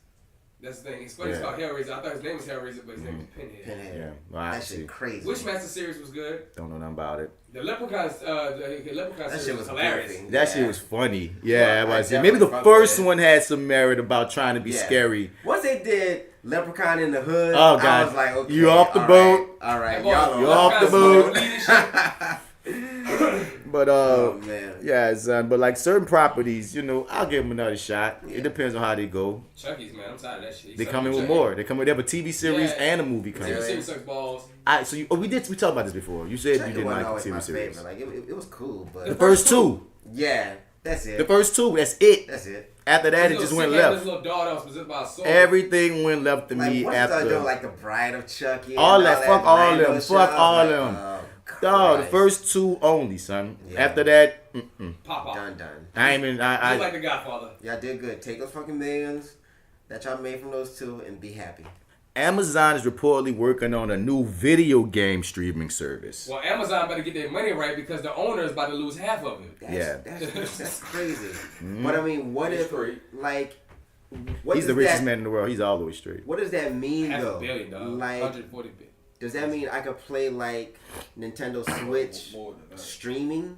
That's the thing. It's funny. Yeah. It's called Hellraiser. I thought his name was Hellraiser, but his name is Pinhead. Pinhead. Yeah, well, I That see. shit crazy. Wishmaster series was good. Don't know nothing about it. The Leprechaun That series shit was was hilarious. goofy. That Yeah. shit was funny. Yeah, Well, I I see. Maybe the definitely fuck first with it. one had some merit about trying to be Yeah. scary. Once they did Leprechaun in the Hood, Oh, God. I was like, okay, You off the all boat? right, all right, That boy, y'all You on- off the Leprechaun's boat? leading shit. But Oh man. yeah, son. But like certain properties, you know, I'll give them another shot. It depends on how they go. Chucky's, man. I'm tired of that shit. They coming with more. They coming. They have a TV series Yeah. and a movie coming. TV series sucks balls. So we talked about this before. You said Chucky you didn't wasn't like the always my TV series. favorite. Like it was cool, but The first 2. yeah, that's it. The first 2. That's it. That's it. After that, it This just little went sick ass left. little dog that was possessed by a soul. Everything went left to Like me once I started doing after. like the Bride of Chucky, All and that. Fuck all random them. shit, Fuck I was all like, them. oh, Dog, the Christ. first 2 only, son. Yeah. After that, Pop off. Done. I ain't even. I Just like the Godfather. Y'all did good. Take those fucking millions that y'all made from those 2 and be happy. Amazon is reportedly working on a new video game streaming service. Well, Amazon better get their money right because the owner is about to lose half of it. That's crazy. But I mean, what if like what He's the does richest that- man in the world. He's all the way straight. What does that mean Half though? a billion, dog. Like 140 billion. does that mean I could play like Nintendo Switch streaming?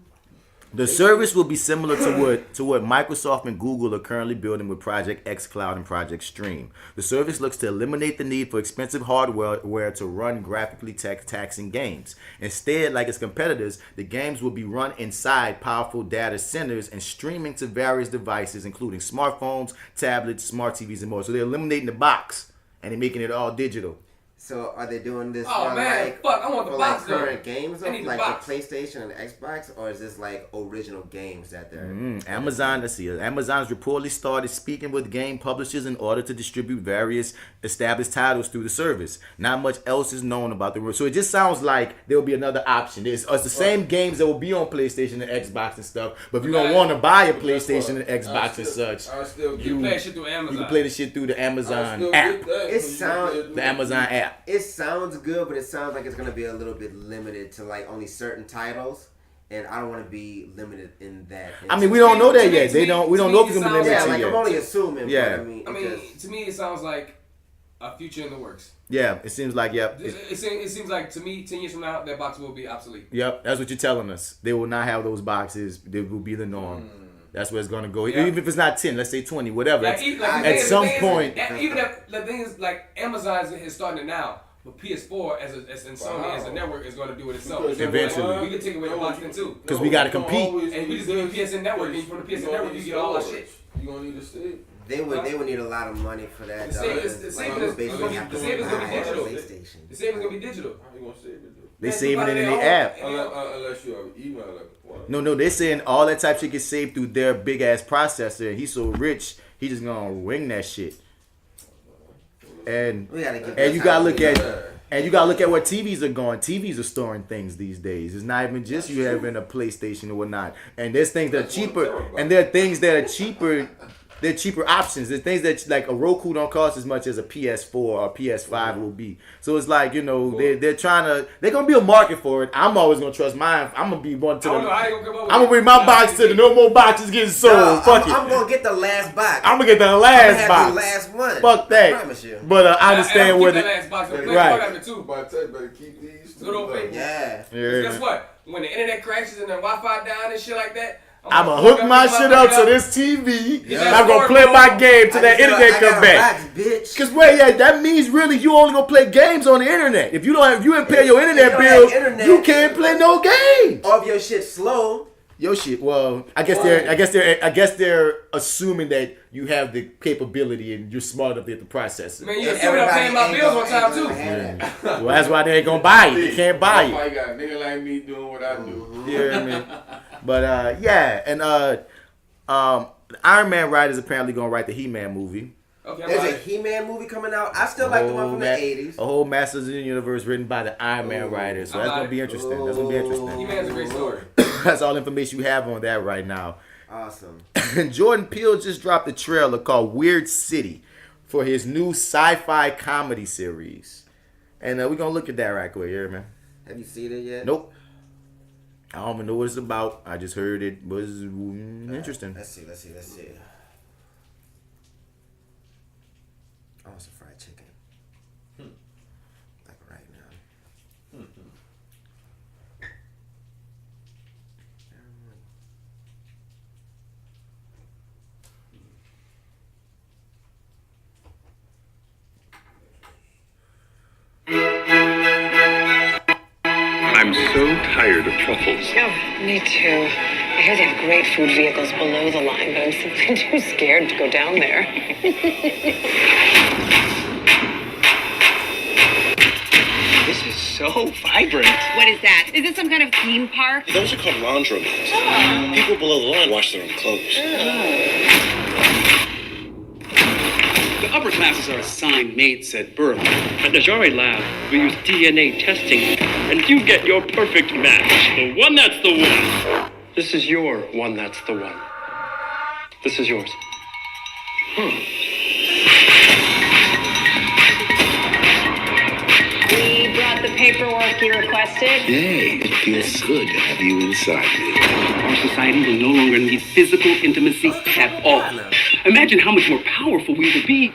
The service will be similar to what Microsoft and Google are currently building with Project xCloud and Project Stream. The service looks to eliminate the need for expensive hardware to run graphically taxing games. Instead, like its competitors, the games will be run inside powerful data centers and streaming to various devices, including smartphones, tablets, smart TVs, and more. So they're eliminating the box and they're making it all digital. So are they doing this Oh, for man, like fuck, I want the for box, like though. current games, I need the like box. the PlayStation and Xbox, or is this like original games that they're? Amazon, let's see. Amazon's reportedly started speaking with game publishers in order to distribute various established titles through the service. Not much else is known about the. So it just sounds like there will be another option. It's the same games that will be on PlayStation and Xbox and stuff. But if you don't want to buy a PlayStation and Xbox and such, you play shit through Amazon. You can play the shit through the Amazon app. The Amazon app. It sounds good, but it sounds like it's gonna be a little bit limited to like only certain titles, and I don't want to be limited in that. I mean, we don't know that yet. We don't know if it's gonna be limited Yeah, to like yet. I'm only assuming. Yeah. But I mean, to me, it sounds like a future in the works. Yeah, it seems like It seems like to me, 10 years from now, that box will be obsolete. Yep, that's what you're telling us. They will not have those boxes. They will be the norm. That's where it's gonna go. Even if it's not 10, let's say 20, whatever. At some point, even if the thing is like Amazon is starting it now. But PS4 as Sony as a network is going to do it itself. Eventually. We can take away the box then too. Because we got to compete. And we just give you PSN network. And from the PSN network, you get all our shit. You gonna need to see. They would need a lot of money for that. The savings is going to be digital. The savings going to be digital. How you gonna save it? They saving it in the app. Unless you have an email. No, they're saying all that type of shit gets saved through their big ass processor. And he's so rich, he just gonna wing that shit. And you gotta look at where TVs are going. TVs are storing things these days. It's not even just you having a PlayStation or whatnot. And there's things that are cheaper, and there are things that are cheaper. They're cheaper options. There's things that like a Roku don't cost as much as a PS4 or a PS5 will be. So it's like, you know, they're gonna be a market for it. I'm always gonna trust mine. I'm gonna be one to the. I'm gonna bring my box to the no more boxes getting sold. Fuck it. I'm gonna get the last box. I'm gonna get the last box. The last one. Fuck that. I promise you. But I understand where the last box. right. Better keep these. Good old fake. Yeah. Guess what? When the internet crashes and the Wi-Fi down and shit like that. I'm gonna hook my shit up to this TV. Yeah. I'm gonna play my game till that internet come back. Cause that means really you only gonna play games on the internet. If you didn't pay your internet bill, you can't play no game. Or if your shit's slow. Your shit. Well, I guess they're assuming that you have the capability and you're smart enough to get the processor. Man, you assuming I'm paying my bills on time too. Yeah. Well, that's why they ain't gonna buy it. They can't buy it. I got a nigga like me doing what I do. Yeah, I mean. But and Iron Man writers apparently gonna write the He-Man movie. Okay, there's a He-Man movie coming out. I still like the one from the 80s. A whole Masters of the Universe written by the Iron Man writers. So that's gonna be interesting. He-Man's a great story. That's all information you have on that right now. Awesome. Jordan Peele just dropped a trailer called Weird City for his new sci-fi comedy series. And we're gonna look at that right quick here, man. Have you seen it yet? Nope. I don't even know what it's about. I just heard it was interesting. Let's see. I want some fried chicken. Like right now. I'm so tired of truffles. Oh, me too. I hear they have great food vehicles below the line, but I'm simply too scared to go down there. This is so vibrant. What is that? Is this some kind of theme park? Those are called laundromats. People below the line wash their own clothes. The upper classes are assigned mates at birth. At the Najari lab, we use DNA testing, and you get your perfect match. The one that's the one. This is your one that's the one. This is yours. We brought the paperwork you requested. Yay, it feels good to have you inside me. Our society will no longer need physical intimacy at all. Imagine how much more powerful we would be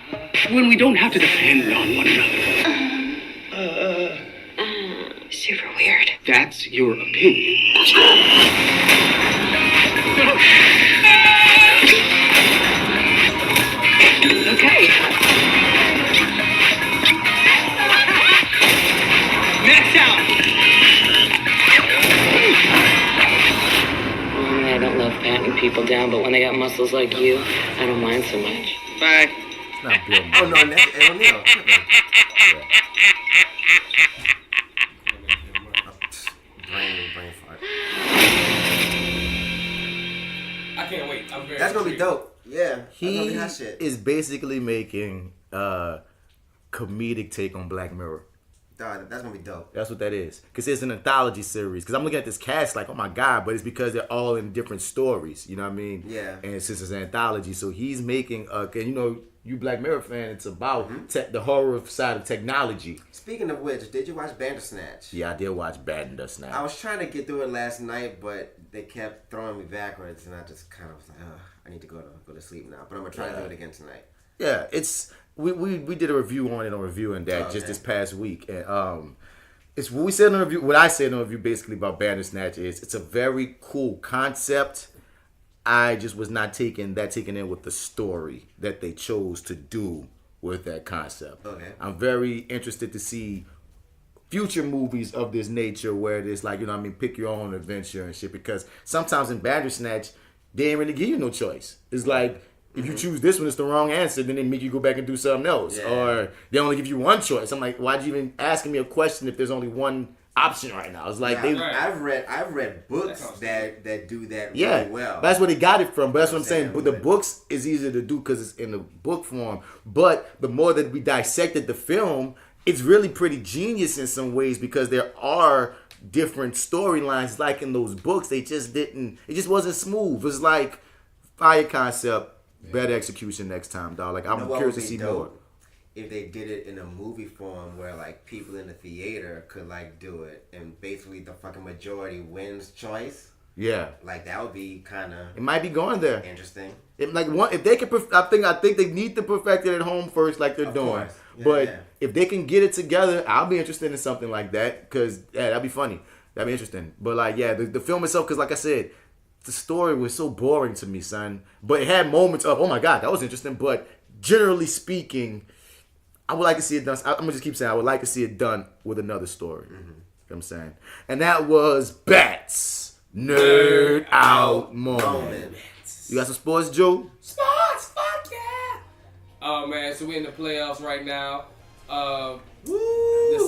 when we don't have to depend on one another. Super weird. That's your opinion. Okay. Max out. I don't love patting people down, but when they got muscles like you, I don't mind so much. Bye. It's not Bill Murray. Oh no, that's O'Neal. Brain fart. I can't wait. I'm very That's gonna be intrigued. dope. Yeah, that's gonna be He hot shit. is basically making a comedic take on Black Mirror. Dog, that's gonna be dope. That's what that is. Because it's an anthology series. Because I'm looking at this cast like, oh my God, but it's because they're all in different stories. You know what I mean? Yeah. And since it's an anthology, so he's making, and you know, you Black Mirror fan, it's about the horror side of technology. Speaking of which, did you watch Bandersnatch? Yeah, I did watch Bandersnatch. I was trying to get through it last night, but they kept throwing me backwards, and I just kind of was like, oh, I need to go to sleep now. But I'm gonna try to do it again tonight. Yeah, it's we did a review on it on Reviewing That just this past week, and it's what we said in the review. What I said in the review basically about Bandersnatch is it's a very cool concept. I just was not taken in with the story that they chose to do with that concept. Okay. I'm very interested to see future movies of this nature where it's like, you know what I mean, pick your own adventure and shit, because sometimes in Bandersnatch they ain't really give you no choice. It's like if you choose this one, it's the wrong answer, then they make you go back and do something else. Yeah. Or they only give you one choice. I'm like, why'd you even asking me a question if there's only one option right now? It's like I've read books that do that yeah, really well. that's where they got it from. But that's what I'm saying. But the books is easier to do because it's in the book form. But the more that we dissected the film, it's really pretty genius in some ways because there are different storylines like in those books. They just didn't. It just wasn't smooth. It was like fire concept, better execution next time, dog. Like I'm curious to see more. If they did it in a movie form where like people in the theater could like do it and basically the fucking majority wins choice. Yeah. Like that would be kind of. It might be going there. Interesting. If they can, I think they need to perfect it at home first, like they're doing. Course. Yeah, but yeah. if they can get it together, I'll be interested in something like that because that'd be funny. That'd be interesting. But like, yeah, the film itself, because like I said, the story was so boring to me, son. But it had moments of, oh my God, that was interesting. But generally speaking, I would like to see it done. I'm gonna just keep saying I would like to see it done with another story. You know what I'm saying? And that was Bats Nerd Out Moment. You got some sports, Joe? Sports, fuck yeah! Oh man, so we're in the playoffs right now. The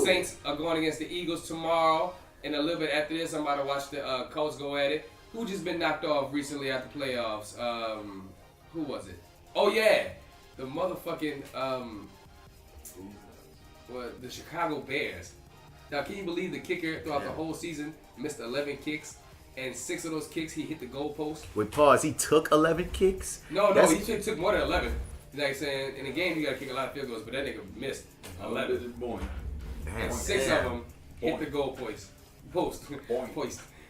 Saints are going against the Eagles tomorrow, and a little bit after this, I'm about to watch the Colts go at it. Who just been knocked off recently at the playoffs? Who was it? Oh yeah, the motherfucking the Chicago Bears. Now, can you believe the kicker throughout the whole season missed 11 kicks, and 6 of those kicks he hit the goalpost? Wait, pause. He took 11 kicks? No, he took more than 11. Like saying in a game you gotta kick a lot of field goals, but that nigga missed 11. And 6 of them hit the goalpost. Post.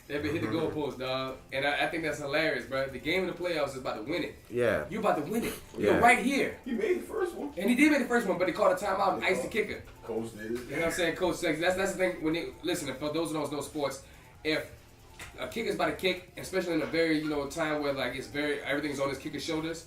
They hit the goalpost, dog. And I think that's hilarious, bro. The game in the playoffs is about to win it. Yeah. You're about to win it. Yeah. You're right here. He made the first one. And he did make the first one, but they called a timeout and iced the kicker. Coach did it. You know what I'm saying? Coach says that's the thing. When they listen, for those who don't know sports, if a kicker's about to kick, especially in a very time where like everything's on his kicker's shoulders,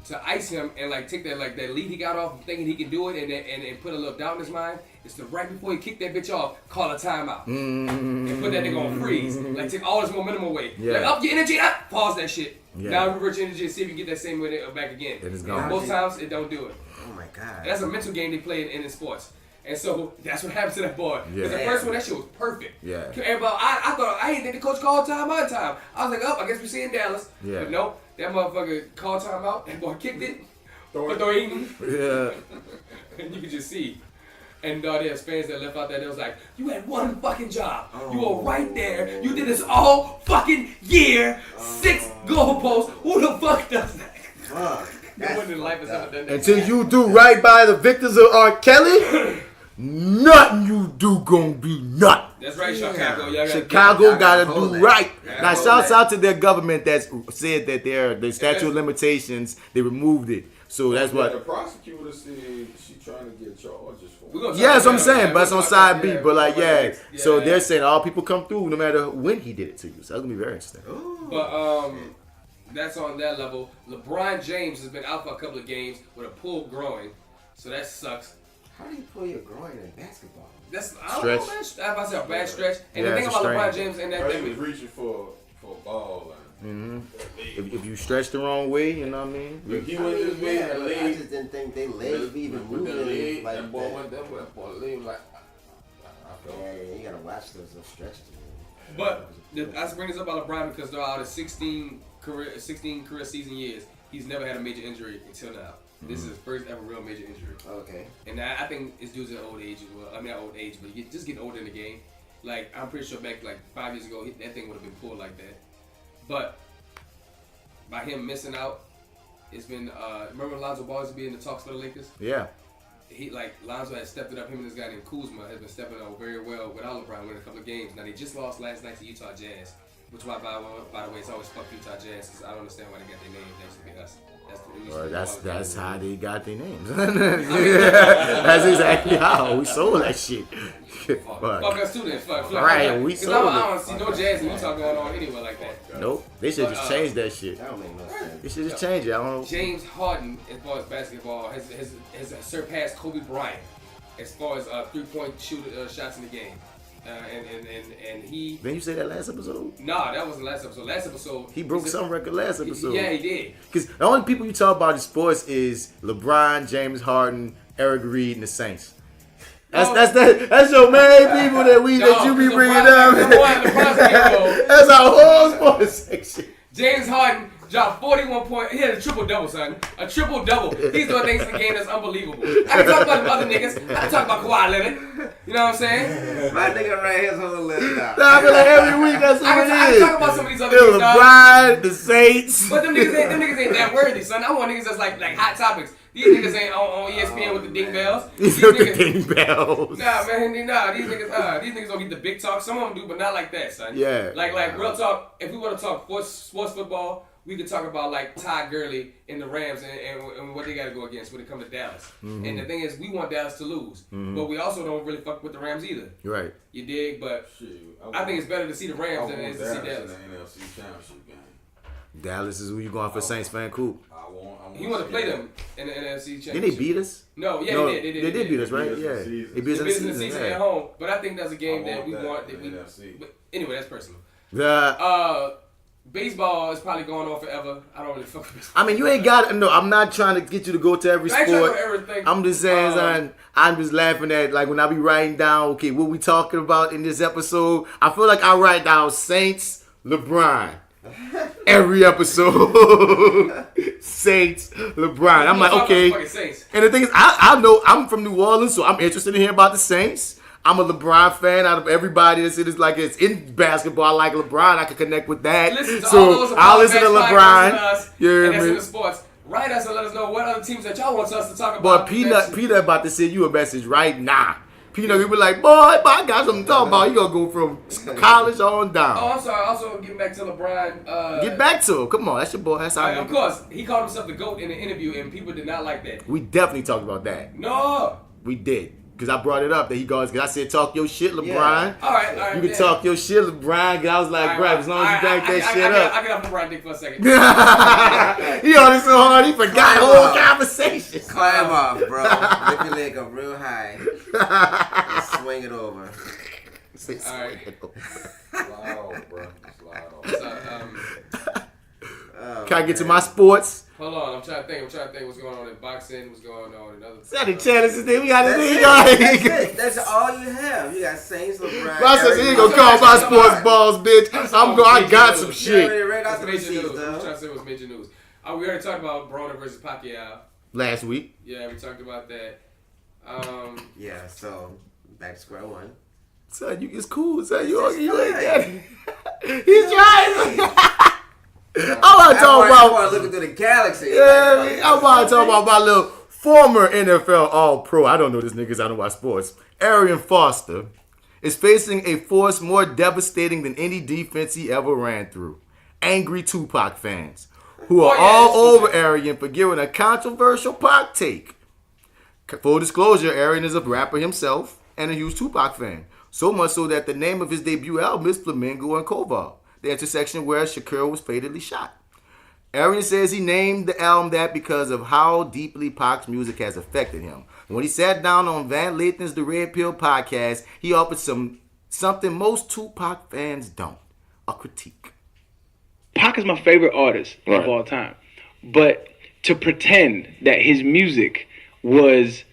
to ice him and like take that lead he got off thinking he can do it and put a little doubt in his mind, is to right before he kick that bitch off, call a timeout and put that nigga on freeze, like take all his momentum away. Yeah. Like up your energy, up, pause that shit. Yeah. Now revert your energy and see if you can get that same way back again. It is And gone. most times it don't do it. Oh my God. And that's a mental game they play in sports. And so that's what happened to that boy. Because the first one, that shit was perfect. Yeah. Everybody, I thought, I didn't think the coach called timeout time. I was like, I guess we see in Dallas. Yeah. But no, that motherfucker called timeout. That boy kicked it. Throw eating. Yeah. And you could just see. And there's fans that left out there that was like, you had one fucking job. You were right there. You did this all fucking year. 6 goalposts. Who the fuck does that? No one in life has ever done that. Until you do right by the victims of R.Kelly, nothing you do gonna be nothing. That's right, Chicago. Y'all Chicago gotta do right. Gotta Now, hold shouts that. out to their government that said that the statute of limitations, they removed it. So that's The what. prosecutor said she trying to get charges for. Yeah, that's what I'm saying. But that's on side B. But like, yeah. So they're saying all people come through no matter when he did it to you. So that's gonna be very interesting. But that's on that level. LeBron James has been out for a couple of games with a pulled groin, so that sucks. How do you pull your groin in basketball? That's I don't know, man. I'm about to say a bad stretch. And the thing about LeBron James and that he was reaching for a ball. If you stretch the wrong way, you know what I mean. I just didn't think they legs be even moving like that. Boy went that way, boy leg like. Yeah, you gotta watch those stretches. But I bring this up about LeBron because they're out of 16 career season years. He's never had a major injury until now. This is his first ever real major injury. Okay. And I think it's due to old age as well. I mean, not old age, but just getting older in the game. Like, I'm pretty sure back like 5 years ago, that thing would have been pulled like that. But by him missing out, it's been. Remember Lonzo Ball used to be in the talks for the Lakers? Yeah. Lonzo has stepped it up. Him and this guy named Kuzma has been stepping up very well without LeBron winning a couple of games. Now they just lost last night to Utah Jazz, which by the way, it's always fuck Utah Jazz because I don't understand why they got their name. They should be us. That's how they got their names. That's exactly how we sold that shit. Fuck us too then. Fuck. Right, we sold it. I don't see no Jazz in Utah going on anywhere like that. Nope. They should just change that shit. That don't make no sense. They should just change it. I don't know. James Harden, as far as basketball, has surpassed Kobe Bryant as far as 3-point shots in the game. And he. Didn't you say that last episode? Nah, that wasn't last episode. Last episode he broke some record last episode. Yeah, he did. Because the only people you talk about in sports is LeBron, James Harden, Eric Reed, and the Saints. That's your main people that you be bringing up. That's our whole sports section. James Harden dropped 41 points. He had a triple-double, son. A triple-double. These are things in the game that's unbelievable. I can talk about the other niggas. I can talk about Kawhi Leonard. You know what I'm saying? My nigga right here's on the list now. Nah, I feel like every week that's what it is. I can talk about some of these other niggas, LeBron, the Saints. But them niggas ain't that worthy, son. I want niggas that's like hot topics. These niggas ain't on ESPN with the ding bells. These niggas, the ding bells. Nah, man, these niggas don't get the big talk. Some of them do, but not like that, son. Yeah. Like real talk. If we want to talk sports football, we could talk about like Todd Gurley and the Rams and what they got to go against when it comes to Dallas. Mm-hmm. And the thing is, we want Dallas to lose, but we also don't really fuck with the Rams either. You're right. You dig? But I think it's better to see the Rams than it is to see Dallas. In the NFC Championship game. Dallas is who you going for, Saints fan? Cool. He want to play them in the NFC Championship. Did they beat us? No, yeah, they did. They did beat us, right? Yeah. They beat us in the season at home. But I think that's a game that we want. But anyway, that's personal. Baseball is probably going on forever. I don't really fuck with baseball. I mean, you ain't got no. I'm not trying to get you to go to every sport. I'm just saying, son. I'm just laughing at like when I be writing down. Okay, what we talking about in this episode? I feel like I write down Saints, LeBron. Every episode, Saints, LeBron. I'm like, okay. And the thing is, I know I'm from New Orleans, so I'm interested in hearing about the Saints. I'm a LeBron fan. Out of everybody that's it's in basketball, I like LeBron. I can connect with that. So I'll listen to LeBron. And that's in the sports. Write us and let us know what other teams that y'all want us to talk about. But Peanut about to send you a message right now. Peanut, you be like, boy, I got something to talk about. You gonna go from college on down. Oh, I'm sorry. Also, getting back to LeBron. Get back to him. Come on, that's your boy. That's how. Of course, he called himself the GOAT in the interview, and people did not like that. We definitely talked about that. No, we did. Because I brought it up that he goes, because I said, talk your shit, LeBron. Yeah. All right. You can talk your shit, LeBron. Because I was like, bro, as long as you back that shit up. I get off LeBron dick for a second. He on it so hard, he forgot the whole conversation. Climb off, bro. Lift your leg up real high. And swing it over. All right. Slide off, bro. Slide off. Can I get to my sports? Hold on, I'm trying to think what's going on in boxing, what's going on in other thing. We got it. That's all you have. You got Saints, LeBron. I said, you ain't gonna call my sports balls, bitch. I got some shit. That's major news. I'm trying to say what's major news. We already talked about Broner versus Pacquiao. Last week. Yeah, we talked about that. Yeah, so back to square one. Son, it's cool. Son, you ain't got it. He's trying. I want to talk about looking through the galaxy. Yeah, I want to talk about my little former NFL All-Pro. I don't know this niggas. I don't watch sports. Arian Foster is facing a force more devastating than any defense he ever ran through. Angry Tupac fans who are all over Arian for giving a controversial Pac take. Full disclosure, Arian is a rapper himself and a huge Tupac fan. So much so that the name of his debut album is Flamingo and Koval, the intersection where Shakur was fatally shot. Arian says he named the album that because of how deeply Pac's music has affected him. When he sat down on Van Lathan's The Red Pill podcast, he offered something most Tupac fans don't, a critique. Pac is my favorite artist of all time. But to pretend that his music was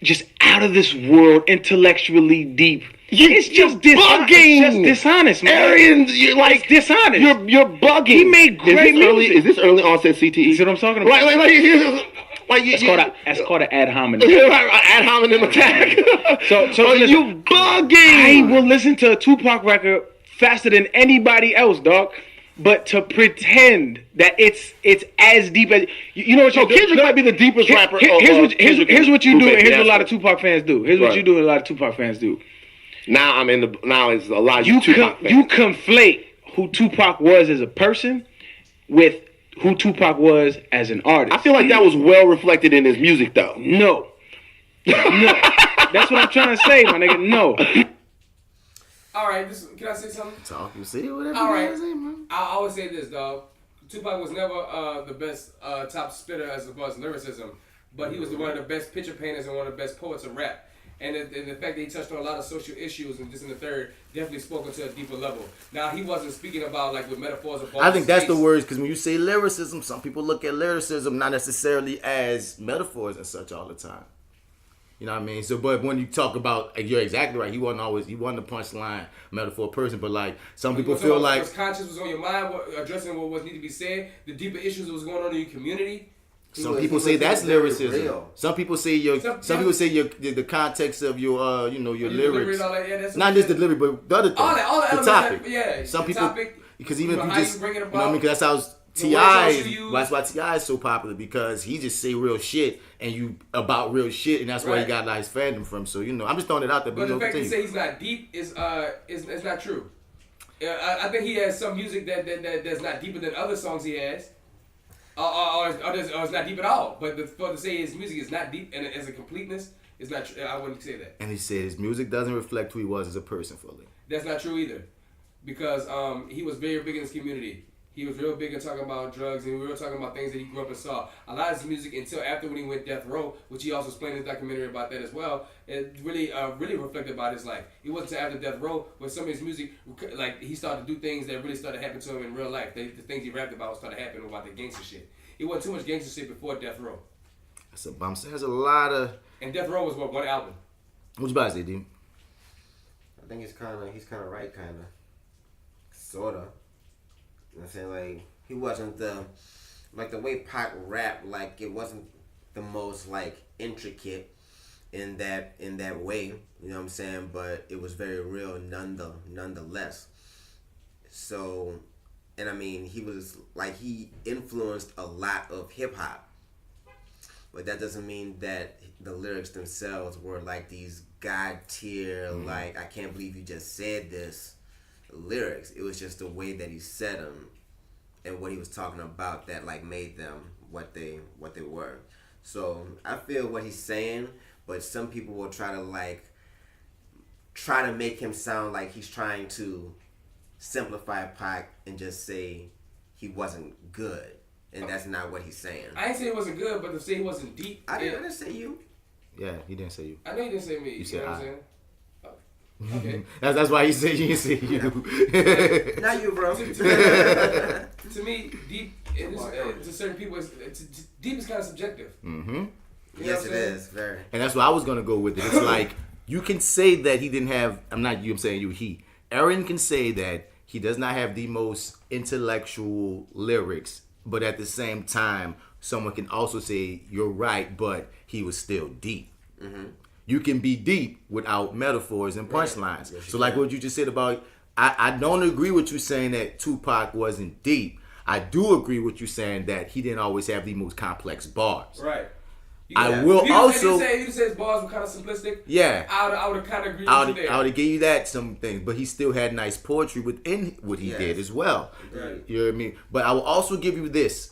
just out of this world, intellectually deep, it's just dishonest. It's just dishonest, man. Arian, you're like it's dishonest. You're bugging. He made great music. Is this early onset CTE? You see what I'm talking about? That's called an ad hominem. Ad hominem attack. So you bugging. I will listen to a Tupac record faster than anybody else, dog. But to pretend that it's as deep as you know what you do. Kendrick might be the deepest rapper. Here's what you do, and here's what a lot of Tupac fans do. Here's what you do, and a lot of Tupac fans do. Now it's a lot of you Tupac fans. You conflate who Tupac was as a person with who Tupac was as an artist. I feel like that was well reflected in his music, though. No. That's what I'm trying to say, my nigga. No. All right, can I say something? Talk, you see whatever. All right, you say, man. I always say this, dog. Tupac was never the best top spitter as far as lyricism, but he was one of the best picture painters and one of the best poets of rap. And the fact that he touched on a lot of social issues and just in the third definitely spoke to a deeper level. Now, he wasn't speaking about like with metaphors of I think that's the words, because when you say lyricism, some people look at lyricism not necessarily as metaphors and such all the time. You know what I mean? So, but when you talk about, you're exactly right. He wasn't a punchline metaphor person, but like some people feel like was conscious was on your mind, addressing what was need to be said, the deeper issues that was going on in your community. Some people say that's lyricism. Some people say the context of your your lyrics. Not just the delivery, but the other thing. All the topic. Some people, because even if you just, you know what I mean? Because that's how that's why T.I. is so popular, because he just say real shit and you about real shit, and that's where he got a nice fandom from. So I'm just throwing it out there. But the fact he say he's not deep is not true. I think he has some music that's not deeper than other songs he has. Or it's not deep at all. But to say his music is not deep and as a completeness, it's not true. I wouldn't say that. And he said his music doesn't reflect who he was as a person fully. That's not true either. Because he was very big in his community. He was real big in talking about drugs, and we were talking about things that he grew up and saw. A lot of his music, until after when he went death row, which he also explained in his documentary about that as well, it really reflected about his life. It wasn't until after death row when some of his music, like he started to do things that really started happening to him in real life. The things he rapped about started happening about the gangster shit. It wasn't too much gangster shit before death row. I'm saying there's a lot of. And death row was one album. What you about to say, D? I think he's kind of right, sorta. You know what I'm saying? Like, he wasn't the way Pac rap, like, it wasn't the most, like, intricate in that way, you know what I'm saying? But it was very real nonetheless. So, and I mean, he influenced a lot of hip-hop. But that doesn't mean that the lyrics themselves were, like, these God-tier, like, I can't believe you just said this lyrics. It was just the way that he said them and what he was talking about that like made them what they were. So I feel what he's saying, but some people will try to make him sound like he's trying to simplify Pac and just say he wasn't good, and that's not what he's saying. I ain't say he wasn't good, but to say he wasn't deep. I didn't say you. Yeah, he didn't say you. I know he didn't say me. You said know what I'm saying? Okay. That's why he said you didn't say you. Not you, bro. To me, deep to certain people, deep is kind of subjective. Mm-hmm. Yes, it is very. And that's why I was gonna go with it. It's like you can say that he didn't have. I'm not you. I'm saying you. He. Aaron can say that he does not have the most intellectual lyrics, but at the same time, someone can also say you're right, but he was still deep. Mm-hmm. You can be deep without metaphors and punchlines. Yes, so like what you just said about, I don't agree with you saying that Tupac wasn't deep. I do agree with you saying that he didn't always have the most complex bars. Right. I will if you also. Say his bars were kind of simplistic. Yeah. I would have kind of agreed with you there. I would have gave you that some things, but he still had nice poetry within what he did as well. Right. You know what I mean? But I will also give you this.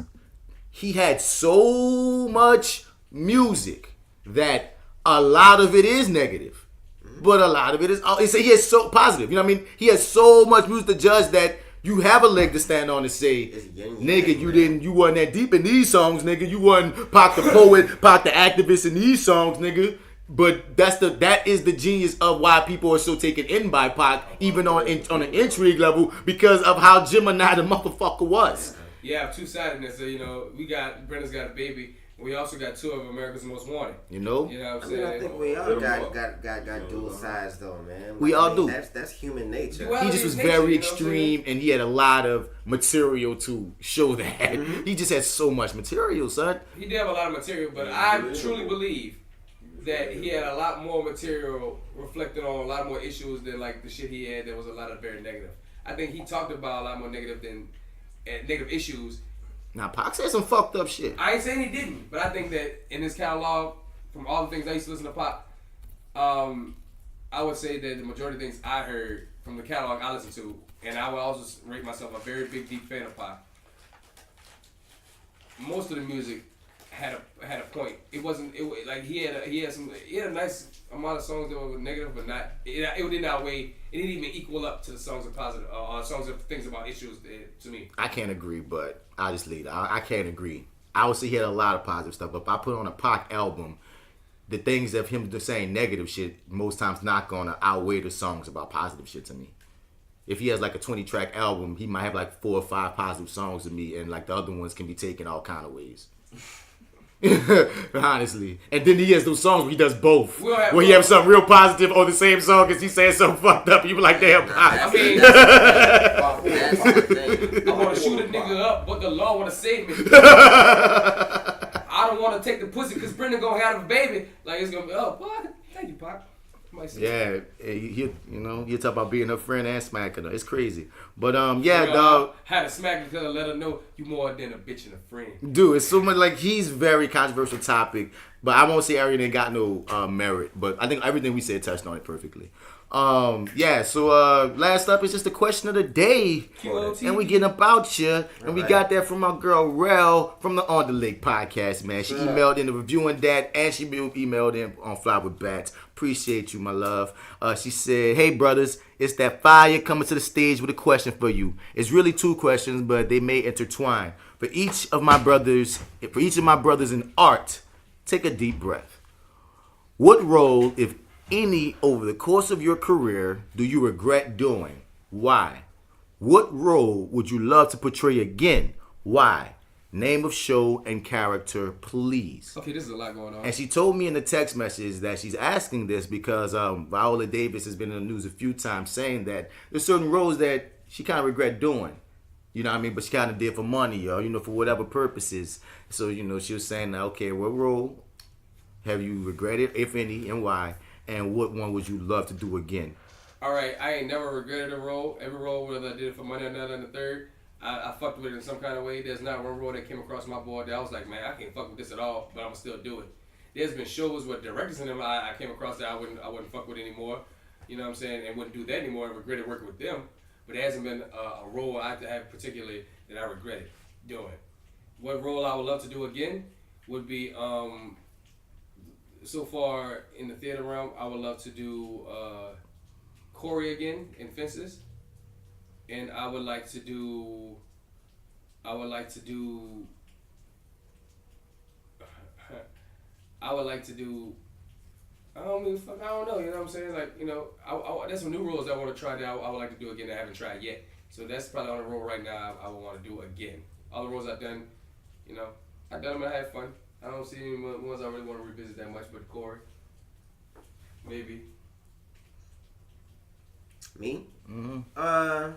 He had so much music that a lot of it is negative, but a lot of it is. He is so positive. You know what I mean? He has so much music to judge that you have a leg to stand on and say, nigga, you wasn't that deep in these songs, nigga. You wasn't Pac the poet, Pac the activist in these songs, nigga. But that is the genius of why people are so taken in by Pac, even on an intrigue level, because of how Gemini the motherfucker was. Yeah, two-sidedness. So, Brenda's got a baby. We also got two of America's Most Wanted. You know? You know what I'm I mean, saying? I think we all got dual sides though, man. We all do. That's human nature. He just was very extreme, and he had a lot of material to show that. Mm-hmm. He just had so much material, son. He did have a lot of material, but I truly believe that he had a lot more material reflecting on a lot more issues than like the shit he had that was a lot of very negative. I think he talked about a lot more negative issues. Now, Pac said some fucked up shit. I ain't saying he didn't, but I think that in his catalog, from all the things I used to listen to Pac, I would say that the majority of things I heard from the catalog I listened to, and I would also rate myself a very big, deep fan of Pac. Most of the music had a point. It wasn't like he had a nice amount of songs that were negative, but not it didn't outweigh. It didn't even equal up to the songs of positive songs of things about issues to me. I can't agree, but I just leave. I can't agree. I would say he had a lot of positive stuff, but if I put on a Pac album, the things of him just saying negative shit most times not gonna outweigh the songs about positive shit to me. If he has like a 20-track album, he might have like 4 or 5 positive songs to me, and like the other ones can be taken all kind of ways. Honestly. And then he has those songs where he does both. Where he has something real positive on the same song because he's saying something fucked up. You be like, damn, I mean, I want to shoot a nigga up, but the law want to save me. I don't want to take the pussy because Brendan going to have a baby. Like, it's going to be, oh, what? Thank you, Pac. Yeah, you talk about being her friend and smacking her. It's crazy. But dog. Had to smack her let her know you more than a bitch and a friend. Dude, it's so much like he's very controversial topic, but I won't say everything got no merit. But I think everything we said touched on it perfectly. So last up is just the question of the day. And we getting about you. And we got that from our girl Rel from the On the Lake podcast, man. She emailed in the reviewing that, and she emailed in on FlyWithBats. Appreciate you, my love. She said, hey brothers, it's that fire coming to the stage with a question for you. It's really 2 questions, but they may intertwine. For each of my brothers in art, take a deep breath. What role, if any, over the course of your career do you regret doing? Why? What role would you love to portray again? Why? Name of show and character, please. Okay, this is a lot going on. And she told me in the text message that she's asking this because Viola Davis has been in the news a few times saying that there's certain roles that she kind of regret doing. You know what I mean? But she kind of did for money or, for whatever purposes. So, she was saying, okay, what role have you regretted, if any, and why? And what one would you love to do again? All right, I ain't never regretted a role. Every role, whether I did it for money or not, and the third, I fucked with it in some kind of way. There's not one role that came across my board that I was like, man, I can't fuck with this at all, but I'm gonna still do it. There's been shows with directors in them I came across that I wouldn't fuck with anymore. You know what I'm saying? And wouldn't do that anymore and regretted working with them. But there hasn't been a role I have particularly that I regretted doing. What role I would love to do again would be so far in the theater realm, I would love to do Corey again in Fences, and I would like to do. I don't know. You know what I'm saying? Like, there's some new roles I want to try that I would like to do again that I haven't tried yet. So that's probably on the role right now I would want to do again. All the roles I've done, I've done them and I had fun. I don't see any ones I really want to revisit that much, but Corey, maybe. Me? Mm-hmm. I'm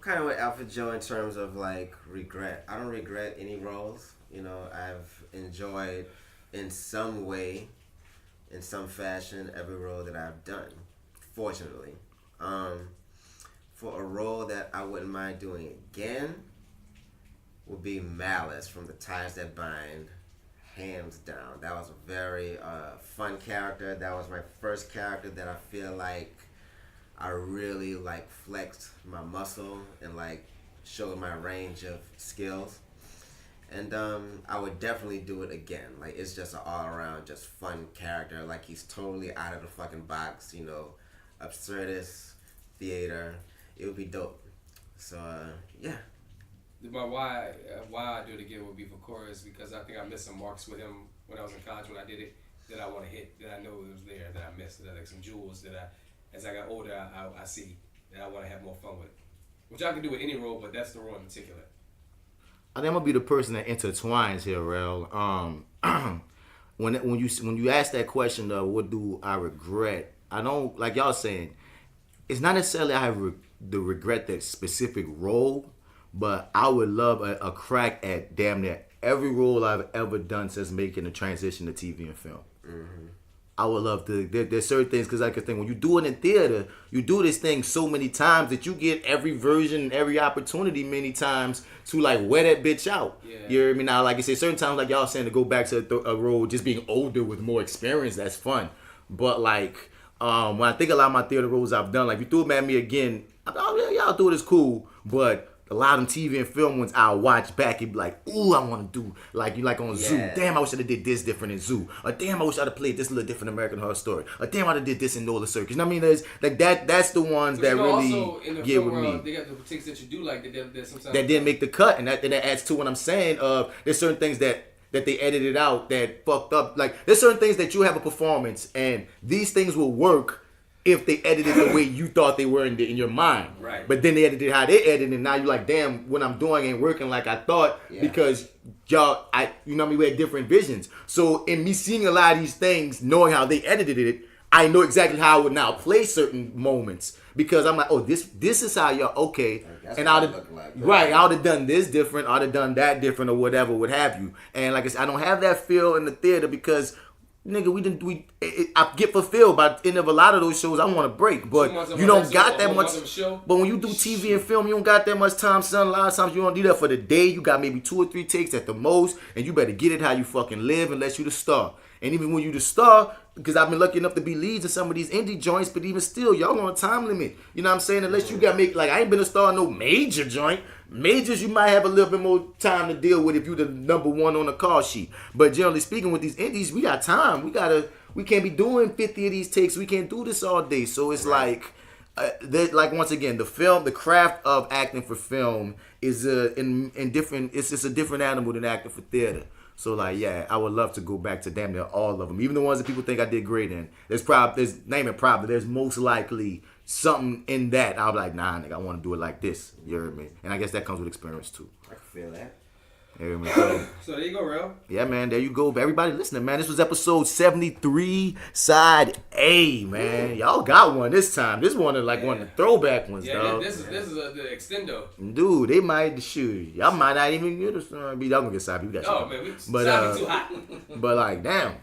kind of with AlphaJo in terms of like regret. I don't regret any roles. I've enjoyed in some way, in some fashion, every role that I've done. Fortunately, for a role that I wouldn't mind doing again would be Malice from The Ties That Bind. hands down. That was a very fun character. That was my first character that I feel like I really like flexed my muscle and like showed my range of skills. And I would definitely do it again. Like, it's just an all-around just fun character. Like, he's totally out of the fucking box, you know, absurdist theater. It would be dope. So yeah. But why I do it again would be for chorus, because I think I missed some marks with him when I was in college when I did it that I want to hit, that I know it was there, that I missed, that like some jewels that I, as I got older, I see that I want to have more fun with. Which I can do with any role, but that's the role in particular. I think I'm gonna be the person that intertwines here, Rel. When you ask that question of what do I regret, I don't, like y'all saying, it's not necessarily I have the regret that specific role, but I would love a crack at damn near every role I've ever done since making the transition to TV and film. Mm-hmm. I would love to. There's certain things, because I can think when you do it in theater, you do this thing so many times that you get every version, every opportunity many times to like wear that bitch out. Yeah. You hear me now? Like I said, certain times, like y'all saying, to go back to a role, just being older with more experience, that's fun. But like when I think a lot of my theater roles I've done, like if you threw them at me again, y'all do it, it's cool, but a lot of them TV and film ones I'll watch back and be like, ooh, I want to do like you like on Zoo. Damn, I wish I did this different in Zoo. Or damn, I wish I'd have played this a little different American Horror Story. Or damn, I'd have did this in Nola Circus. You know what I mean? There's like that's the ones that really get with me. They got the particulars that you do like that sometimes that didn't make the cut, and that adds to what I'm saying. There's certain things that they edited out that fucked up. Like there's certain things that you have a performance, and these things will work if they edited the way you thought they were in your mind. Right. But then they edited how they edited, and now you're like, damn, what I'm doing ain't working like I thought, because y'all, you know what I mean, we had different visions. So in me seeing a lot of these things, knowing how they edited it, I know exactly how I would now play certain moments, because I'm like, oh, this is how y'all, okay. That's and what I it look like. would have done this different, I'd have done that different, or whatever, what have you. And like I said, I don't have that feel in the theater because, nigga, I get fulfilled by the end of a lot of those shows. I want to break, but you don't got that much. But when you do TV and film, you don't got that much time, son. A lot of times you don't do that for the day. You got maybe 2 or 3 takes at the most, and you better get it how you fucking live unless you the star. And even when you the star, because I've been lucky enough to be leads in some of these indie joints, but even still, y'all on a time limit. You know what I'm saying? Unless you got like I ain't been a star in no major joint. Majors, you might have a little bit more time to deal with if you the number one on the call sheet. But generally speaking, with these indies, we got time. We can't be doing 50 of these takes. We can't do this all day. So it's like once again, the craft of acting for film is in different. It's just a different animal than acting for theater. So like, yeah, I would love to go back to damn near all of them, even the ones that people think I did great in. There's most likely something in that I'll be like, nah, nigga, I want to do it like this. You heard me? And I guess that comes with experience too. I can feel that. You hear me? So there you go, Rel. Yeah, man, there you go. Everybody listening, man. This was episode 73, side A, man. Y'all got one this time. This one is like one of the throwback ones, dog. This is the extendo. Dude, they might shoot. Y'all might not even get us. Y'all gonna get side B. We got oh, man, we too hot. But like, damn.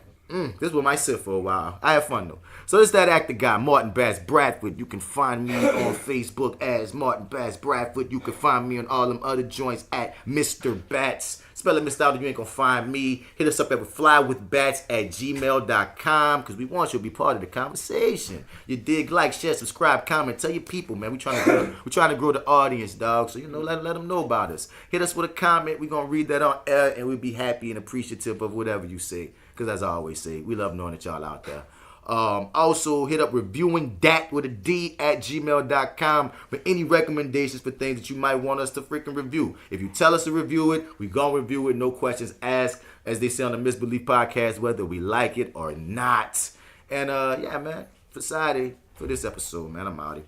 This one might sit for a while. I have fun though. So this is that actor guy, Martin Bass Bradford. You can find me on Facebook as Martin Bass Bradford. You can find me on all them other joints at Mr. Bats. Spell it Mr. Out, you ain't gonna find me. Hit us up at FlyWithBats@gmail.com, because we want you to be part of the conversation. You dig, like, share, subscribe, comment, tell your people, man. We trying to grow the audience, dog. So let them know about us. Hit us with a comment. We gonna read that on air, and we'll be happy and appreciative of whatever you say. Because as I always say, we love knowing that y'all out there. Also, hit up reviewingdat with a D at gmail.com for any recommendations for things that you might want us to freaking review. If you tell us to review it, we gonna review it. No questions asked, as they say on the Misbelief podcast, whether we like it or not. And yeah, man, for sideA, for this episode, man, I'm outie.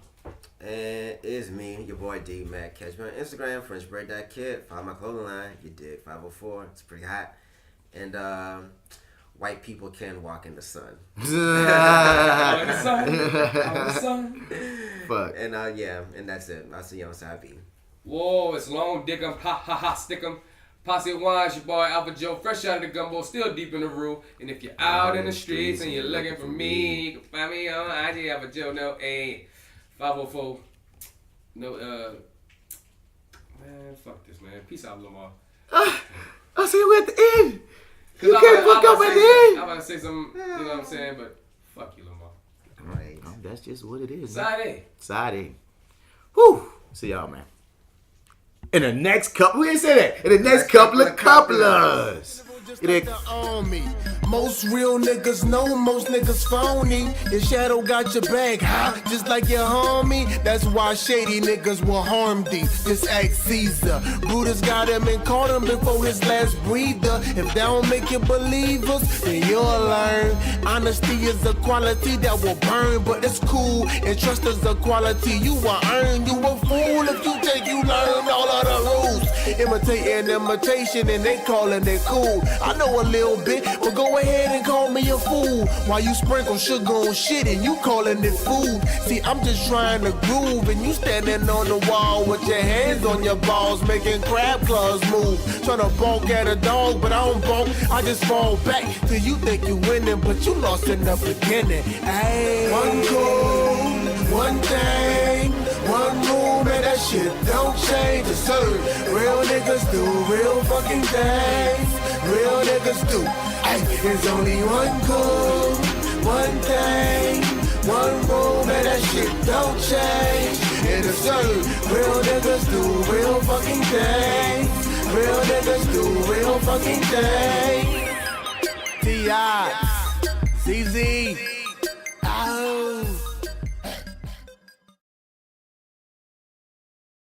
And it's me, your boy DMac. Catch me on Instagram, FrenchBread.kid. Follow my clothing line. You dig 504. It's pretty hot. And white people can walk in the sun. Fuck. And yeah, and that's it. I'll see you on side B. Whoa, it's long dick 'em, ha ha ha stick 'em. Posse of wine, your boy AlphaJo, fresh out of the gumbo, still deep in the room. And if you're out in the streets and you're looking for me, you can find me on IG AlphaJo. No, 504. No, man, fuck this, man. Peace out, Lamar. I see we're at the end. You can't fuck up at the end. I'm about to say something, you know what I'm saying? But fuck you, Lamar. Right. That's just what it is. Side A. Whew. See y'all, man. In the next couple, we didn't say that. In the next couple of couplers. On me. Most real niggas know most niggas phony. Your shadow got your back, huh? Just like your homie. That's why shady niggas will harm thee. Just act Caesar. Brutus got him and caught him before his last breather. If they don't make you believers, then you'll learn. Honesty is a quality that will burn, but it's cool. And trust is a quality you will earn. You a fool if you think you learn all of the rules. Imitating imitation and they calling it cool. I know a little bit, but go ahead and call me a fool. While you sprinkle sugar on shit and you calling it food. See, I'm just trying to groove and you standing on the wall with your hands on your balls, making crab claws move. Trying to balk at a dog, but I don't balk. I just fall back till you think you winning, but you lost in the beginning. Ay. One cool, one thing, one move, man, that shit don't change. It's real niggas do real fucking things. Real niggas do. Ay, there's only one cool, one thing, one rule, man, that shit don't change. It is real niggas do real fucking things. Real niggas do real fucking things. T.I. CZ.